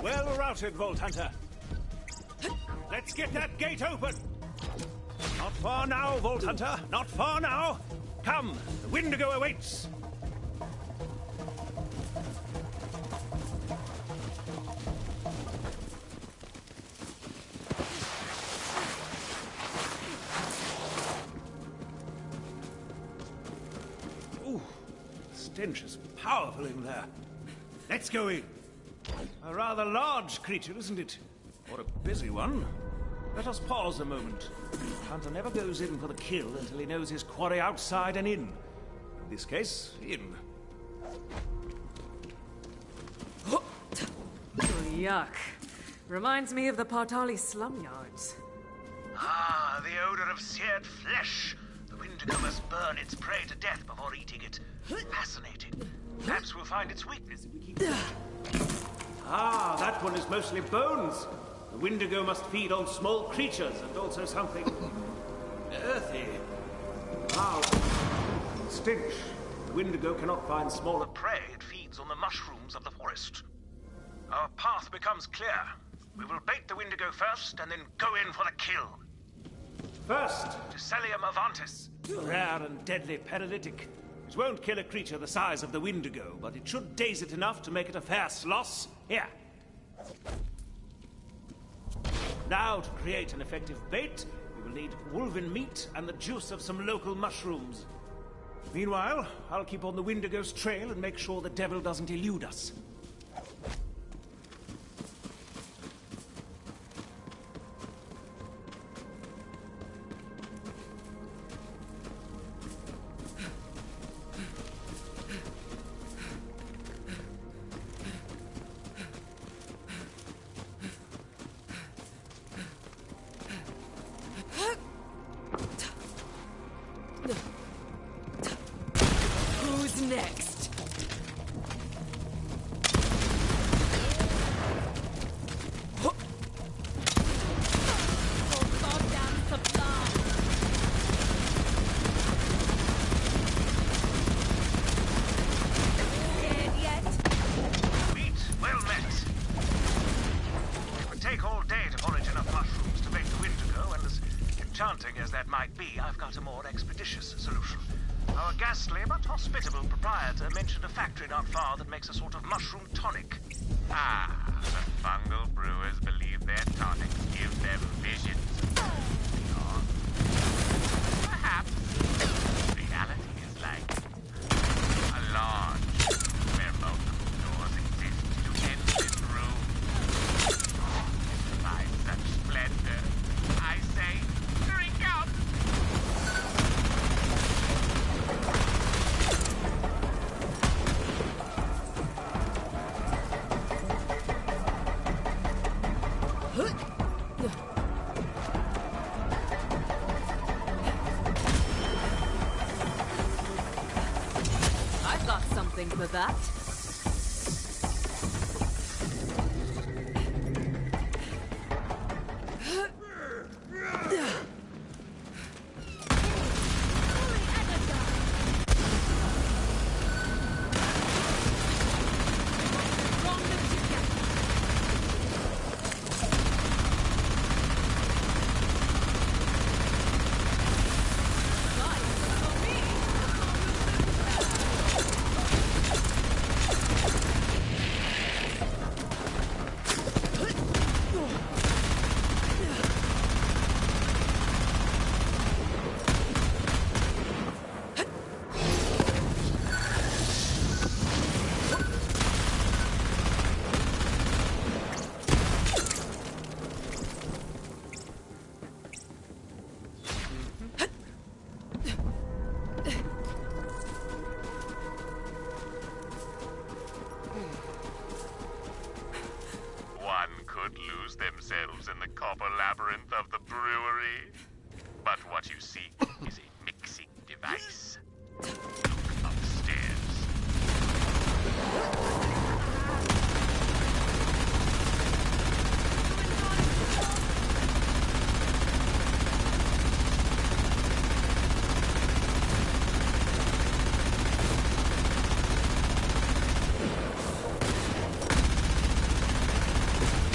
Well routed, Vault Hunter. Let's get that gate open! Not far now, Vault Hunter. Not far now. Come, the Wendigo awaits. Ooh, the stench is powerful in there. Let's go in. A rather large creature, isn't it? Or a busy one. Let us pause a moment. Hunter never goes in for the kill until he knows his quarry outside and in. In this case, in. Yuck. Reminds me of the Partali slum yards. Ah, the odor of seared flesh. The Wendigo must burn its prey to death before eating it. Fascinating. Perhaps we'll find its weakness if we keep searching. Ah, that one is mostly bones. The Wendigo must feed on small creatures and also something earthy. Wow. Stench. The Wendigo cannot find smaller Prey, it feeds on the mushrooms of the forest. Our path becomes clear. We will bait the Wendigo first, and then go in for the kill. First, Decelium avantis. a rare and deadly paralytic. It won't kill a creature the size of the Wendigo, but it should daze it enough to make it a fair sloss. Here. Now, to create an effective bait, we will need wolven meat and the juice of some local mushrooms. Meanwhile, I'll keep on the Wendigo's trail and make sure the devil doesn't elude us. Who's next? Meat well met. It would take all day to forage enough mushrooms to bait the Wendigo, and as enchanting as that might be, I've got a more expeditious solution. Our ghastly but hospitable proprietor mentioned a factory not far that makes a sort of mushroom tonic. Ah, the fungal brewers believe their tonics give them visions. Perhaps reality is like a lodge where multiple doors exist to endless rooms. By such splendor, I say, drink up! I've got something for that. One could lose themselves in the copper labyrinth of the brewery. But what you seek is a mixing device. Look upstairs.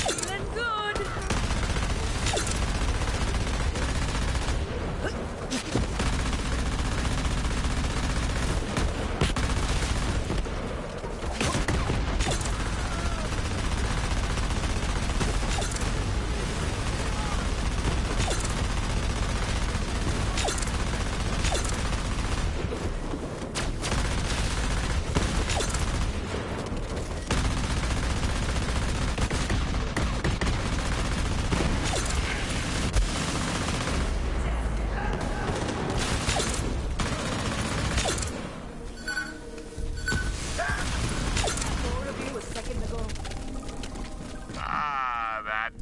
Feeling good.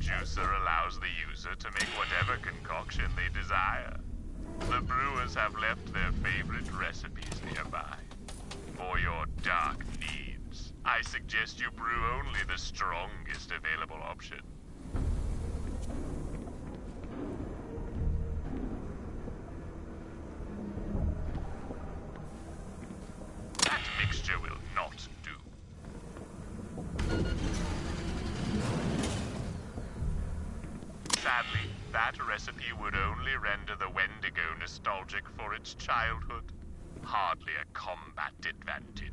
juicer allows the user to make whatever concoction they desire. The brewers have left their favorite recipes nearby. For your dark needs, I suggest you brew only the strongest available option. That mixture will not do. Sadly, that recipe would only render the Wendigo nostalgic for its childhood. Hardly a combat advantage.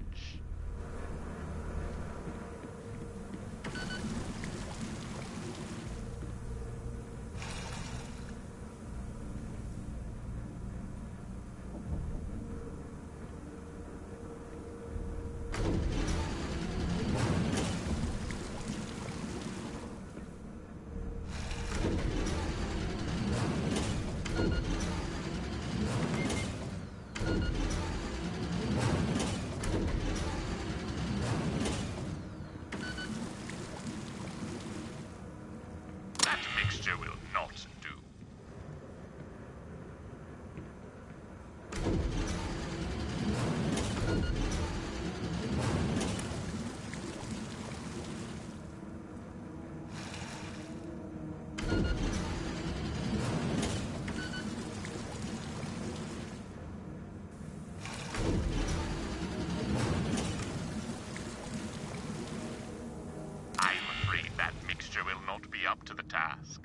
Up to the task.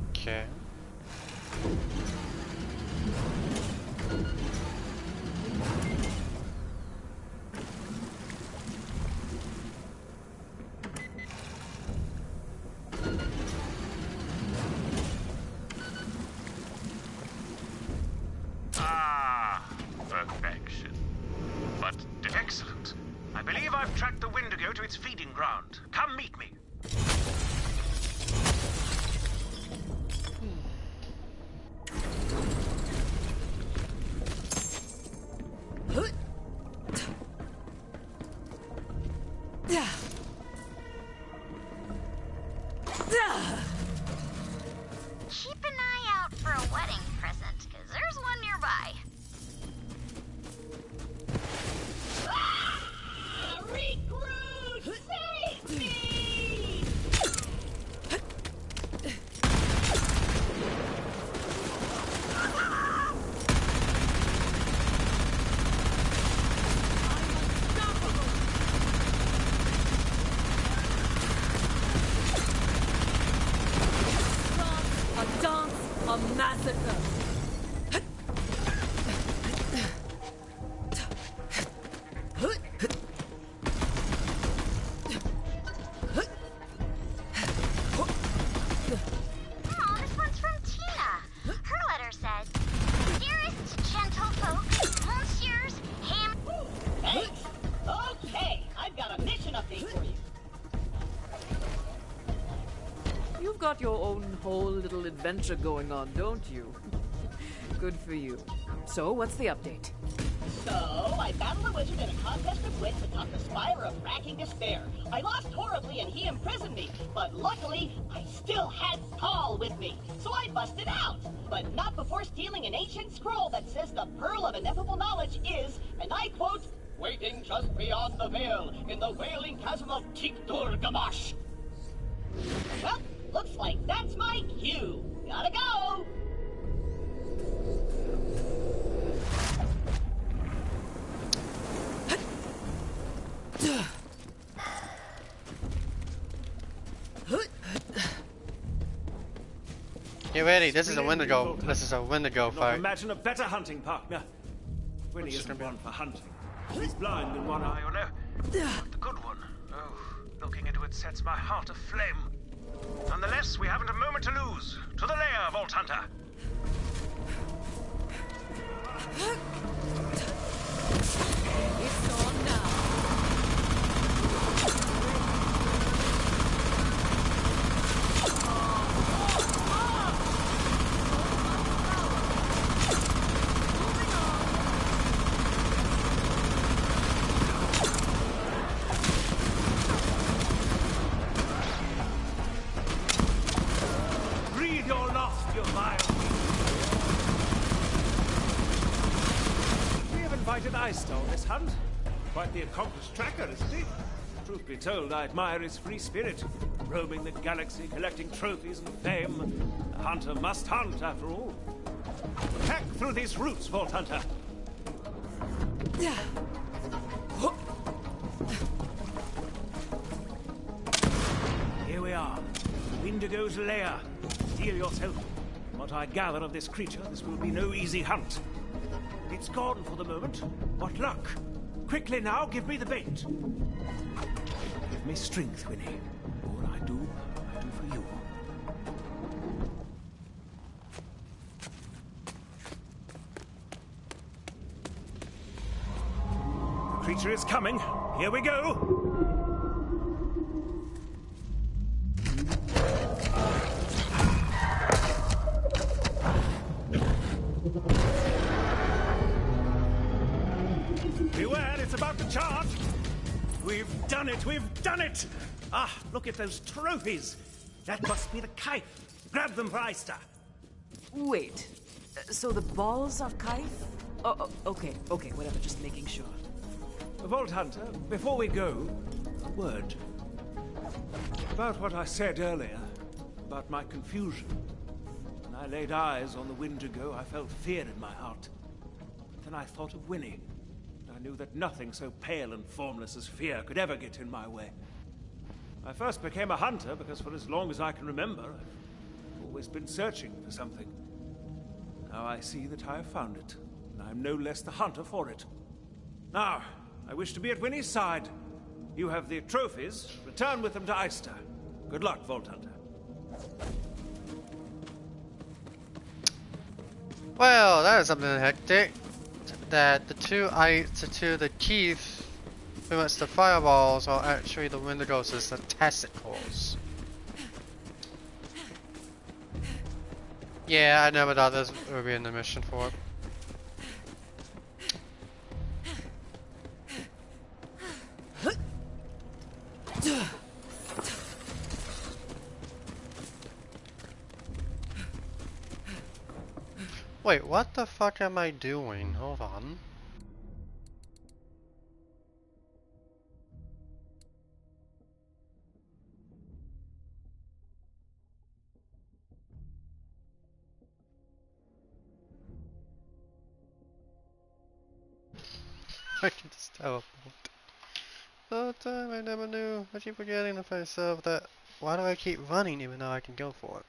Okay. Perfection. But excellent. I believe I've tracked the Wendigo to its feeding ground. Come meet me. Keep an eye out for a wedding present, because there's one nearby. Recruit! Save me! A dance, a massacre. Oh, this one's from Tina. Her letter says, "Dearest gentlefolk, monsieurs, ham..." Thanks. Okay, I've got a mission update for you. You've got your own whole little adventure going on, don't you? Good for you. So, what's the update? So, I battled a wizard in a contest of wits atop the spire of racking despair. I lost horribly and he imprisoned me, but luckily, I still had Paul with me, so I busted out. But not before stealing an ancient scroll that says the Pearl of Ineffable Knowledge is, and I quote, "waiting just beyond the veil, in the wailing chasm of Tiktur Gamash." Well, looks like that's my cue. Gotta go! Get ready, this is a Wendigo. This is a Wendigo Not fight. imagine a better hunting partner. Winnie isn't one for hunting. He's blind in one eye. Oh no, not the good one. Oh, looking into it sets my heart aflame. Nonetheless, we haven't a moment to lose. To the lair, Vault Hunter. It's on now. invited Eista on this hunt. Quite the accomplished tracker, isn't he? Truth be told, I admire his free spirit. Roaming the galaxy, collecting trophies and fame. A hunter must hunt, after all. Hack through these roots, Vault Hunter. Here we are. Windigo's lair. Steel yourself. From what I gather of this creature, this will be no easy hunt. It's gone for the moment. What luck. Quickly now, give me the bait. Give me strength, Winnie. All I do for you. The creature is coming. Here we go. Beware, it's about to charge. We've done it, we've done it! Ah, look at those trophies. That must be the Kaif. Grab them for Eista. Wait, so the balls are Kaif? Oh, okay, whatever, just making sure. Vault Hunter, before we go, a word. About what I said earlier, about my confusion. When I laid eyes on the Windigo, I felt fear in my heart. But then I thought of Winnie. I knew that nothing so pale and formless as fear could ever get in my way. I first became a hunter because for as long as I can remember, I've always been searching for something. Now I see that I have found it, and I am no less the hunter for it. Now, I wish to be at Winnie's side. You have the trophies. Return with them to Eista. Good luck, Vault Hunter. Well, that is something hectic. That the the Keith, pretty much the fireballs, are actually the Wendigos' the testicles. Yeah, I never thought this would be in the mission for it. Wait, what the fuck am I doing? Hold on. I can just teleport. The time I never knew. I keep forgetting to myself that. Why do I keep running even though I can go for it?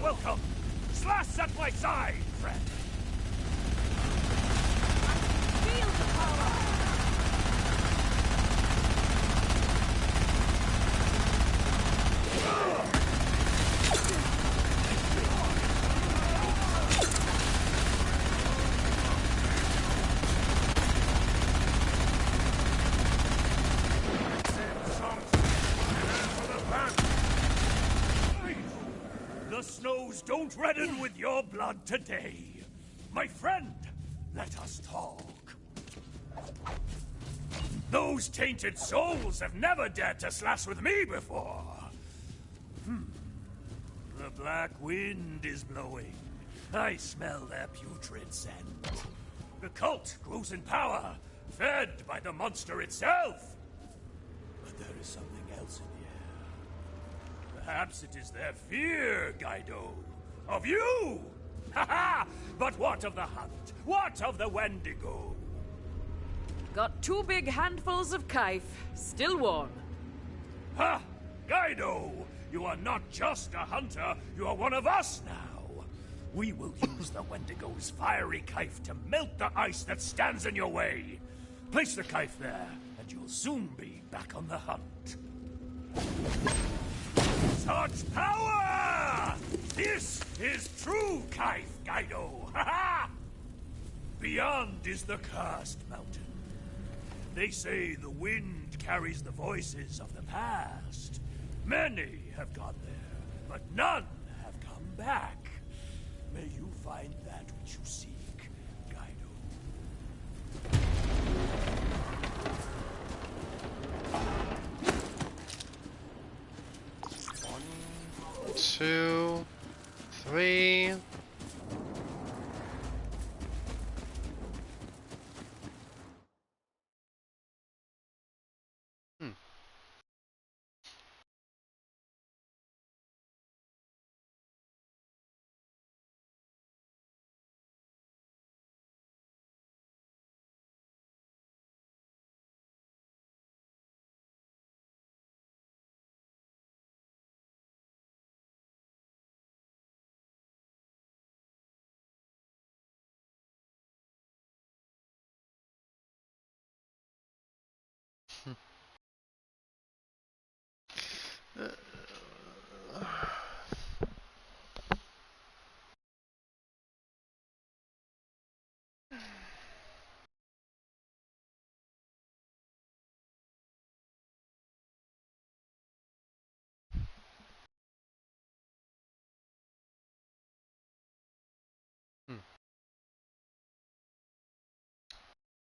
Welcome! Slash at my side, friend! Feel the power! The snows don't redden with your blood today. My friend, let us talk. Those tainted souls have never dared to slash with me before. The black wind is blowing. I smell their putrid scent. The cult grows in power, fed by the monster itself. But there is something else in the air. Perhaps it is their fear, Guido. Of you! Ha ha! But what of the hunt? What of the Wendigo? Got 2 big handfuls of kife, still warm. Ha! Guido! You are not just a hunter, you are one of us now. We will use the Wendigo's fiery kife to melt the ice that stands in your way. Place the kife there, and you'll soon be back on the hunt. Such power! This is true kife, Guido! Ha ha! Beyond is the cursed mountain. They say the wind carries the voices of the past. Many have gone there, but none have come back. May you find that which you seek, Guido. 1, 2, 3.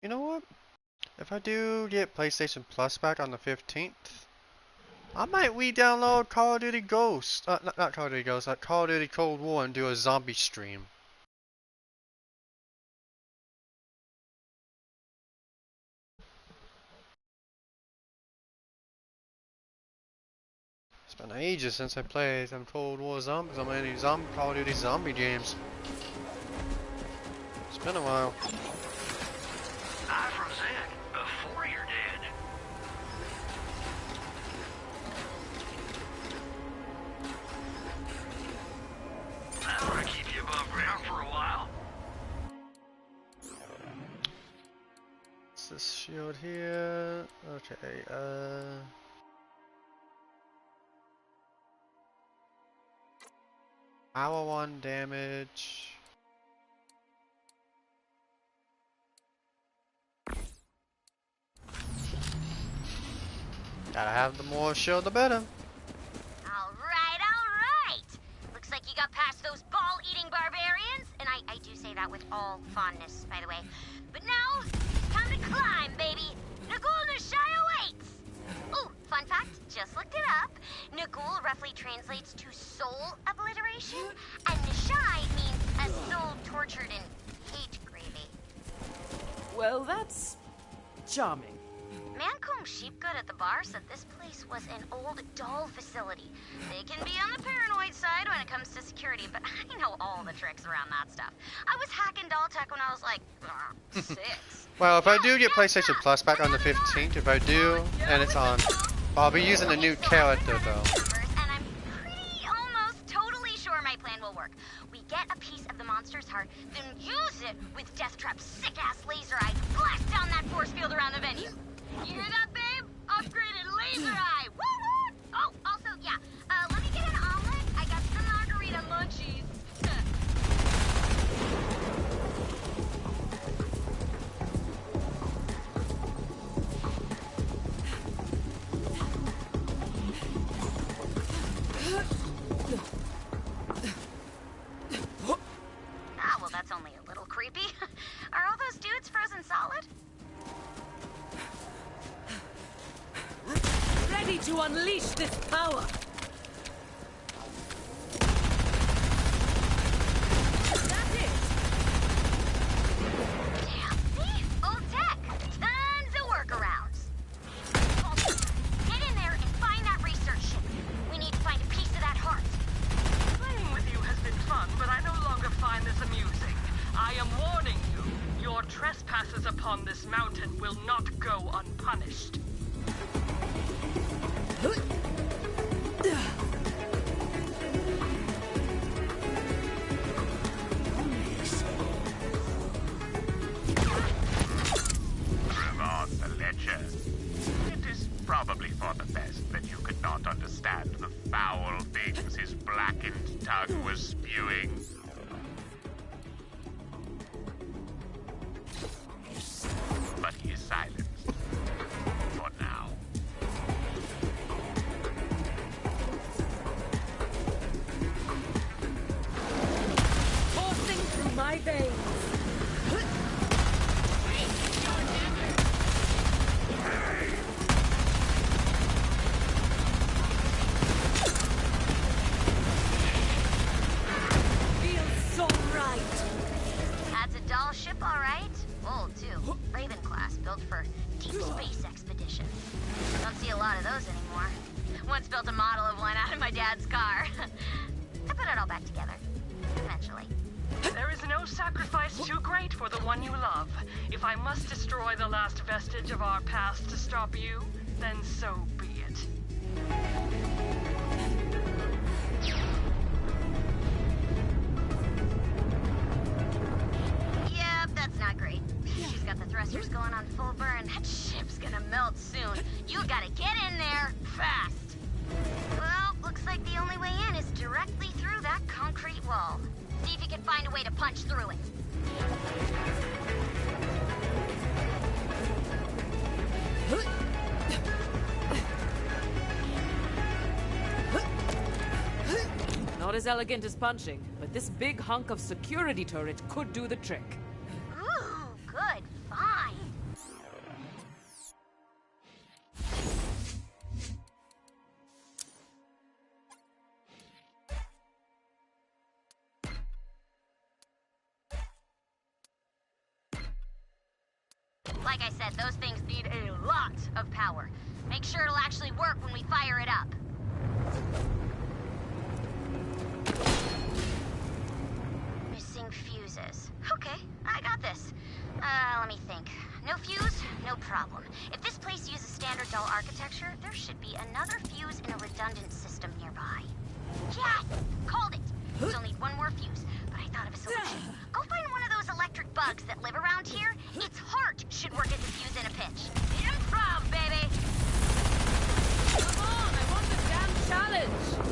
You know what? If I do get PlayStation Plus back on the 15th, I might re-download Call of Duty Ghosts. Not Call of Duty Ghosts, Call of Duty Cold War and do a zombie stream. It's been ages since I played some Cold War zombies. I mean, Call of Duty zombie games. It's been a while. I present before you're dead. I'm gonna keep you above ground for a while. What's this shield here? Okay, Hour 1 damage. Gotta have the more shield, the better. Alright. Looks like you got past those ball-eating barbarians, and I do say that with all fondness, by the way. But now, time to climb, baby. Nagul Nashai awaits! Ooh, fun fact, just looked it up. Nagul roughly translates to soul obliteration, and Nashai means a soul tortured in hate gravy. Well, that's charming. Mancomb Sheepgood at the bar said this place was an old doll facility. They can be on the paranoid side when it comes to security, but I know all the tricks around that stuff. I was hacking doll tech when I was like 6. Well, if I do get PlayStation Plus back on the 15th, if I do, and it's on, I'll be using a new character though. And I'm pretty almost totally sure my plan will work. We get a piece of the monster's heart, then use it with Deathtrap's sick-ass laser eye to blast down that force field around the venue. You hear that, babe? Upgraded laser eye! Woo-woo! Oh, also, yeah, let me get an omelet. I got some margarita munchies. Well, that's only a little creepy. Are all those dudes frozen solid? to unleash this power! That's it! Damn, see? Old tech. Tons of workarounds. Get in there and find that research ship. We need to find a piece of that heart. Playing with you has been fun, but I no longer find this amusing. I am warning you. Your trespasses upon this mountain will not go unpunished. Trevor the Ledger. It is probably for the best that you could not understand the foul things his blackened tongue was spewing. But he is silent. For now. Coursing through my veins! Feels so right! That's a doll ship, all right. Old, too. Raven class, built for deep space expedition. Don't see a lot of those anymore. Once built a model of one out of my dad's car. I put it all back together. Eventually. There is no sacrifice too great for the one you love. If I must destroy the last vestige of our past to stop you, then so be it. Yep, that's not great. She's got the thrusters going on full burn. That ship's gonna melt soon. You gotta get in there fast. Well, looks like the only way in is directly through that concrete wall. See if you can find a way to punch through it. Not as elegant as punching, but this big hunk of security turret could do the trick. Ooh, good find. Like I said, those things need a lot of power. Make sure it'll actually work when we fire it up. Missing fuses. Okay, I got this. Let me think. No fuse? No problem. If this place uses standard doll architecture, there should be another fuse in a redundant system nearby. Yes! Called it! Still need one more fuse, but I thought of a solution. Go find one of those electric bugs that live around here. Its heart should work as a fuse in a pinch. Improv, baby! Come on, I want the damn challenge!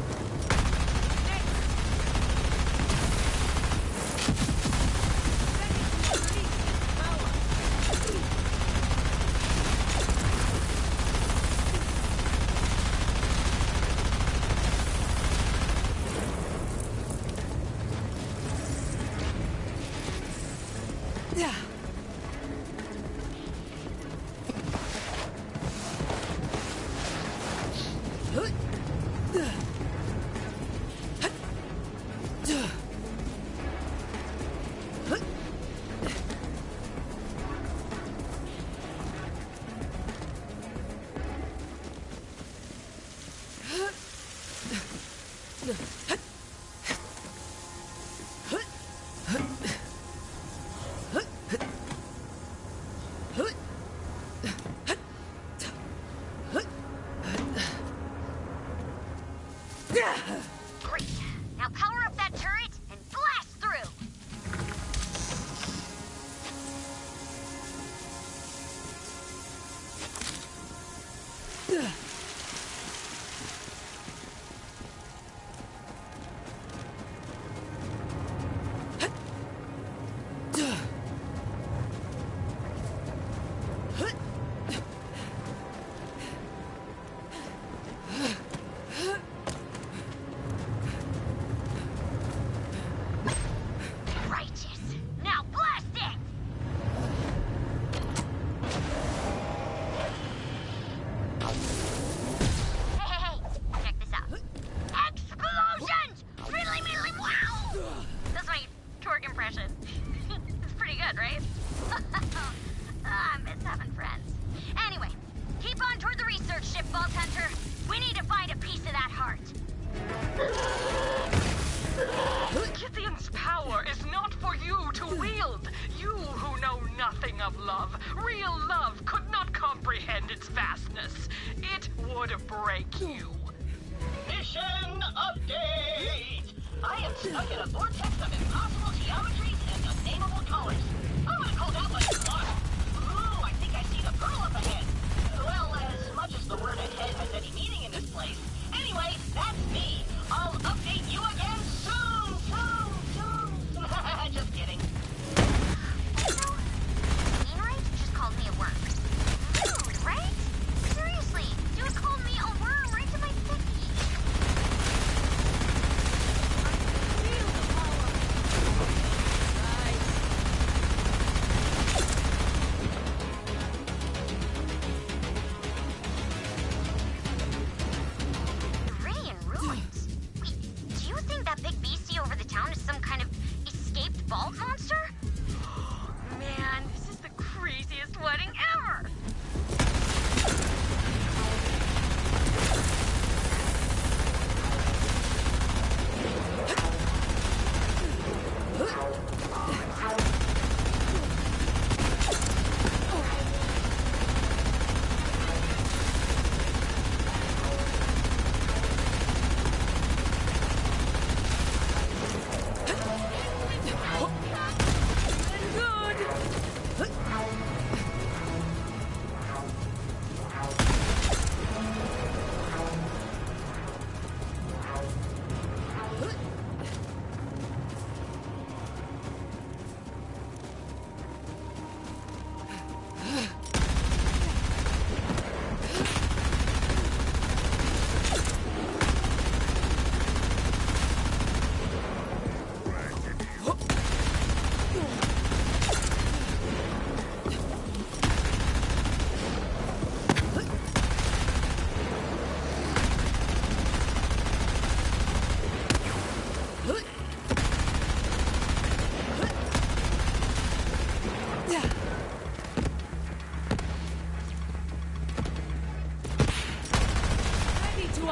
Yeah. Great. Now power up that turret and blast through. thing of love. Real love could not comprehend its vastness. It would break you. Mission update! I am stuck in a vortex of impossible geometries and unnameable colors. I'm gonna call that one Clark. Ooh, I think I see the pearl up ahead. Well, as much as the word ahead has any meaning in this place. Anyway, that's me. I'll update you again soon. Just kidding. Also, Meanright just called me a worm. Rude, right? Seriously, dude called me a worm right to my face. Bald monster? Man, this is the craziest wedding ever!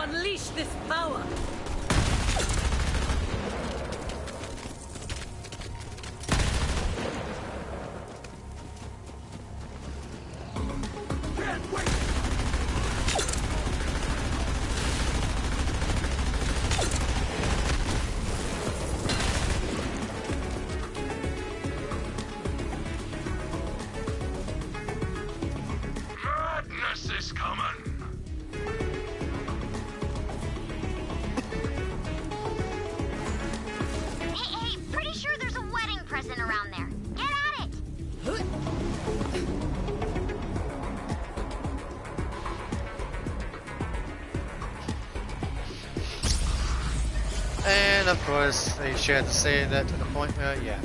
Unleash this power! Can't wait! Madness is coming! Around there. Get at it! And of course, they shared to say that to the point where, yeah.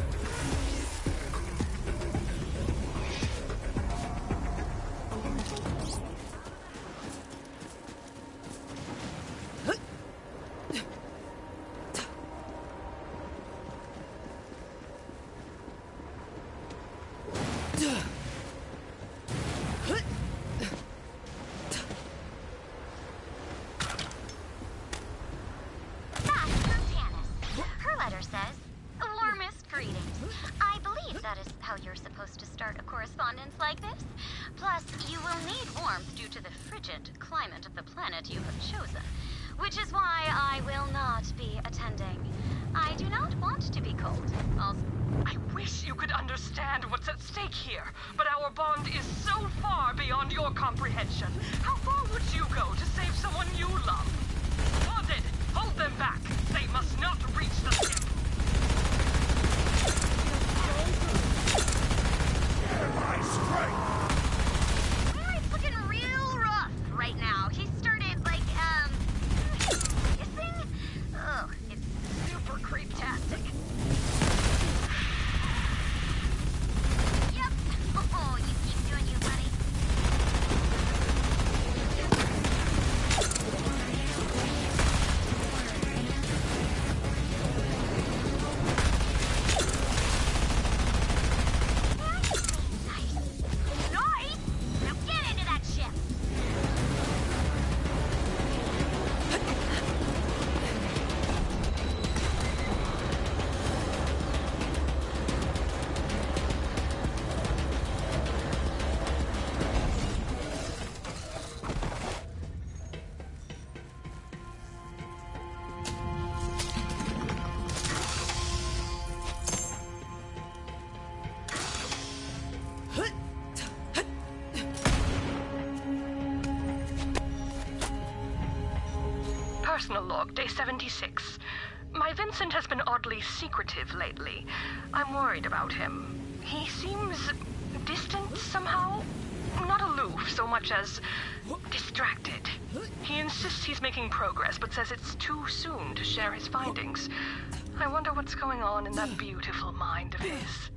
Personal log, day 76. My Vincent has been oddly secretive lately. I'm worried about him. He seems distant somehow. Not aloof so much as distracted. He insists he's making progress, but says it's too soon to share his findings. I wonder what's going on in that beautiful mind of his.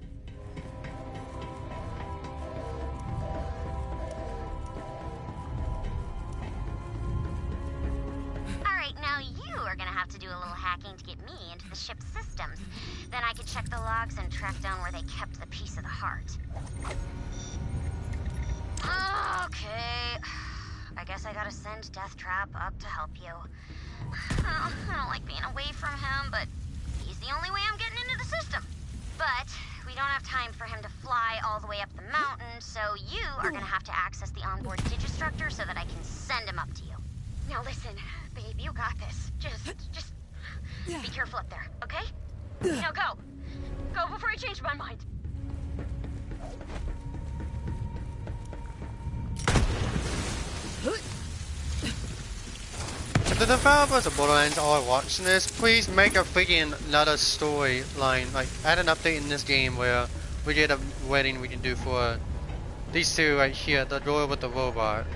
Alright, now you are gonna have to do a little hacking to get me into the ship's systems. Then I can check the logs and track down where they kept the piece of the heart. Okay. I guess I gotta send Deathtrap up to help you. I don't like being away from him, but he's the only way I'm getting into the system. But we don't have time for him to fly all the way up the mountain, so you are gonna have to access the onboard digistructor so that I can send him up to you. Now listen, babe, you got this. Just be careful up there, okay? Now go. Go before I change my mind. If the developers of Borderlands are watching this, please make a freaking another storyline. Like, add an update in this game where we get a wedding we can do for these two right here, the girl with the robot.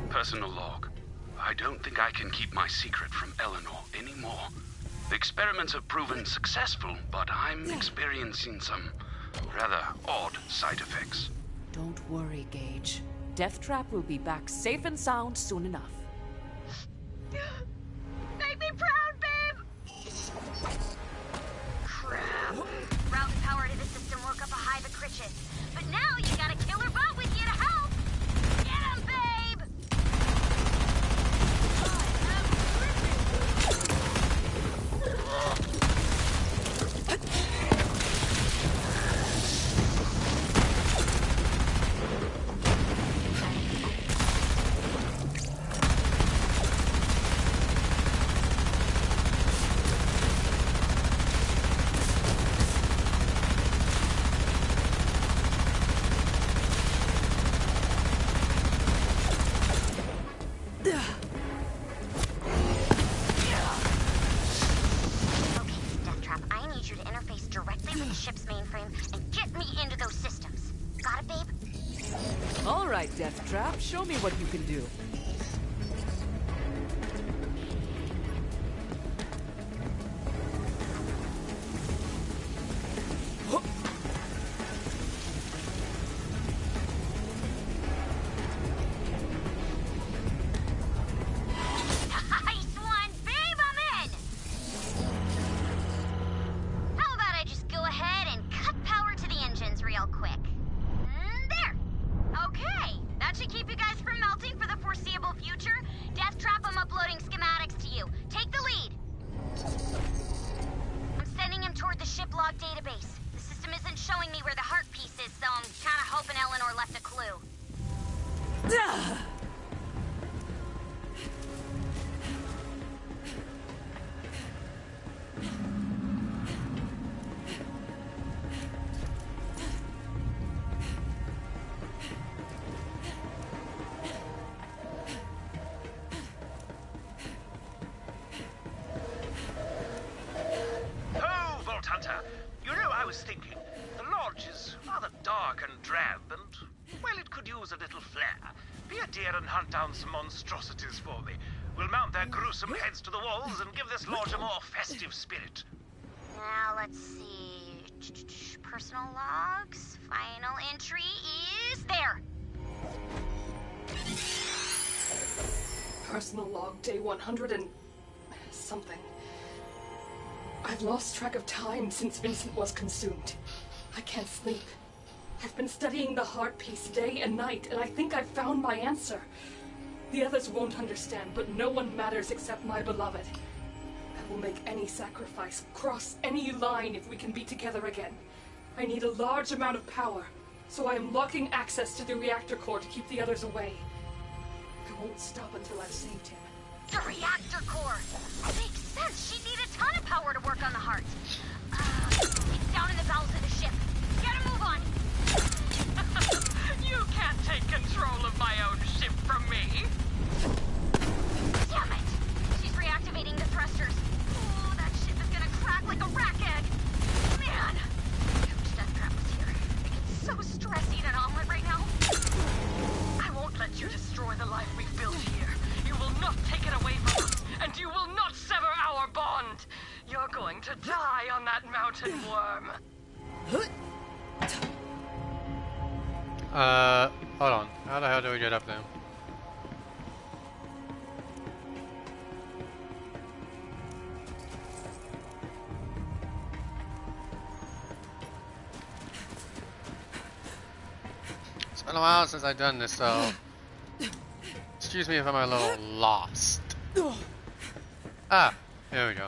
Personal log. I don't think I can keep my secret from Eleanor anymore. The experiments have proven successful, but I'm experiencing some rather odd side effects. Don't worry, Gage. Deathtrap will be back safe and sound soon enough. Make me proud, babe! Crap. Route and power to the system woke up a hive of critches. But now you got a killer bot with you to help! Get him, babe! Deathtrap, show me what you can do. Some monstrosities for me. We'll mount their gruesome heads to the walls and give this lodge a more festive spirit. Now, let's see. Personal logs. Final entry is there. Personal log, day 100 and something. I've lost track of time since Vincent was consumed. I can't sleep. I've been studying the heart piece day and night, and I think I've found my answer. The others won't understand, but no one matters except my beloved. I will make any sacrifice, cross any line if we can be together again. I need a large amount of power, so I am locking access to the reactor core to keep the others away. I won't stop until I've saved him. The reactor core! Makes sense. She'd need a ton of power to work on the heart. It's down in the bowels of the ship. Gotta move on. rotten worm. Hold on. How the hell do we get up there? It's been a while since I've done this, so excuse me if I'm a little lost. Ah, here we go.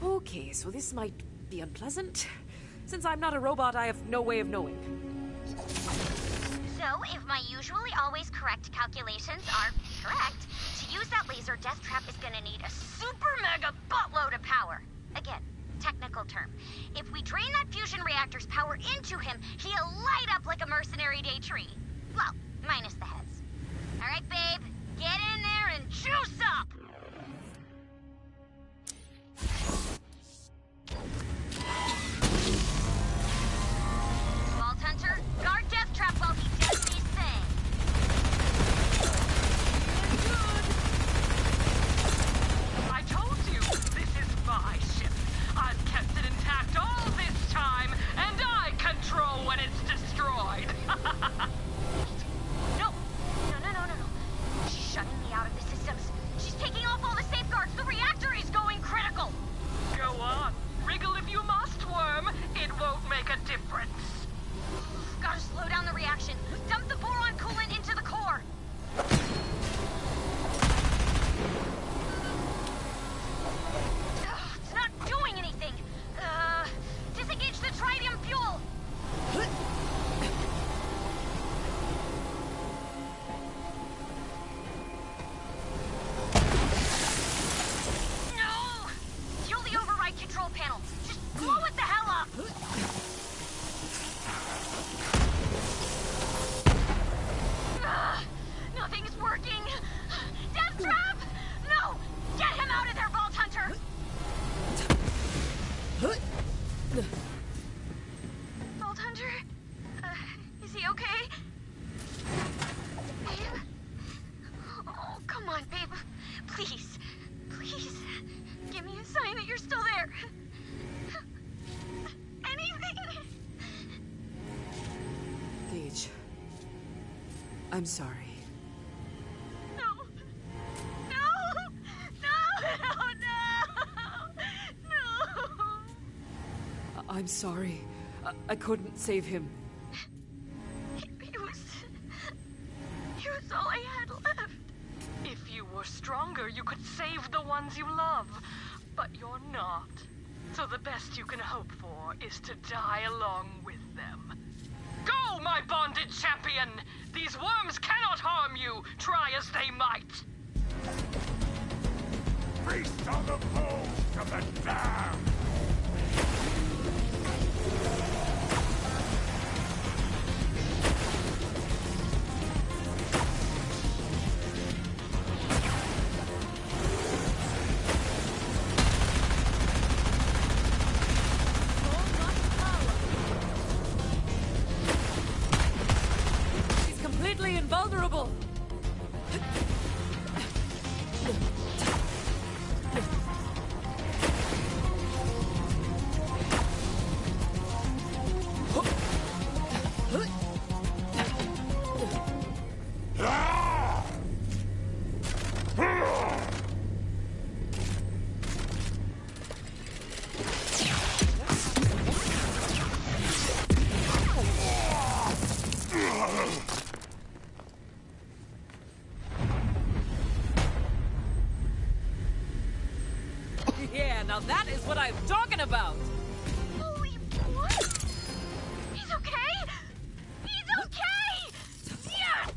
Okay, so this might be unpleasant. Since I'm not a robot, I have no way of knowing. So, if my usually always correct calculations are correct, to use that laser, Death Trap is gonna need a super mega buttload of power. Again, technical term. If we drain that fusion reactor's power into him, he'll light up like a mercenary day tree. Well, minus the heads. Alright, babe, get in there and juice up! Vault Hunter, guard Death Trap while he does these things. I told you, this is my ship. I've kept it intact all this time, and I control when it's destroyed. No. She's shutting me out of the systems. She's taking off all the safeguards. The reactor is going critical. Go on. Wriggle if you must, worm. It won't make a difference. Gotta slow down the reaction. Dump the boron coolant into the core. It's not doing anything. Disengage the tritium fuel. No! Kill the override control panel. Just blow it the hell up. Nothing's working. Death Trap! No! Get him out of there, Vault Hunter! Vault Hunter? Is he okay? Babe? Oh, come on, babe. Please. Please. Give me a sign that you're still there. Anything. Gage. I'm sorry. I'm sorry. I couldn't save him. He was all I had left. If you were stronger, you could save the ones you love. But you're not. So the best you can hope for is to die along with them. Go, my bonded champion! These worms cannot harm you, try as they might! Feast on the bones of the damned! Unbelievable! Yeah, now that is what I'm talking about! Holy what? He's okay? He's okay! Yes!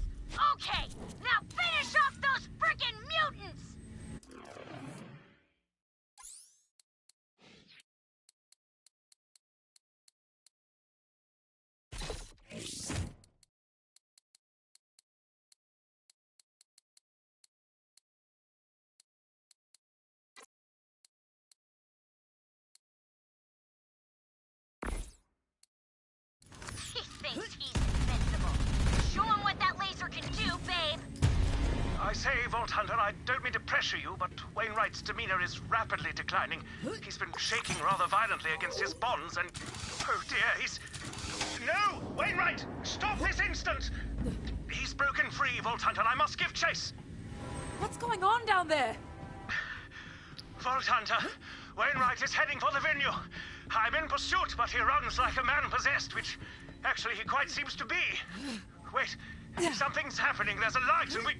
Okay, now finish off those frickin' mutants! He thinks he's invincible. Show him what that laser can do, babe! I say, Vault Hunter, I don't mean to pressure you, but Wainwright's demeanor is rapidly declining. He's been shaking rather violently against his bonds, and... oh dear, he's... No! Wainwright! Stop this instant! He's broken free, Vault Hunter. I must give chase! What's going on down there? Vault Hunter, Wainwright is heading for the venue. I'm in pursuit, but he runs like a man possessed, which actually he quite seems to be. Wait, something's happening. There's a light and we...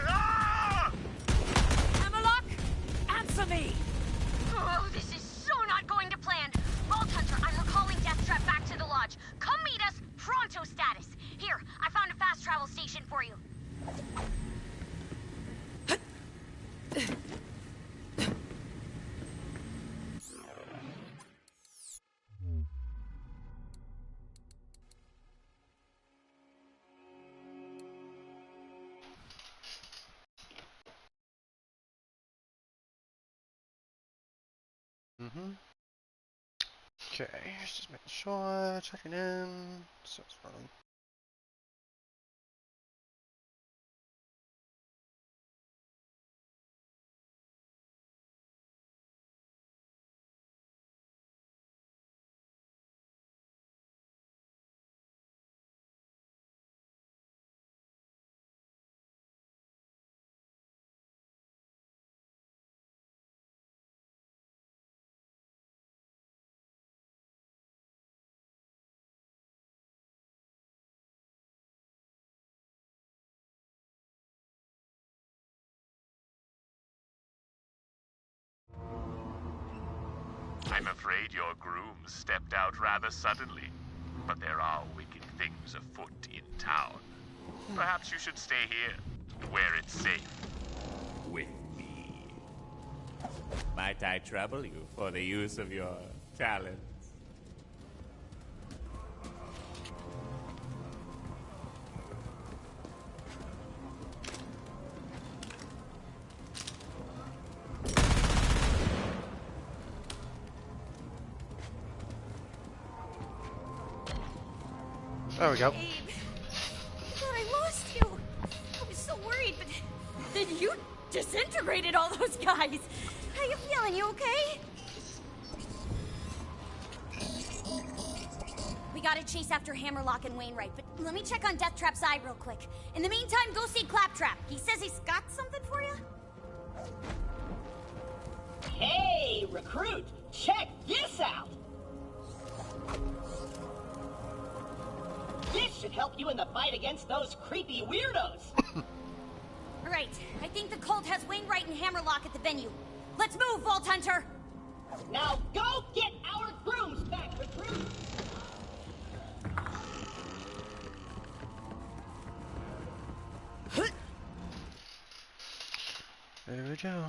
Ah! Hammerlock, answer me! Oh, this is so not going to plan. Vault Hunter, I'm recalling Deathtrap back to the lodge. Come meet us, pronto status. Here, I found a fast travel station for you. Okay, just making sure, checking in. So it's running. I'm afraid your groom stepped out rather suddenly, but there are wicked things afoot in town. Perhaps you should stay here, where it's safe. With me. Might I trouble you for the use of your talents? There we go. Babe, I thought I lost you. I was so worried, but then you disintegrated all those guys. How you feeling? You okay? We gotta chase after Hammerlock and Wainwright, but let me check on Deathtrap's eye real quick. In the meantime, go see Claptrap. He says he's got something for you. Hey, recruit, check this out! This should help you in the fight against those creepy weirdos. Right, I think the cult has Wainwright and Hammerlock at the venue. Let's move, Vault Hunter! Now go get our grooms back, recruit! There we go.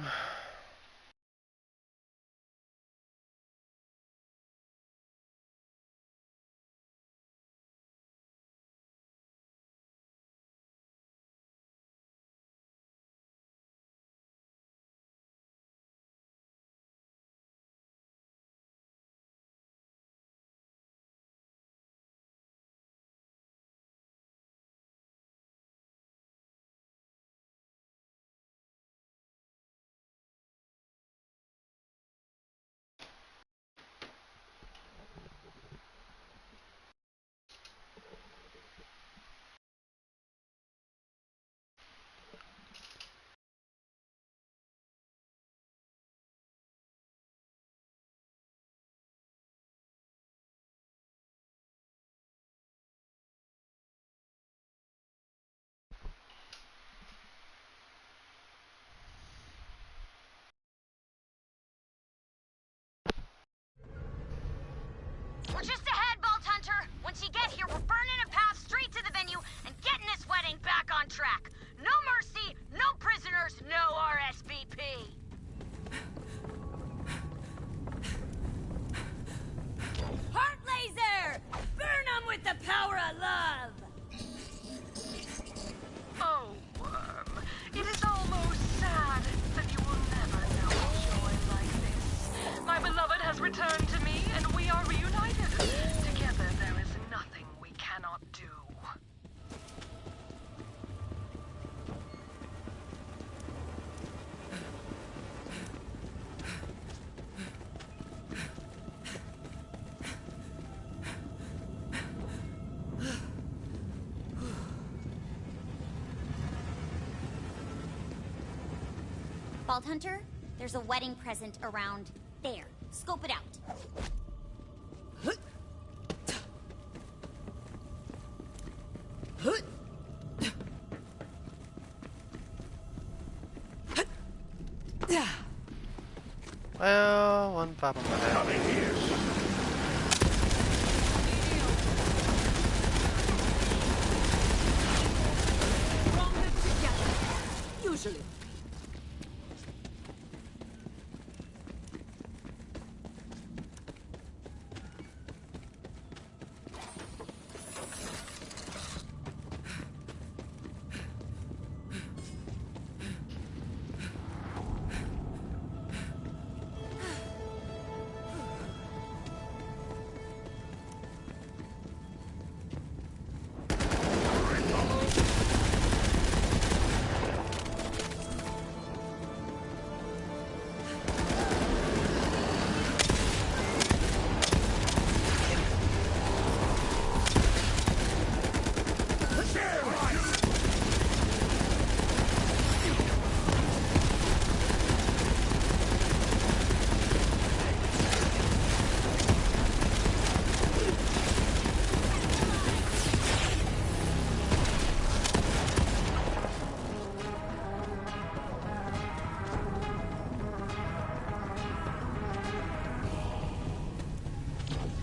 do. Vault Hunter, there's a wedding present around there. Scope it out. Well, one pop on my head. Coming here. Stronger together. Usually.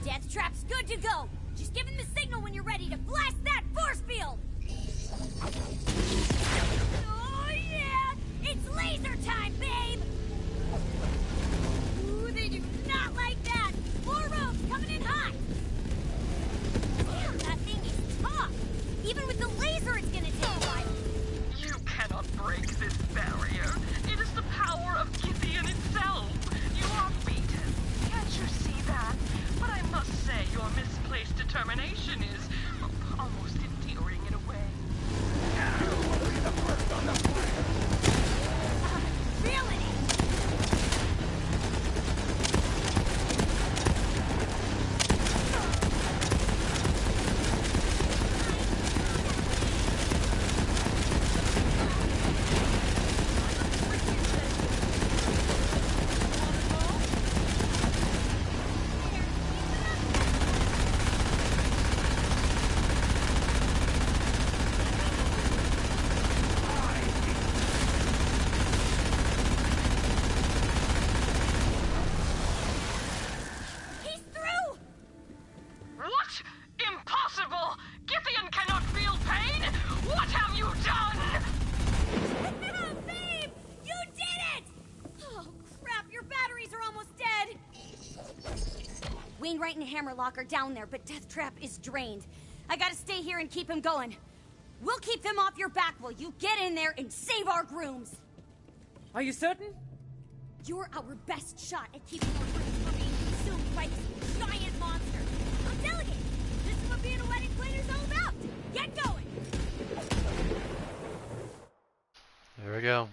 Death Trap's good to go. Just give him the signal when you're ready to blast that force field. Oh yeah! It's laser time, babe! Ooh, they do not like that! 4 rows coming in hot! Damn, that thing is tough! Even with the laser, it's gonna take a while. You cannot break this barrier. It is the power of Gideon itself. You are beaten. Can't you see that? But I must say your misplaced determination is almost endearing in a way. Feeling it! He's through! What? Impossible! Gideon cannot feel pain? What have you done? Babe! You did it! Oh, crap, your batteries are almost dead! Wainwright and Hammerlock are down there, but Death Trap is drained. I gotta stay here and keep him going. We'll keep them off your back while you get in there and save our grooms. Are you certain? You're our best shot at keeping our grooms from being consumed by this giant monster. I'm Delegate. This is what being a wedding planner's all about. Get going! There we go.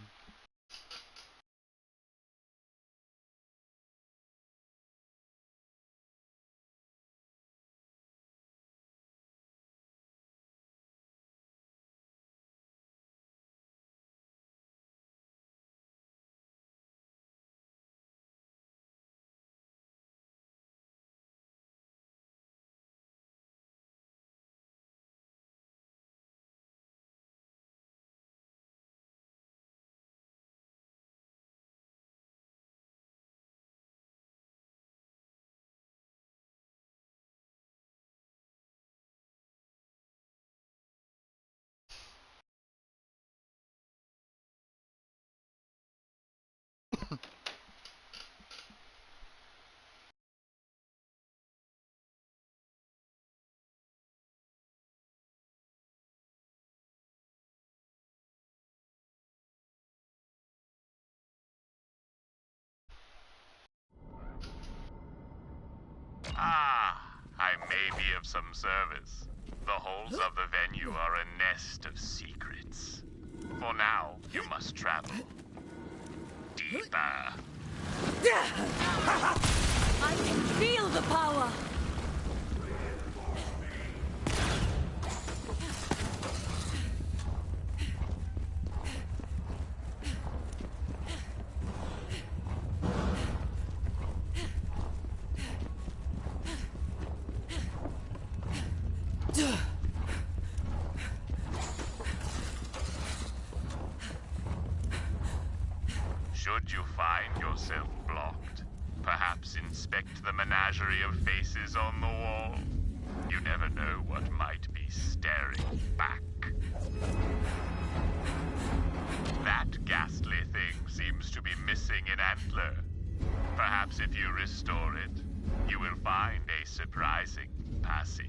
Ah, I may be of some service. The halls of the venue are a nest of secrets. For now, you must travel deeper. I can feel the power! Should you find yourself blocked, perhaps inspect the menagerie of faces on the wall. You never know what might be staring back. That ghastly thing seems to be missing an antler. Perhaps if you restore it, you will find a surprising passage.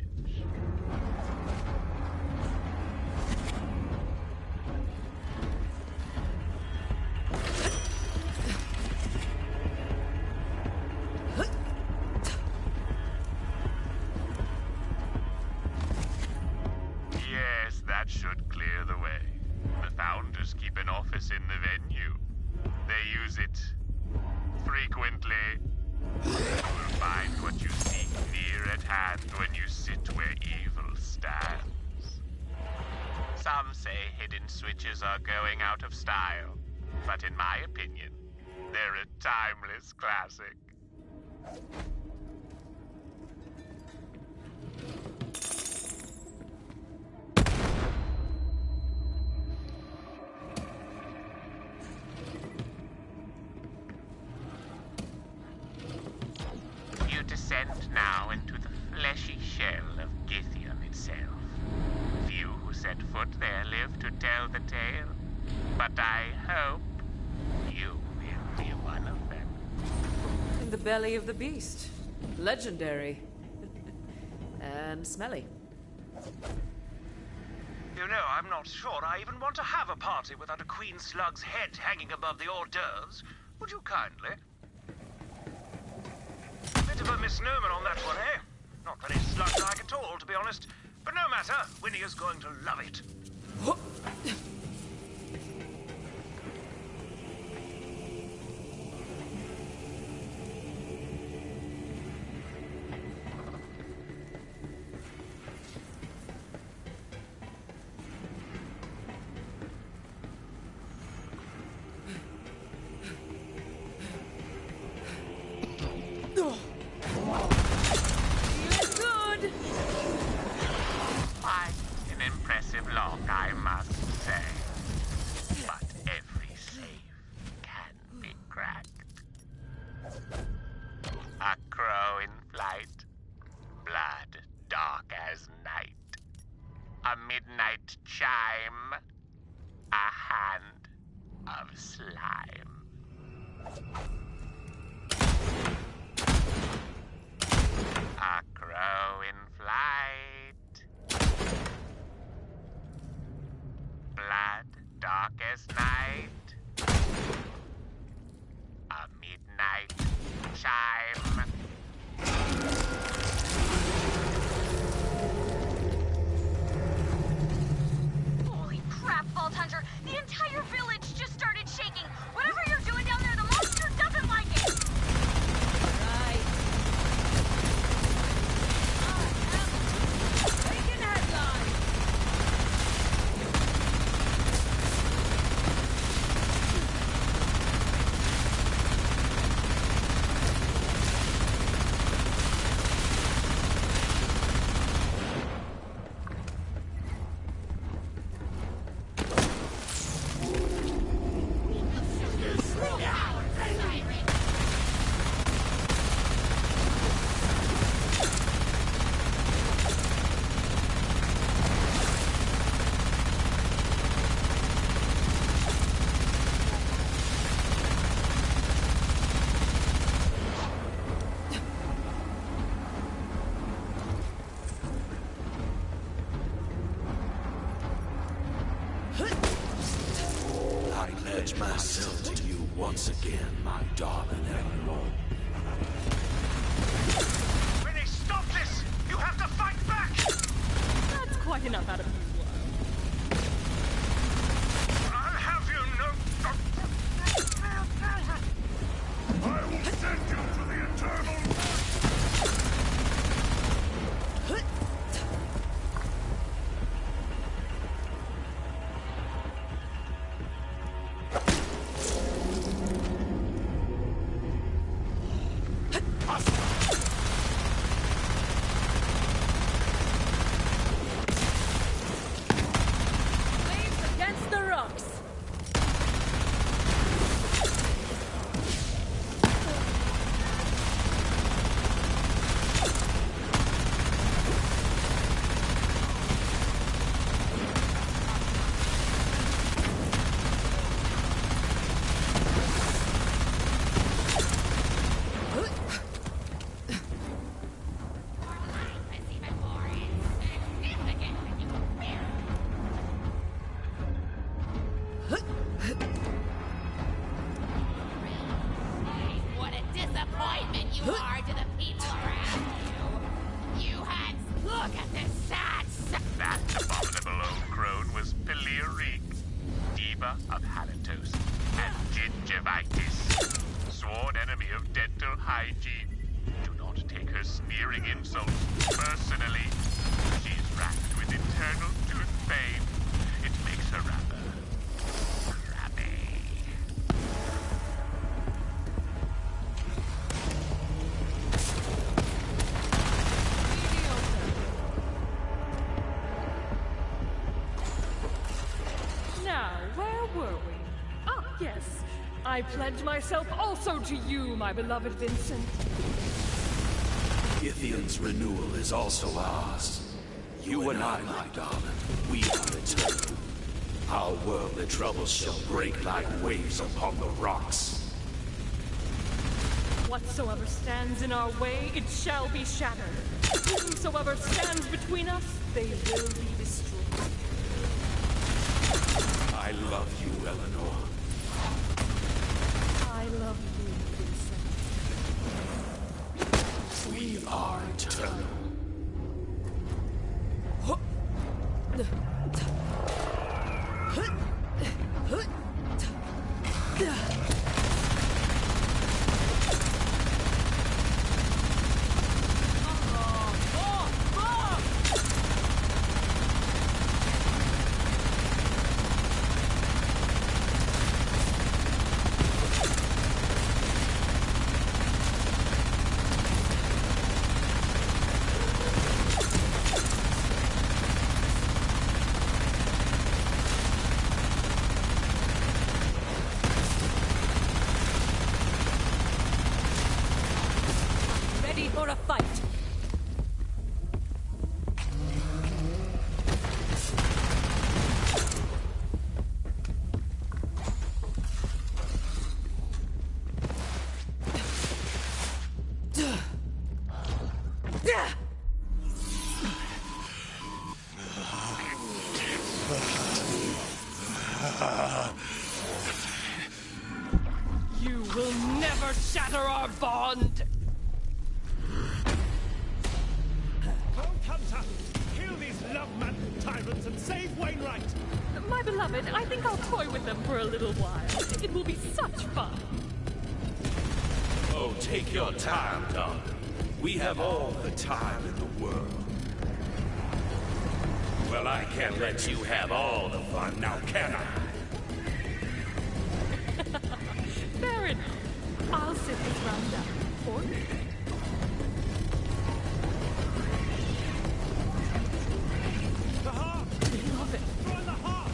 Yes, that should clear the way. The founders keep an office in the venue. They use it frequently. You will find what you seek near at hand when you sit where evil stands. Some say hidden switches are going out of style, but in my opinion, they're a timeless classic. You descend now into the fleshy shell of Githium itself. Few who set foot there live to tell the tale, but I hope you will be one of them. In the belly of the beast. Legendary. And smelly. You know, I'm not sure I even want to have a party without a queen slug's head hanging above the hors d'oeuvres. Would you kindly? Bit of a misnomer on that one, eh? Not very slug-like at all, to be honest. But no matter, Winnie is going to love it. Quite an impressive lock, I must say. But every safe can be cracked. A crow in flight, blood dark as night, a midnight chime, a hand of slime. A crow in flight, blood dark as night, a midnight chime. Holy crap, Vault Hunter! The entire village just started shaking! Whatever you're doing down there, the monster doesn't like it! I pledge myself to you once again, my darling Eleanor. Winnie, stop this! You have to fight back! That quite enough out of you, worm. I'll have you know. I will send you to the eternal. Against the rocks. What a disappointment you are to the people around you. You had... Look at this sad... That abominable old crone was Peleoric, diva of halitosis and gingivitis, sworn enemy of dental hygiene. Do not take her sneering insults personally. She's racked with internal tooth pain. It makes her rather crabby. Now, where were we? Ah, yes. I pledge myself also to you, my beloved Vincent. Githyan's renewal is also ours. You and I, my darling, we are eternal. Our worldly troubles shall break like waves upon the rocks. Whatsoever stands in our way, it shall be shattered. Whosoever stands between us, they will be destroyed. I love you, Eleanor. I love you, Vincent. We are eternal. Ready for a fight. You will never shatter our bond! Don't Hunter! Kill these love-maddened tyrants and save Wainwright! My beloved, I think I'll toy with them for a little while. It will be such fun. Oh, take your time, darling. We have all the time in the world. Well, I can't let you have all the fun, now can I? Fair enough. I'll sit this round down. For you. The heart! Love it. Join the heart!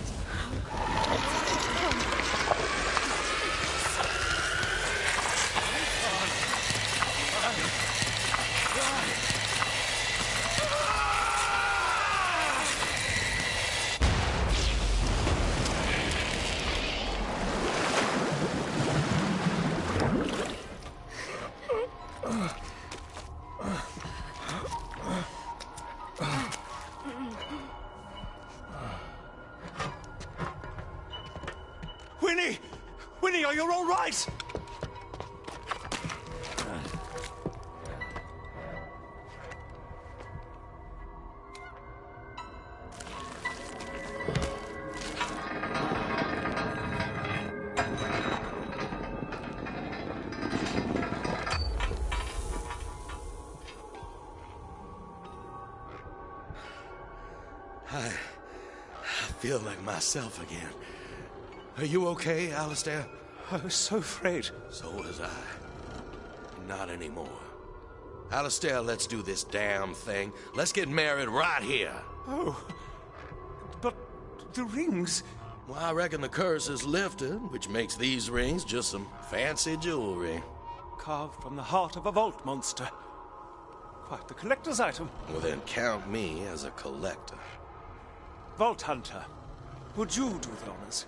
Winnie! Winnie, are you all right? feel like myself again. Are you okay, Alistair? I was so afraid. So was I. Not anymore. Alistair, let's do this damn thing. Let's get married right here. Oh, but the rings... Well, I reckon the curse is lifted, which makes these rings just some fancy jewelry. Carved from the heart of a vault monster. Quite the collector's item. Well, then count me as a collector. Vault Hunter, would you do the honors?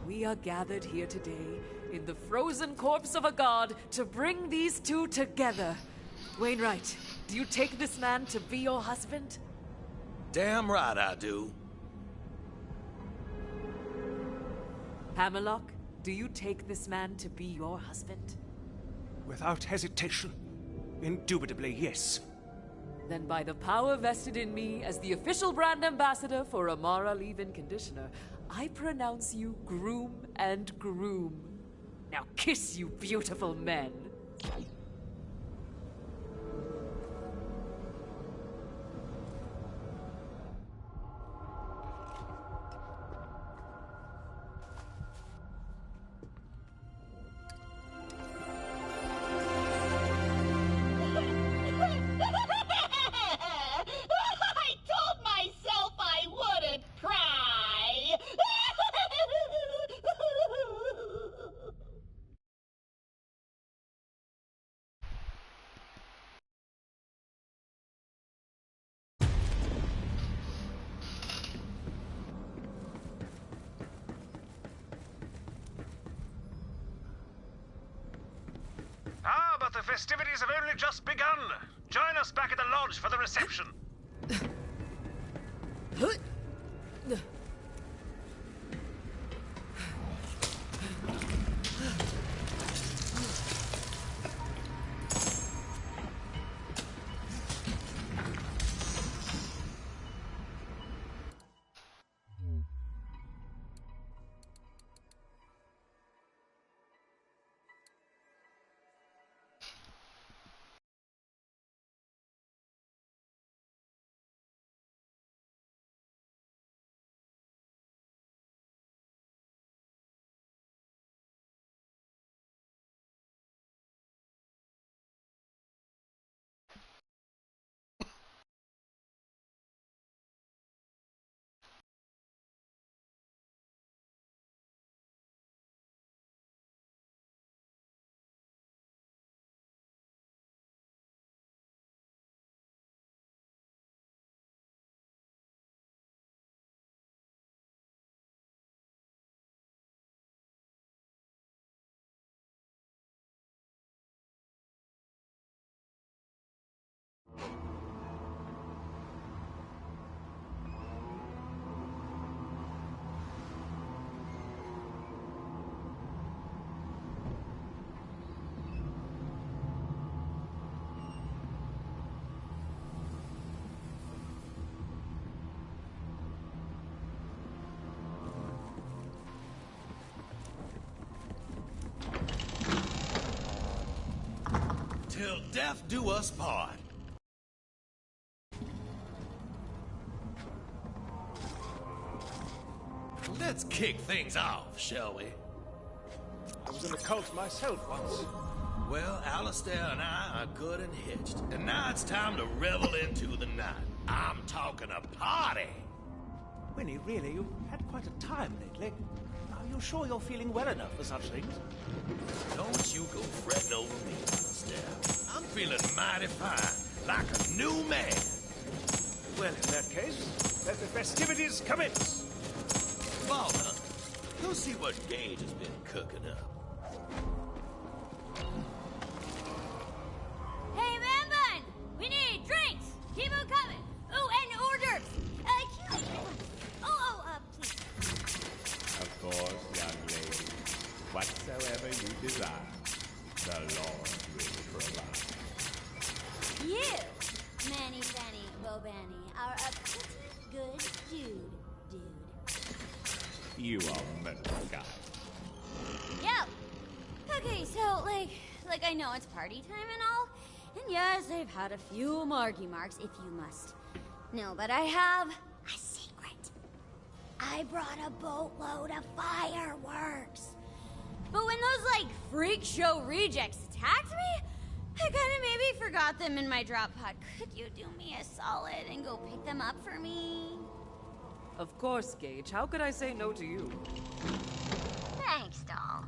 We are gathered here today in the frozen corpse of a god to bring these two together. Wainwright, do you take this man to be your husband? Damn right I do. Hammerlock, do you take this man to be your husband? Without hesitation. Indubitably, yes. Then by the power vested in me as the official brand ambassador for Amara Leave-In Conditioner, I pronounce you groom and groom. Now kiss, you beautiful men. I told myself I wouldn't cry. Ah, but the festivities have only just begun. Join us back at the lodge for the reception. Till death do us part. Let's kick things off, shall we? I was in a cult myself once. Well, Alistair and I are good and hitched, and now it's time to revel into the night. I'm talking a party. Winnie, really, you've had quite a time lately. Are you sure you're feeling well enough for such things? Don't you go fretting over me, Alistair. I'm feeling mighty fine, like a new man. Well, in that case, let the festivities commence. Balder, go see what Gage has been cooking up. Hey, man bun! We need drinks! Keep 'em coming! Oh, and orders! Please. Of course, young lady. Whatsoever you desire, the Lord will provide. You! go, Benny. Our pretty good dude. You are most kind. Yep. Okay, so, like I know it's party time and all. And yes, I've had a few marky marks, if you must know. But I have a secret. I brought a boatload of fireworks. But when those, freak show rejects attacked me, I kind of maybe forgot them in my drop pod. Could you do me a solid and go pick them up for me? Of course, Gage. How could I say no to you? Thanks, doll.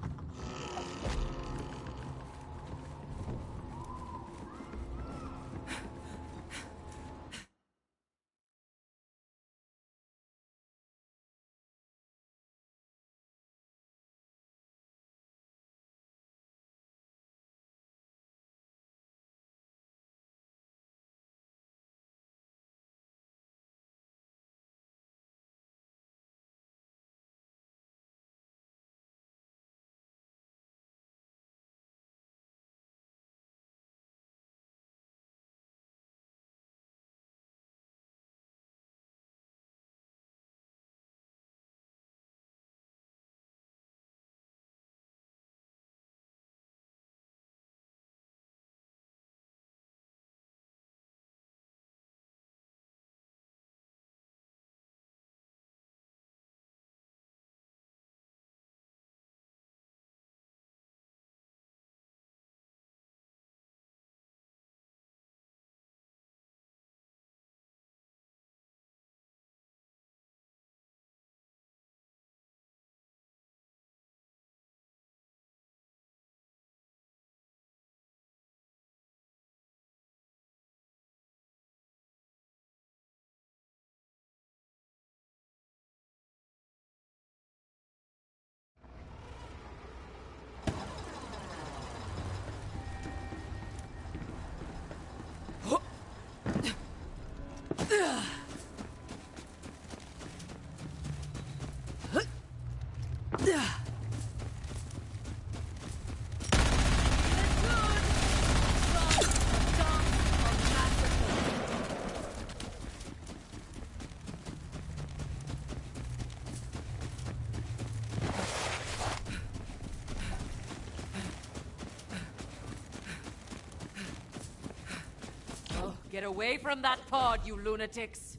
Get away from that pod, you lunatics!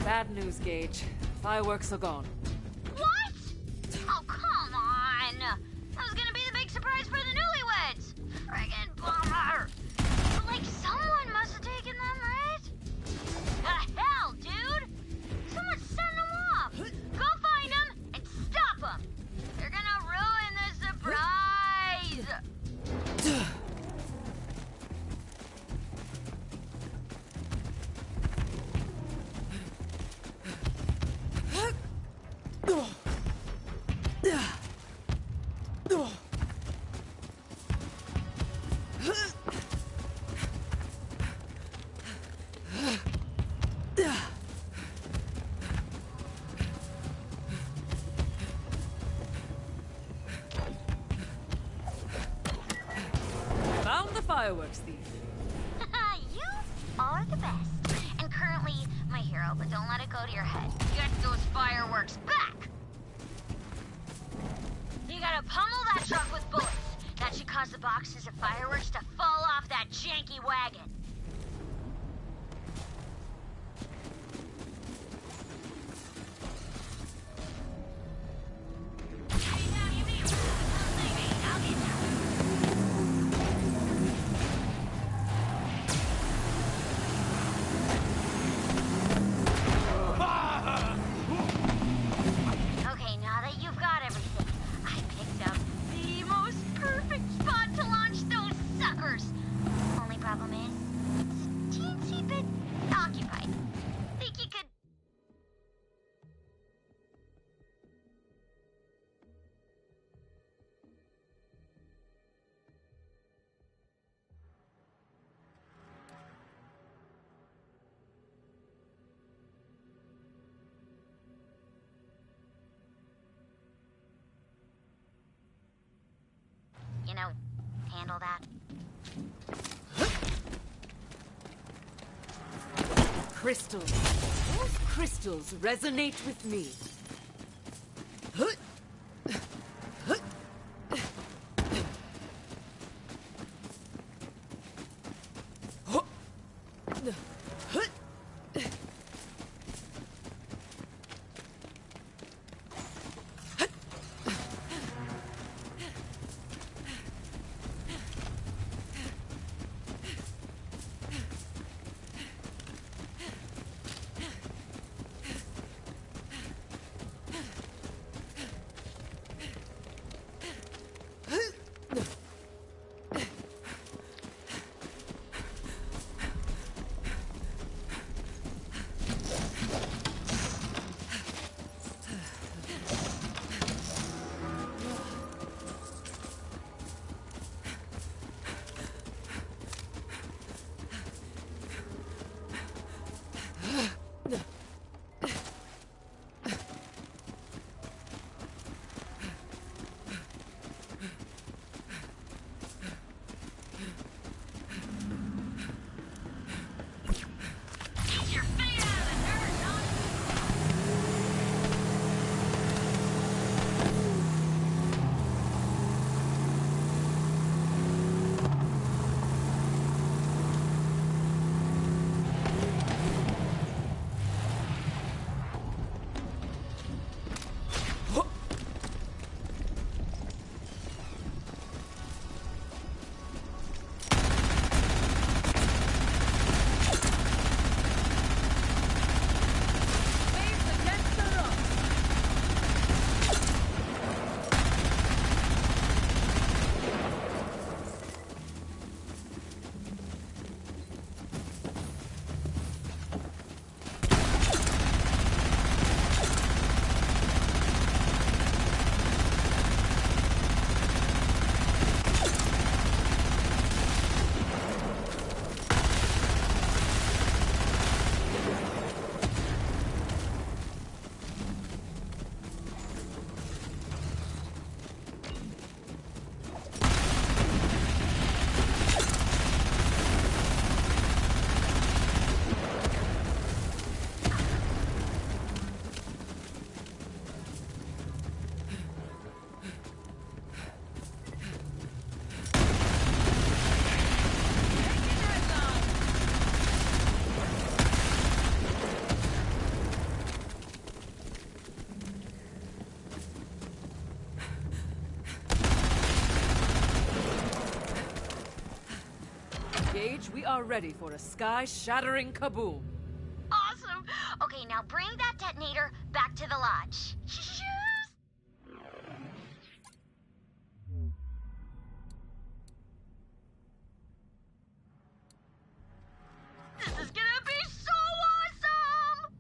Bad news, Gage. Fireworks are gone. What? Oh, come on! That was gonna be the big surprise for the newlyweds! Friggin' bummer! But, someone must have taken them, right? The hell, dude! Someone sent them off! Go find them and stop them! They're gonna ruin the surprise! Found the fireworks thief. You are the best. And currently my hero, but don't let it go to your head. Get those fireworks back! You gotta pummel that truck with bullets. That should cause the boxes of fireworks to fall off that janky wagon. Okay, now that you've got everything, I picked up the most perfect spot to launch those suckers. Only problem you know, handle that. Crystals. Those crystals resonate with me. We are ready for a sky-shattering kaboom. Awesome! Okay, now bring that detonator back to the lodge. This is gonna be so awesome!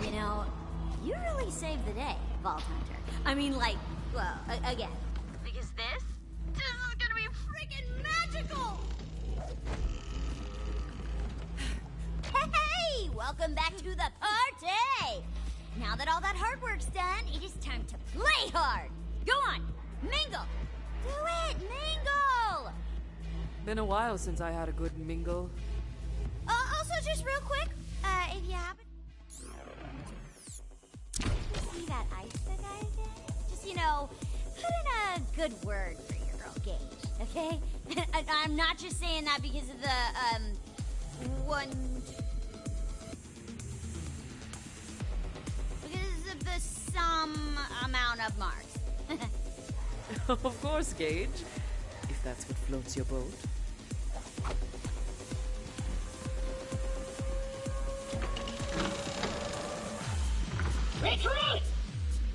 You know, you really saved the day, Vault Hunter. I mean, like, well, again. Because this is gonna be freaking magical! Hey! Welcome back to the party! Now that all that hard work's done, it is time to play hard! Go on, mingle! Do it, mingle! Been a while since I had a good mingle. Also, just real quick, if you happen... See that ice pick I did? Just, you know, put in a good word for your girlfriend. Gage, okay? I'm not just saying that because of the, because of the some amount of marks. Of course, Gage. If that's what floats your boat. Recruit!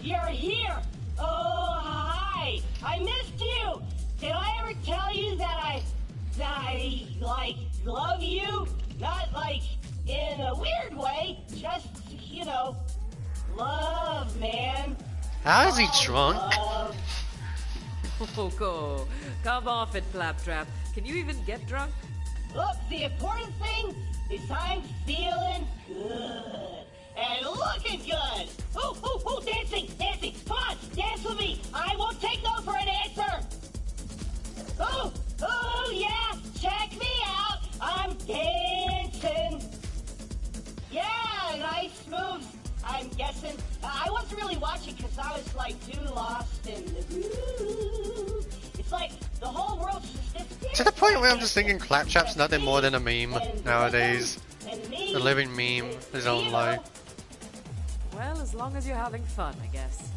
You're here! Oh, hi! I missed you! Did I ever tell you that I, like, love you? Not, like, in a weird way, just, you know, love, man. How is he drunk? Oh, go. Come off it, Flaptrap. Can you even get drunk? Look, the important thing is I'm feeling good. And looking good! Ooh, dancing! Come on, dance with me! I won't take no for an answer! Oh, yeah! Check me out! I'm dancing! Yeah, nice moves, I'm guessing. I wasn't really watching because I was, like, too lost in the groove. It's like the whole world's just... To the point where I'm just thinking Claptrap's nothing more than a meme nowadays. A living meme, his own life. Well, as long as you're having fun, I guess.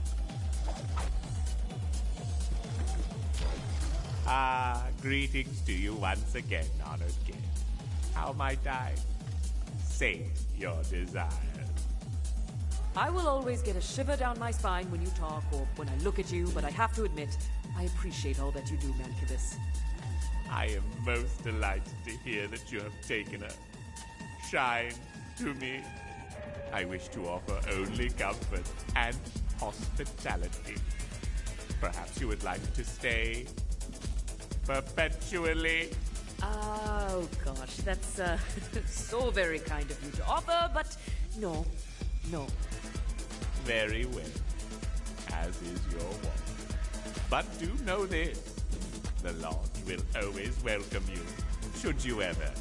Greetings to you once again, honored guest. How might I sate your desires? I will always get a shiver down my spine when you talk or when I look at you, but I have to admit, I appreciate all that you do, Mancubus. I am most delighted to hear that you have taken a shine to me. I wish to offer only comfort and hospitality. Perhaps you would like to stay perpetually? Oh gosh, that's so very kind of you to offer, but no. Very well, as is your want. But do know this, the Lodge will always welcome you, should you ever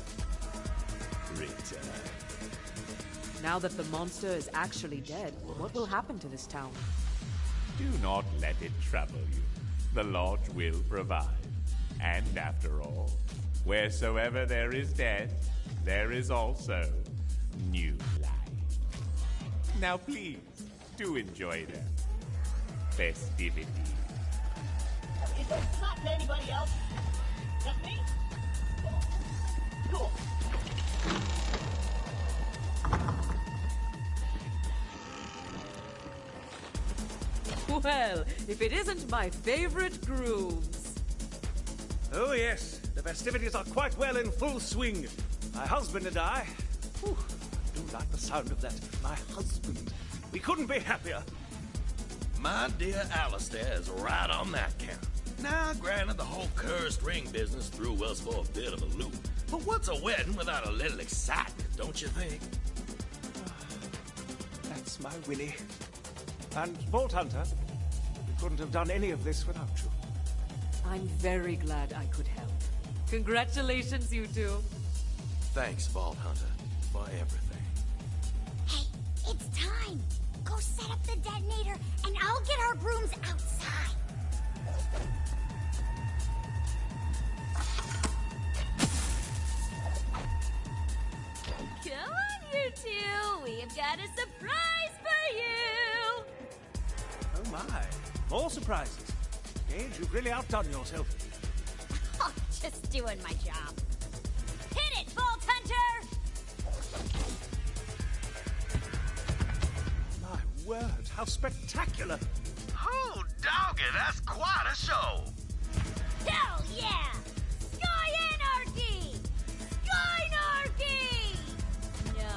return. Now that the monster is actually dead, what will happen to this town? Do not let it trouble you. The Lodge will provide. And after all, wheresoever there is death, there is also new life. Now please, do enjoy the festivities. Is there not anybody else? Just me? Cool. Well, if it isn't my favorite grooms. Oh yes, the festivities are quite well in full swing. My husband and I... Whew, I do like the sound of that. My husband. We couldn't be happier. My dear Alistair is right on that count. Now, granted, the whole cursed ring business threw us for a bit of a loop. But what's a wedding without a little excitement, don't you think? That's my Willie. And Vault Hunter, we couldn't have done any of this without you. I'm very glad I could help. Congratulations, you two. Thanks, Vault Hunter, for everything. Hey, it's time. Go set up the detonator, and I'll get our brooms outside. Come on, you two. We've got a surprise for you. Oh my, more surprises. Gage, you've really outdone yourself. Oh, just doing my job. Hit it, Vault Hunter! My word, how spectacular! Oh, doggy, that's quite a show. Hell yeah! Sky Anarchy! Skynarchy! No.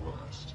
Trust.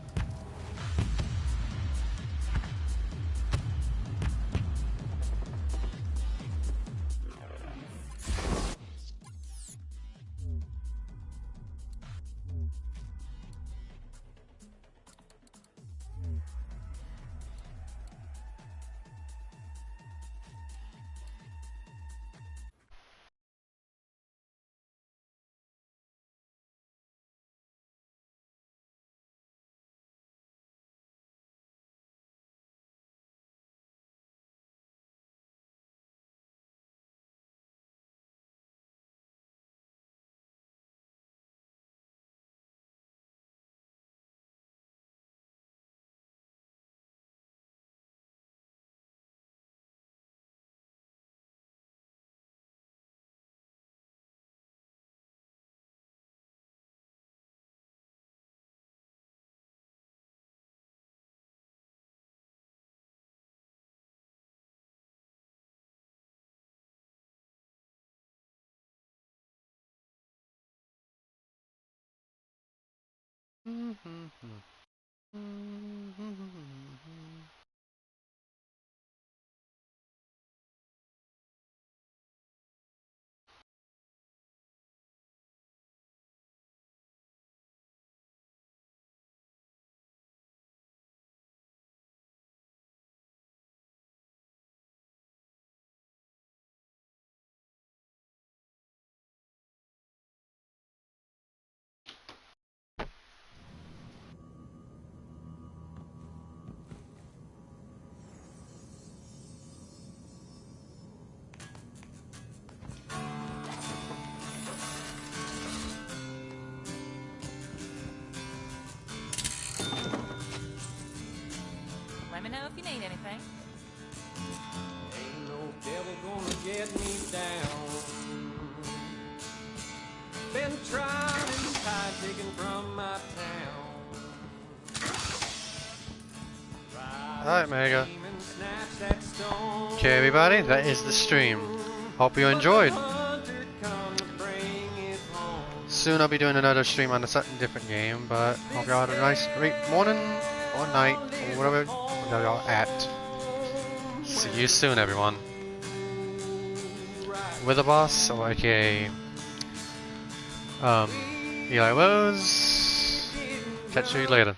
Let me know if you need anything. Ain't no devil gonna get me down. Been trying and tired, taken from my town. Alright, Mega. Okay, everybody, that is the stream. Hope you enjoyed. Soon I'll be doing another stream on a certain different game, but hope y'all had a nice, great morning or night or whatever y'all at. See you soon, everyone. Wither Boss, or aka Eli Rose. Catch you later.